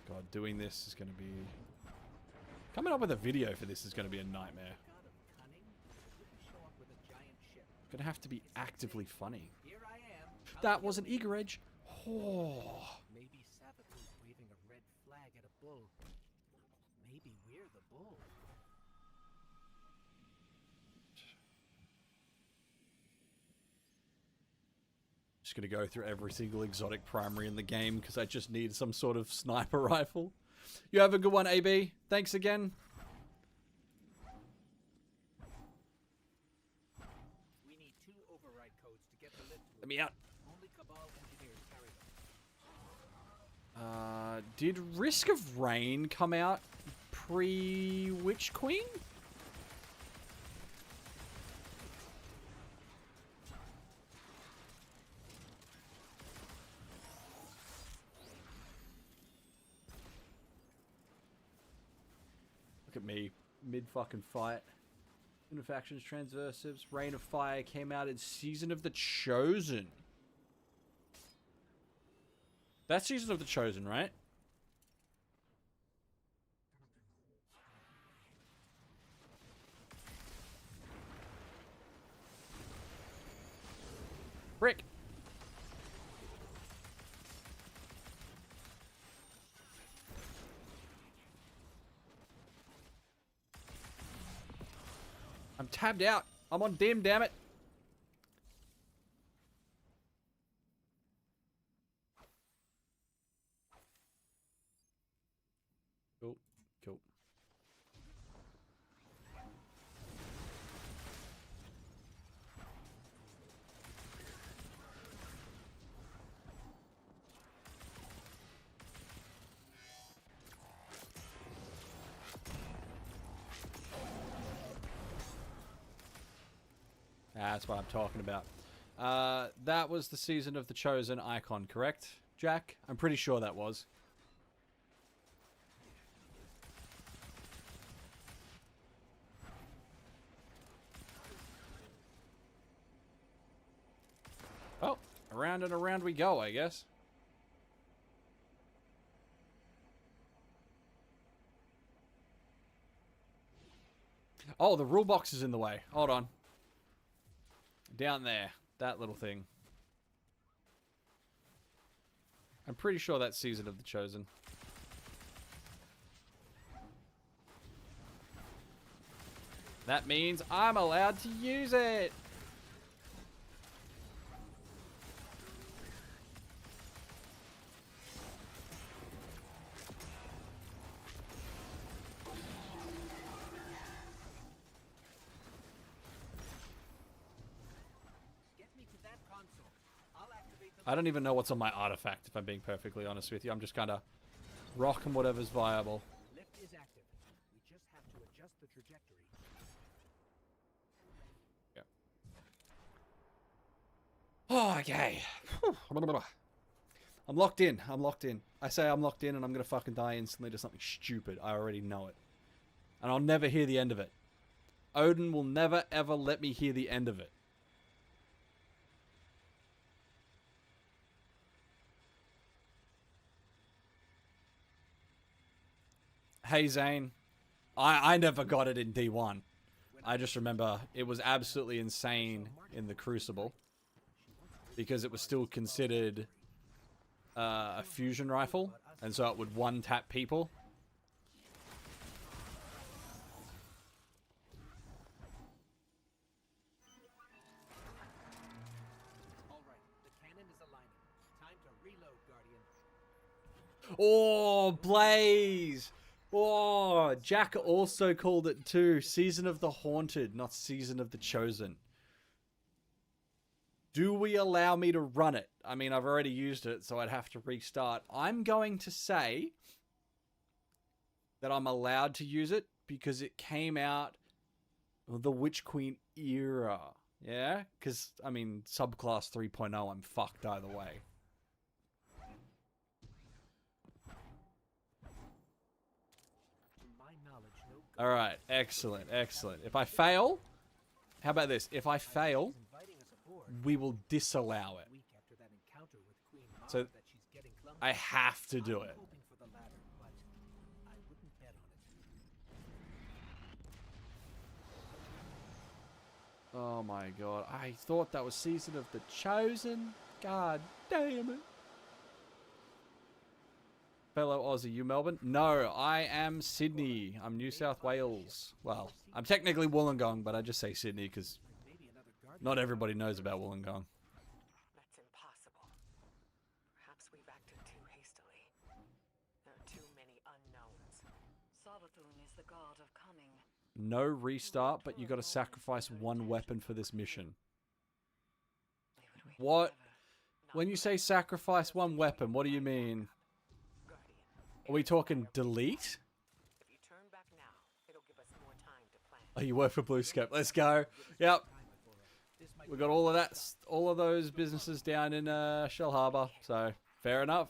God, doing this is going to be... Coming up with a video for this is going to be a nightmare. God of cunning. Wouldn't show up with a giant ship. Going to have to be actively funny. Here I am. That was an eager edge. Oh. Maybe Sabathi's waving a red flag at a bull. Maybe we're the bull. Just going to go through every single exotic primary in the game because I just need some sort of sniper rifle. You have a good one, AB. Thanks again. We need 2 override codes to get the lift. Let me out. Only Cabal engineers carry them. Did Risk of Rain come out pre-Witch Queen? me mid fucking fight. Season of Factions, Transversives, Reign of Fire came out in Season of the Chosen. That's Season of the Chosen, right? Brick. I'm tabbed out. I'm on dim, damn it. Cool. Cool. That's what I'm talking about. That was the Season of the Chosen icon, correct, Jack? I'm pretty sure that was. Oh, around and around we go, I guess. Oh, the rule box is in the way. Hold on. Down there. That little thing. I'm pretty sure that's Season of the Chosen. That means I'm allowed to use it! I don't even know what's on my artifact, if I'm being perfectly honest with you. I'm just kind of rocking whatever's viable. Lift is active. We just have to adjust the trajectory. Yeah. Oh, okay. I'm locked in. I'm locked in. I say I'm locked in and I'm going to fucking die instantly to something stupid. I already know it. And I'll never hear the end of it. Odin will never, ever let me hear the end of it. Hey, Zane. I never got it in D1. I just remember it was absolutely insane in the Crucible. Because it was still considered a fusion rifle. And so it would one-tap people. Alright, the cannon is aligning. Time to reload, Guardian. Oh, Blaze! Oh, Jack also called it too. Season of the Haunted, not Season of the Chosen. Do we allow me to run it? I mean, I've already used it, so I'd have to restart. I'm going to say that I'm allowed to use it because it came out the Witch Queen era. Yeah? Because, I mean, subclass 3.0, I'm fucked either way. Alright, excellent, excellent. If I fail, how about this? If I fail, we will disallow it. So, I have to do it. Oh my god, I thought that was Season of the Chosen. God damn it. Fellow Aussie, you Melbourne? No, I am Sydney. I'm New South Wales. Well, I'm technically Wollongong, but I just say Sydney because not everybody knows about Wollongong. That's impossible. Perhaps we've acted too hastily. There are too many unknowns. Savathun is the god of cunning. No restart, but you got to sacrifice one weapon for this mission. What? When you say sacrifice one weapon, what do you mean? Are we talking delete? If you turn back now, it'll give us more time to plan. Oh, you work for Bluescope. Let's go. Yep. We got all of that, all of those businesses down in Shell Harbour. So fair enough.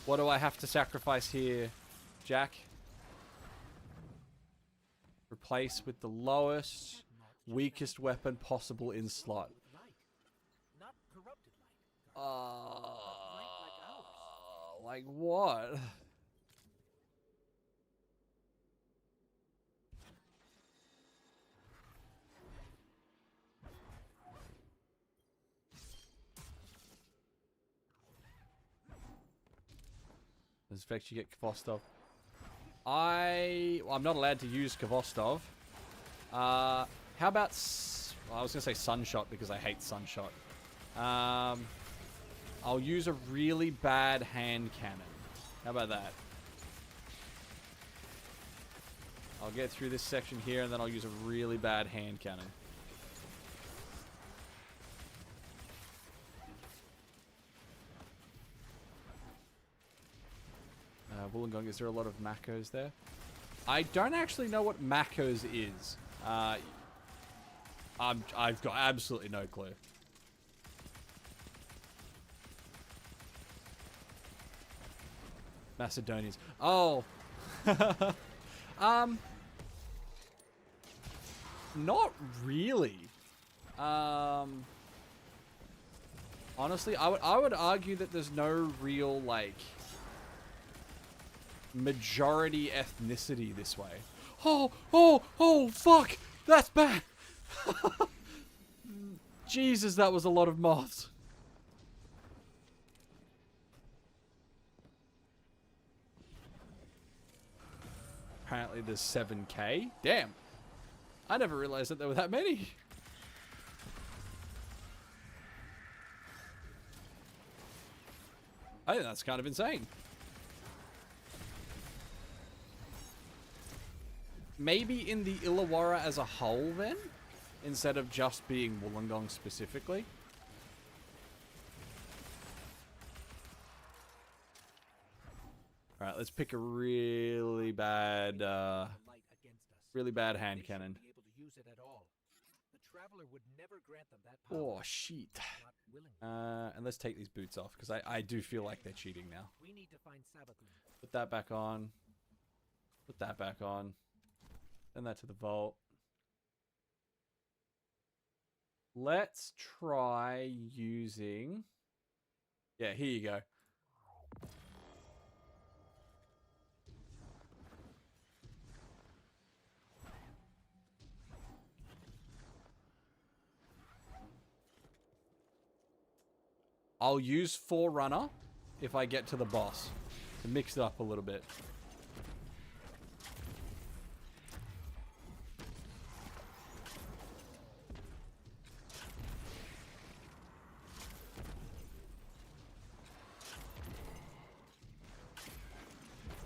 What do I have to sacrifice here, Jack? Replace with the lowest, weakest weapon possible in slot. Not corrupted light. Like what? This effect you get Kvostov. I'm not allowed to use Kvostov. How about... I was going to say Sunshot because I hate Sunshot. I'll use a really bad hand cannon. How about that? I'll get through this section here and then I'll use a really bad hand cannon. Wollongong, is there a lot of Makos there? I don't actually know what Makos is. I've got absolutely no clue. Macedonians. Oh. Not really. Honestly, I would argue that there's no real, like, majority ethnicity this way. Oh, fuck! That's bad! Jesus, that was a lot of moths. Apparently there's 7k. Damn. I never realized that there were that many. I think that's kind of insane. Maybe in the Illawarra as a whole then? Instead of just being Wollongong specifically? Alright, let's pick a really bad, hand cannon. Oh, shit. And let's take these boots off, because I do feel like they're cheating now. Put that back on. Put that back on. Send that to the vault. Let's try using... Yeah, here you go. I'll use Forerunner if I get to the boss to mix it up a little bit.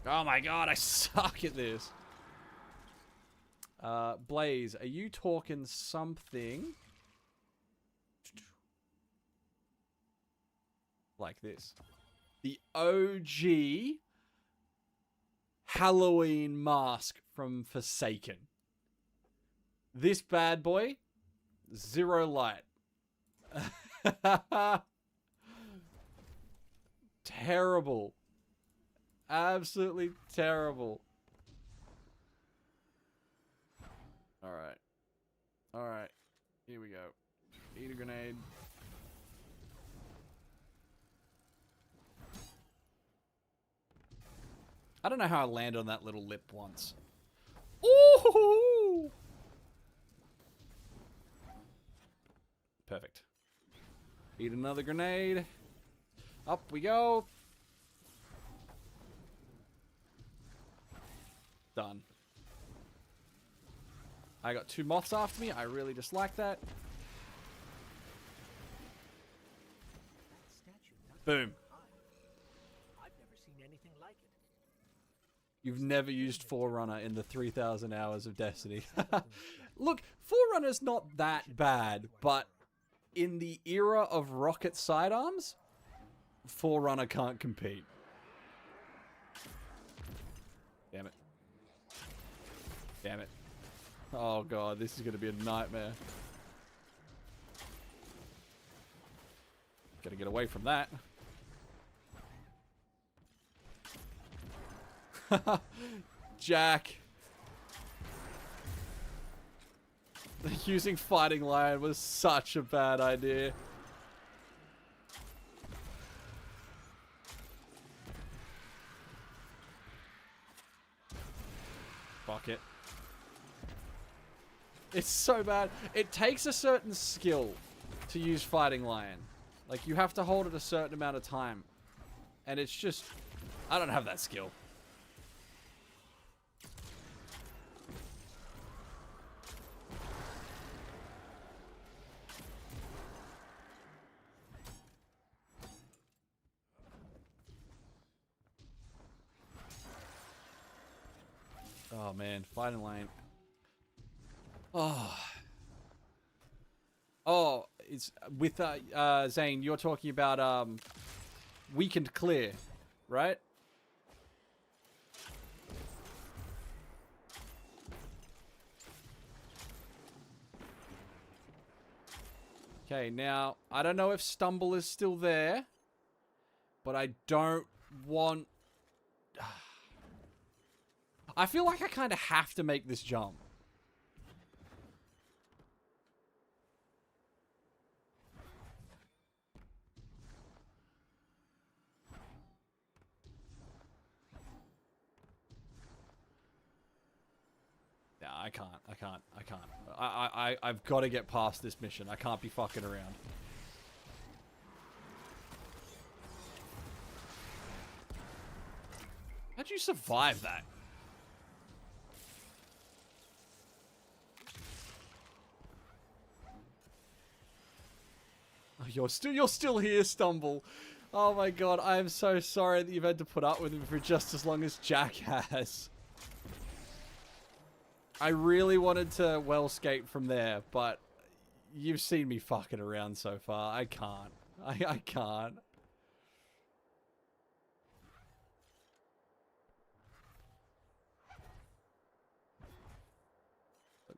Oh my god, I suck at this. Blaze, are you talking something like this? The OG Halloween mask from Forsaken. This bad boy, 0 light. Terrible. Absolutely terrible. Alright. Alright. Here we go. Eat a grenade. I don't know how I landed on that little lip once. Ooh! Perfect. Eat another grenade. Up we go. Done. I got 2 moths after me. I really dislike that. Boom. I've never seen anything like it. You've never used Forerunner in the 3,000 hours of Destiny. Look, Forerunner's not that bad, but in the era of rocket sidearms, Forerunner can't compete. Damn it. Damn it. Oh god, this is going to be a nightmare. Gotta get away from that. Jack. Using Fighting Lion was such a bad idea. Fuck it. It's so bad. It takes a certain skill to use Fighting Lion. Like, you have to hold it a certain amount of time. And it's just... I don't have that skill. Oh man, Fighting Lion. Oh. Oh, it's with Zane, you're talking about weakened clear, right? Okay, now I don't know if Stumble is still there, but I don't want... I feel like I kind of have to make this jump. Yeah, I can't. I've got to get past this mission. I can't be fucking around. How'd you survive that? Oh, you're still here, Stumble. Oh my god, I am so sorry that you've had to put up with him for just as long as Jack has. I really wanted to well-skate from there, but you've seen me fucking around so far. I can't. I can't.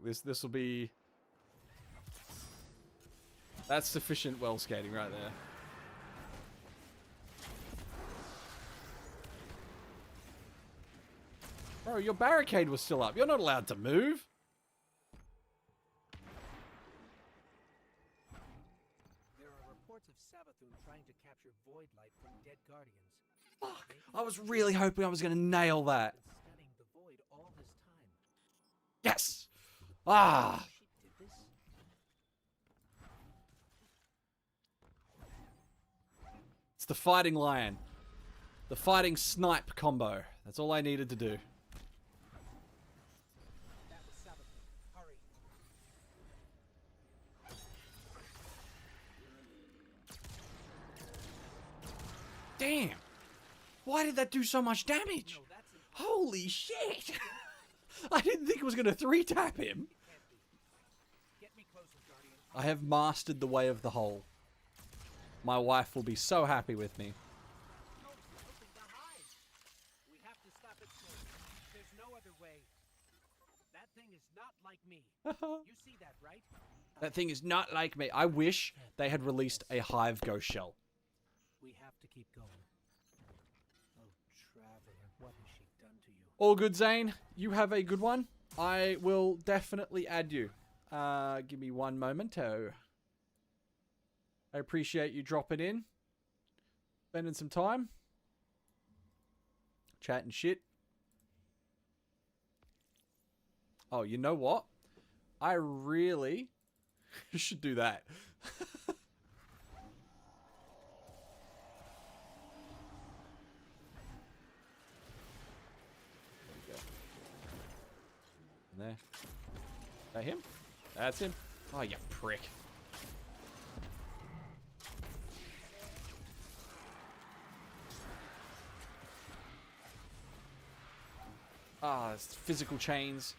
Look, this will be... That's sufficient well-skating right there. Bro, your barricade was still up. You're not allowed to move. There are reports of Savathun trying to capture Void Light from dead guardians. Fuck. I was really hoping I was going to nail that. Been studying the Void all his time. Yes! Ah! She did this? It's the Fighting Lion. The Fighting Snipe combo. That's all I needed to do. That was Savathun. Hurry. Damn! Why did that do so much damage? No, that's an... Holy shit! I didn't think it was going to 3-tap him. It can't be. Get me closer, Guardian. I have mastered the way of the hole. My wife will be so happy with me. No, something to hide. We have to stop it soon. There's no other way. That thing is not like me. You see that, right? That thing is not like me. I wish they had released a Hive Ghost Shell. We have to keep going. Oh, Traveler, what has she done to you? All good, Zane. You have a good one. I will definitely add you. Give me one momento. I appreciate you dropping in. Spending some time. Chatting shit. Oh, you know what? I really should do that. There. Is that him? That's him. Oh, you prick. Ah, it's physical chains.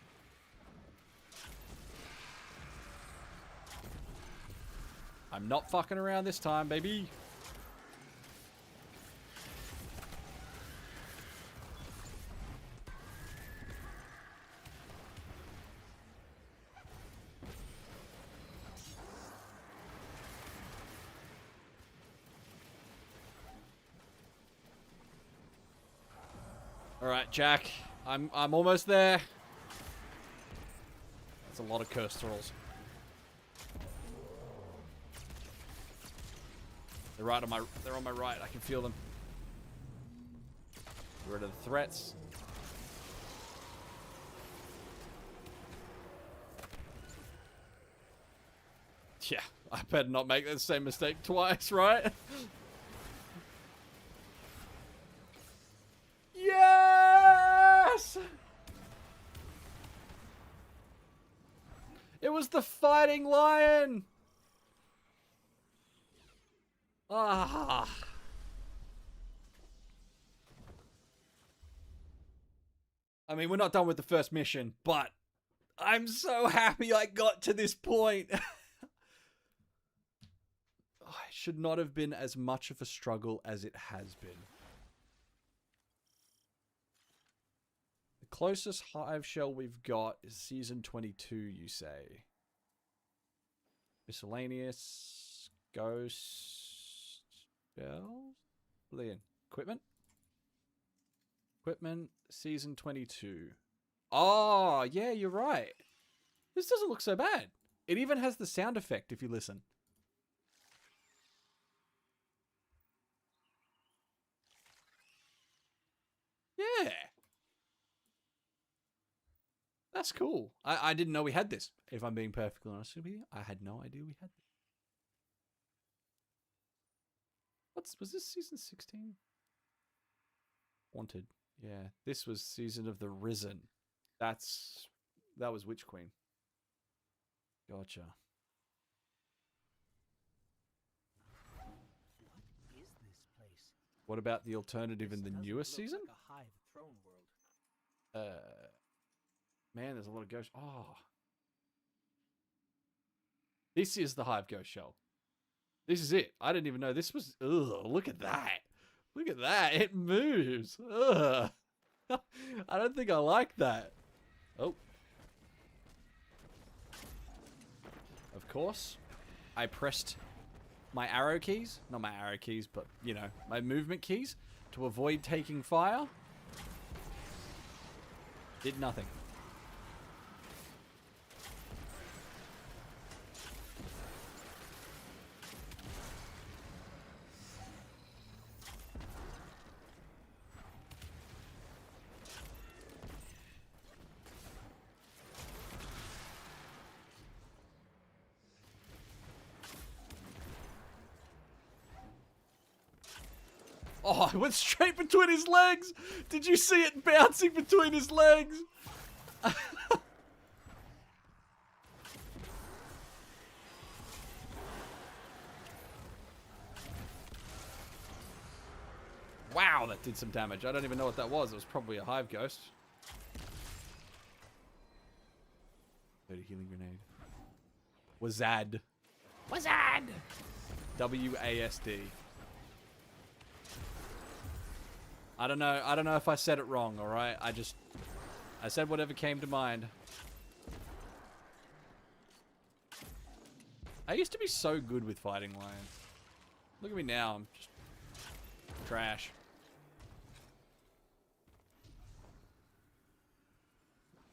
I'm not fucking around this time, baby. Alright, Jack. I'm almost there. That's a lot of curse thralls. They're on my right. I can feel them. Get rid of the threats. Yeah, I better not make the same mistake twice, right? Yes! It was the fighting lion! Ah. I mean, we're not done with the first mission, but I'm so happy I got to this point. It should not have been as much of a struggle as it has been. The closest hive shell we've got is season 22, you say. Miscellaneous, ghost, spells, Brilliant. Equipment? Equipment, season 22. Oh, yeah, you're right. This doesn't look so bad. It even has the sound effect if you listen. Yeah. That's cool. I didn't know we had this, if I'm being perfectly honest with you. I had no idea we had this. Was this season 16? Wanted. Yeah. This was season of the Risen. That was Witch Queen. Gotcha. What is this place? What about the alternative in the This newest doesn't look season? like a hive throne world. Man, there's a lot of ghosts. Oh. This is the Hive Ghost Shell. This is it. I didn't even know this was... Ugh, look at that. Look at that. It moves. Ugh. I don't think I like that. Oh. Of course, I pressed my arrow keys. Not my arrow keys, but, you know, my movement keys to avoid taking fire. Did nothing. Oh, I went straight between his legs. Did you see it bouncing between his legs? Wow, that did some damage. I don't even know what that was. It was probably a hive ghost. 30 healing grenade. Wazad. Wazad! W-A-S-D. I don't know if I said it wrong, alright? I said whatever came to mind. I used to be so good with fighting lions. Look at me now, I'm just trash.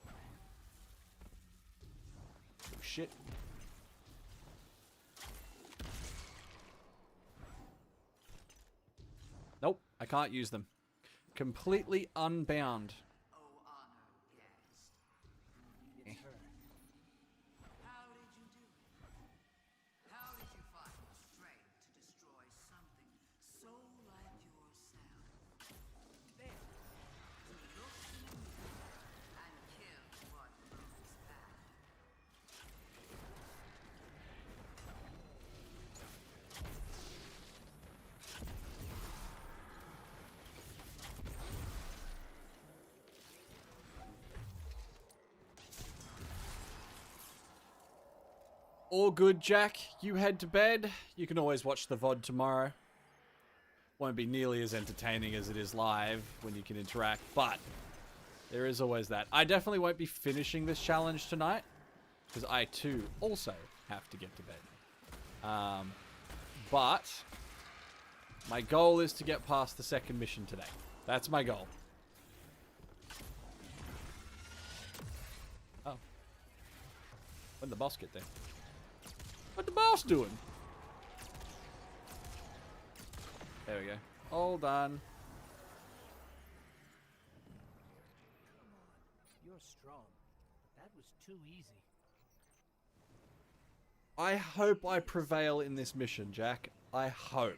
Oh, shit. Nope, I can't use them. Completely unbound. Oh, honored guest. It's her. How did you do it? How did you find the strength to destroy something so like yourself? There, to look in a mirror and kill what looks bad. All good, Jack. You head to bed. You can always watch the VOD tomorrow. Won't be nearly as entertaining as it is live when you can interact, but there is always that. I definitely won't be finishing this challenge tonight because I too also have to get to bed. But my goal is to get past the second mission today. That's my goal. When'd the boss get there? What'd the boss doing? There we go. All done. Come on. You're strong. That was too easy. I hope I prevail in this mission, Jack. I hope.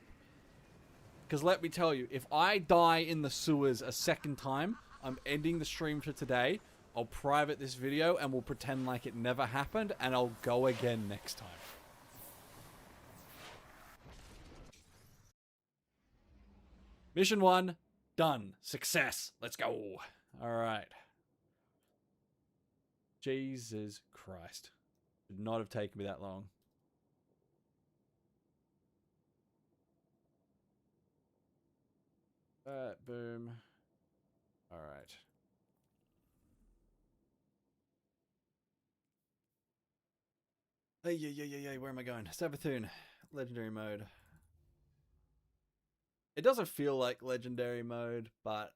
Because let me tell you, if I die in the sewers a second time, I'm ending the stream for today. I'll private this video and we'll pretend like it never happened, and I'll go again next time. Mission 1, done. Success. Let's go. Alright. Jesus Christ. Should not have taken me that long. Alright, boom. Alright. Hey, yeah, where am I going? Sabathun. Legendary mode. It doesn't feel like legendary mode, but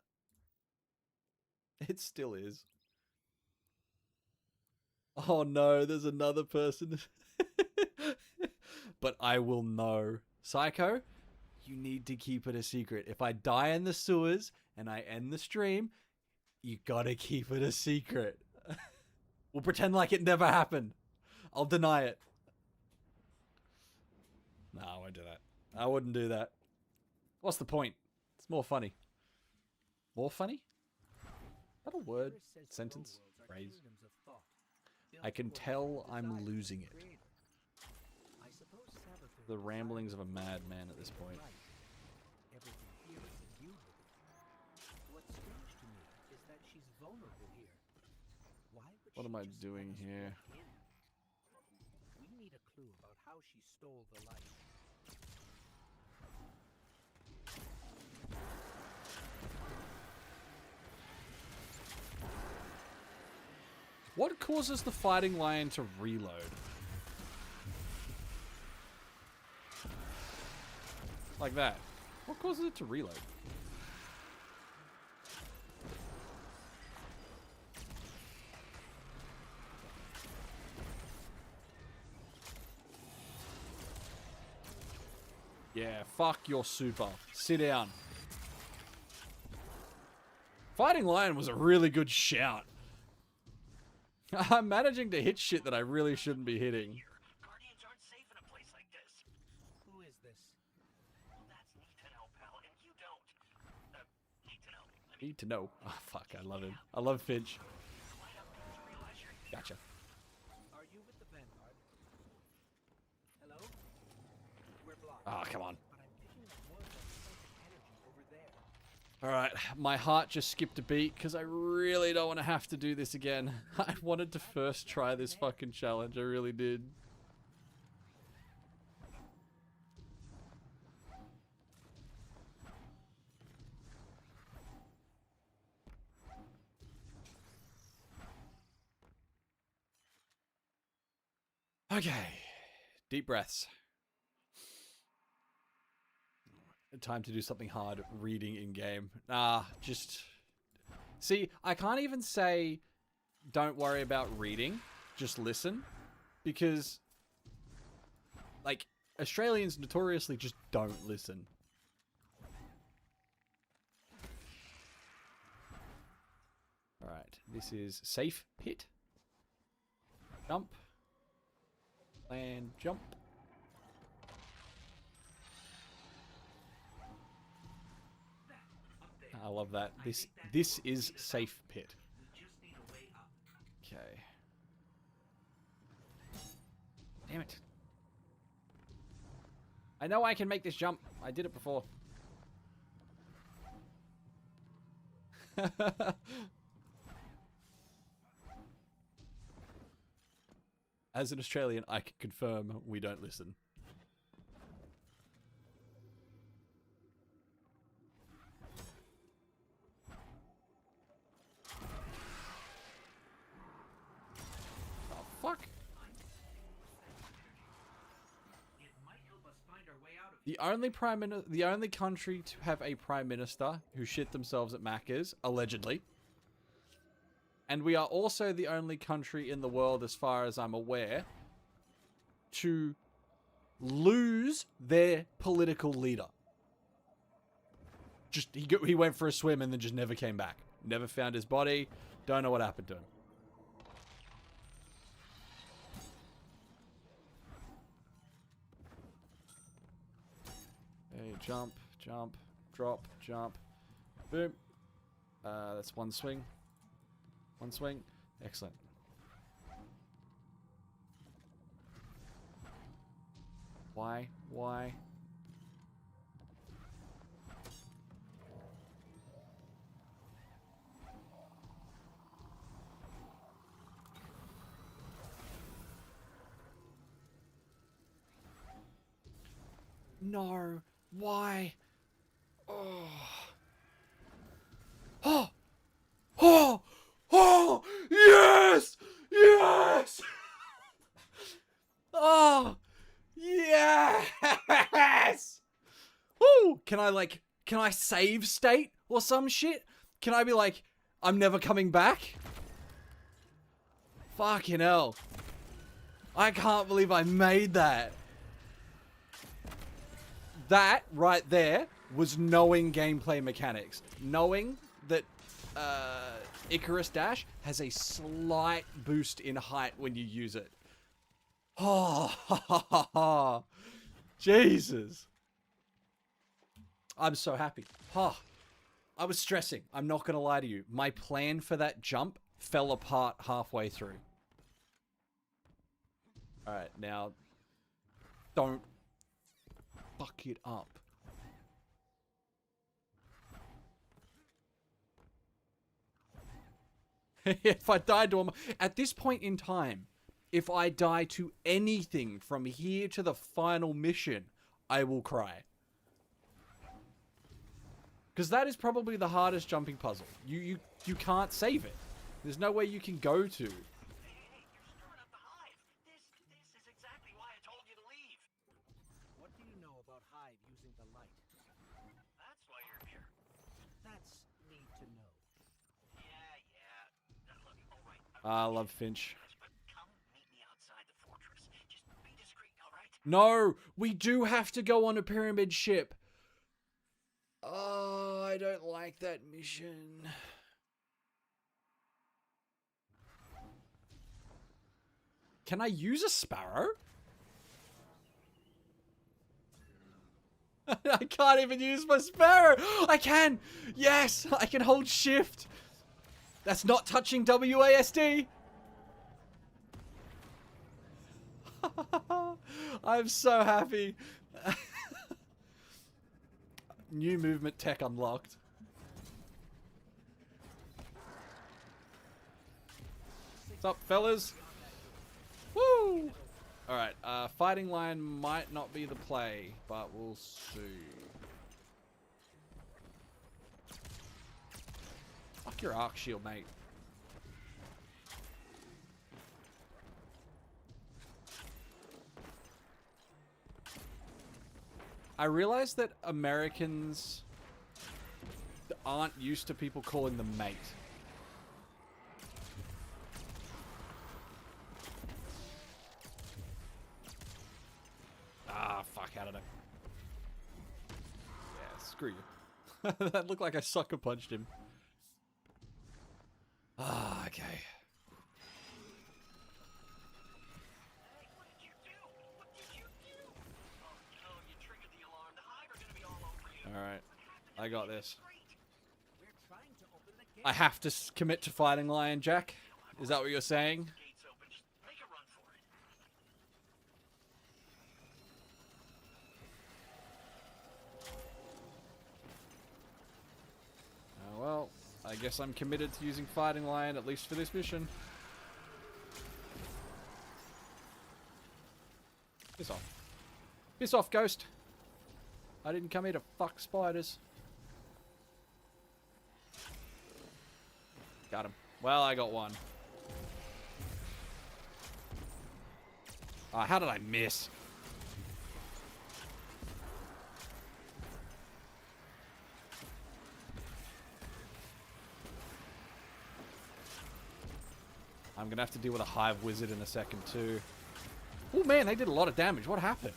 it still is. Oh no, there's another person. But I will know. Psycho, you need to keep it a secret. If I die in the sewers and I end the stream, you gotta keep it a secret. We'll pretend like it never happened. I'll deny it. No, I won't do that. I wouldn't do that. What's the point? It's more funny. More funny? Is that a word? Sentence? Phrase? I can tell I'm losing it. The ramblings of a madman at this point. What am I doing here? We need a clue about how she stole the light. What causes the fighting lion to reload? Like that. What causes it to reload? Yeah, fuck your super. Sit down. Fighting lion was a really good shout. I'm managing to hit shit that I really shouldn't be hitting. Guardians aren't safe in a place like this. Who is this? That's neat to know, pal, and you don't. Need to know. Need to know. Oh, fuck, I love him. I love Finch. Gotcha. Are you with the Vanguard? Hello? We're blocked. Oh, come on. But I'm picking up more of that psychic energy over there. Alright, my heart just skipped a beat because I really don't want to have to do this again. I wanted to first try this fucking challenge, I really did. Okay, deep breaths. Time to do something hard reading in game. Just... See, I can't even say don't worry about reading, just listen. Because, like, Australians notoriously just don't listen. Alright, this is safe pit. Jump. And jump. I love that. This is safe pit. Okay. Damn it. I know I can make this jump. I did it before. As an Australian, I can confirm we don't listen. Oh, fuck. The only country to have a prime minister who shit themselves at Macca's, allegedly, And we are also the only country in the world, as far as I'm aware, to lose their political leader. Just he went for a swim and then just never came back. Never found his body. Don't know what happened to him. Hey, jump, jump, drop, jump. Boom. That's one swing. One swing. Excellent. Why? Why? No. Why? Oh. Oh. Oh. Oh. Yes. Yes. Oh. Yes. Woo. Can I save state or some shit? Can I be like, I'm never coming back? Fucking hell. I can't believe I made that. That right there was knowing gameplay mechanics. Knowing that Icarus Dash has a slight boost in height when you use it. Oh, Jesus. I'm so happy. Oh, I was stressing. I'm not going to lie to you. My plan for that jump fell apart halfway through. Alright, now don't fuck it up. If I died to him at this point in time, if I die to anything from here to the final mission, I will cry. Because that is probably the hardest jumping puzzle. You can't save it. There's no way you can go to. Hey, you're stirring up the hive. This is exactly why I told you to leave. What do you know about Hive using the light? That's why you're here. That's need to know. Yeah. Look, all right. I love Finch. Come meet me outside the fortress. Just be discreet, all right? No, we do have to go on a pyramid ship. Oh, I don't like that mission. Can I use a sparrow? I can't even use my sparrow. I can. Yes, I can hold shift. That's not touching WASD. I'm so happy. New movement tech unlocked. What's up, fellas? Woo! Alright, fighting line might not be the play, but we'll see. Fuck your arc shield, mate. I realize that Americans aren't used to people calling them mate. Ah, fuck, how did I... Yeah, screw you. That looked like I sucker punched him. Ah, okay. Alright, I got this. I have to commit to fighting Lion Jack? Is that what you're saying? Well, I guess I'm committed to using Fighting Lion, at least for this mission. Piss off. Piss off, Ghost. I didn't come here to fuck spiders. Got him. Well, I got one. How did I miss? I'm going to have to deal with a Hive Wizard in a second too. Oh man, they did a lot of damage. What happened?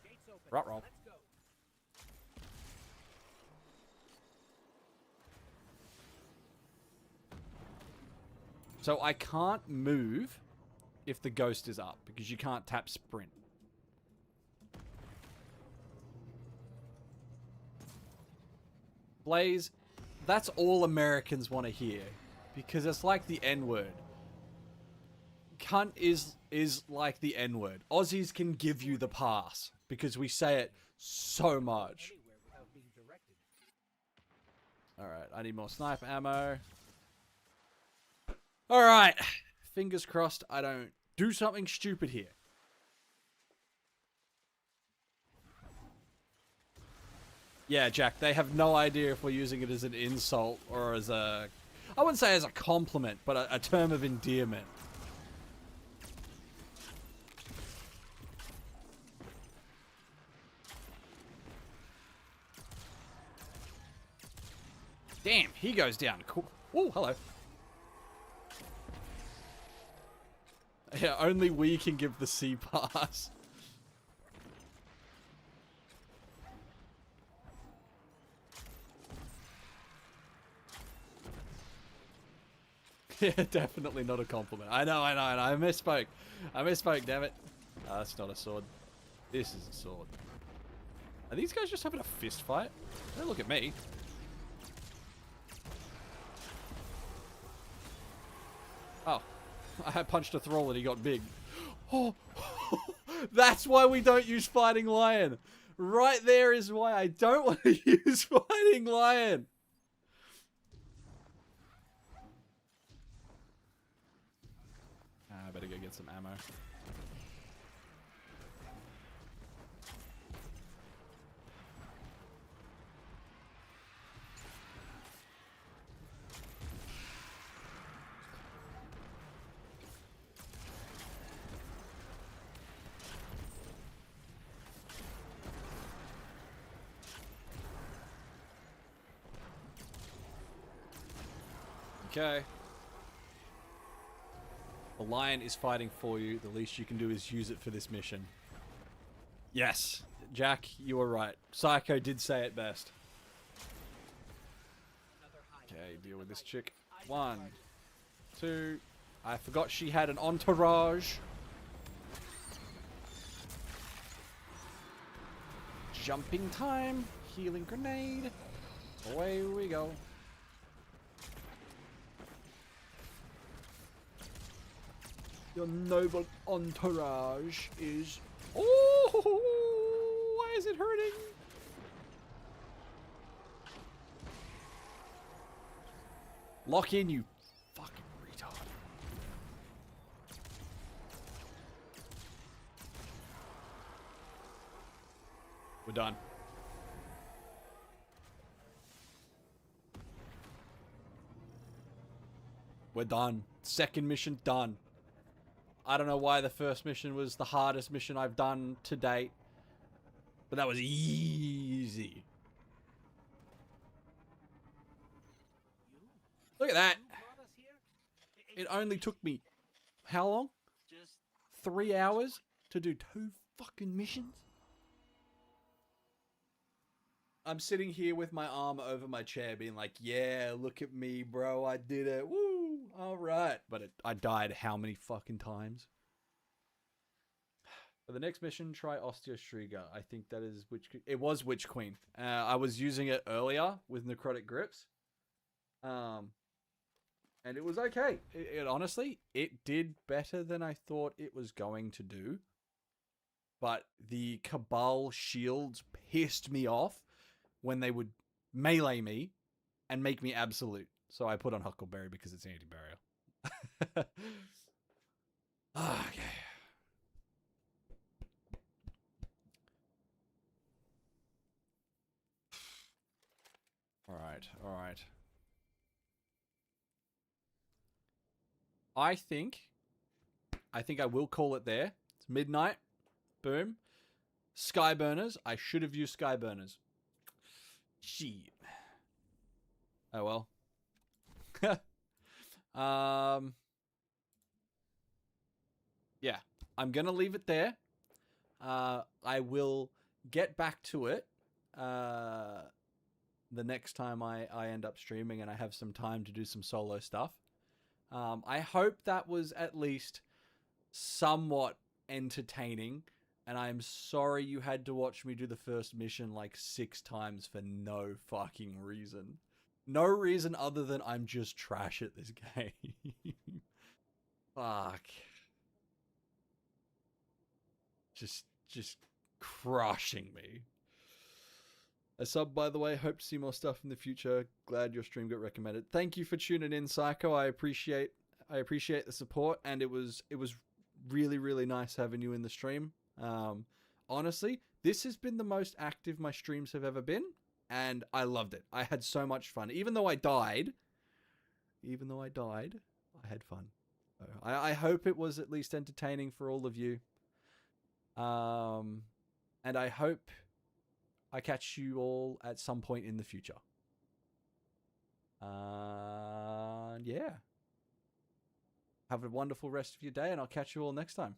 Gates open. Ruh-roh. Let's go. So I can't move if the ghost is up because you can't tap sprint. Blaze, that's all Americans want to hear because it's like the N-word. Cunt is like the N-word. Aussies can give you the pass because we say it so much. Anywhere without being directed. Alright, I need more sniper ammo. Alright, fingers crossed I don't do something stupid here. Yeah, Jack, they have no idea if we're using it as an insult or as a... I wouldn't say as a compliment, but a term of endearment. Damn, he goes down. Cool. Oh, hello. Yeah, only we can give the C pass. Yeah, definitely not a compliment. I know. I misspoke. Damn it. That's not a sword. This is a sword. Are these guys just having a fist fight? Don't look at me. Oh. I punched a thrall and he got big. Oh. That's why we don't use Fighting Lion. Right there is why I don't want to use Fighting Lion. I better go get some ammo. Okay. The lion is fighting for you. The least you can do is use it for this mission. Yes, Jack, you were right. Psycho did say it best. Okay, deal with this chick. 1, 2. I forgot she had an entourage. Jumping time. Healing grenade. Away we go. Your noble entourage is... Oh! Why is it hurting? Lock in, you fucking retard. We're done. We're done. Second mission done. I don't know why the first mission was the hardest mission I've done to date. But that was easy. Look at that. It only took me, how long? Just 3 hours to do 2 fucking missions? I'm sitting here with my arm over my chair being like, yeah, look at me, bro. I did it. Woo. All right. But I died how many fucking times? For the next mission, try Osteostriga. I think that is it was Witch Queen. I was using it earlier with Necrotic Grips. And it was okay. It honestly, it did better than I thought it was going to do. But the Cabal shields pissed me off when they would melee me and make me absolute. So I put on Huckleberry because it's anti-burial. Okay. All right. I think I will call it there. It's midnight. Boom. Skyburners. I should have used Skyburners. Shit. Oh well. Yeah, I'm gonna leave it there. I will get back to it the next time I end up streaming and I have some time to do some solo stuff. I hope that was at least somewhat entertaining. And I'm sorry you had to watch me do the first mission like 6 times for no fucking reason. No reason other than I'm just trash at this game. Fuck. Just crushing me. A sub, by the way. Hope to see more stuff in the future. Glad your stream got recommended. Thank you for tuning in, Psycho. I appreciate the support, and it was really nice having you in the stream. Honestly, this has been the most active my streams have ever been, and I loved it. I had so much fun. Even though I died, I had fun. So I hope it was at least entertaining for all of you. And I hope I catch you all at some point in the future. Yeah. Have a wonderful rest of your day, and I'll catch you all next time.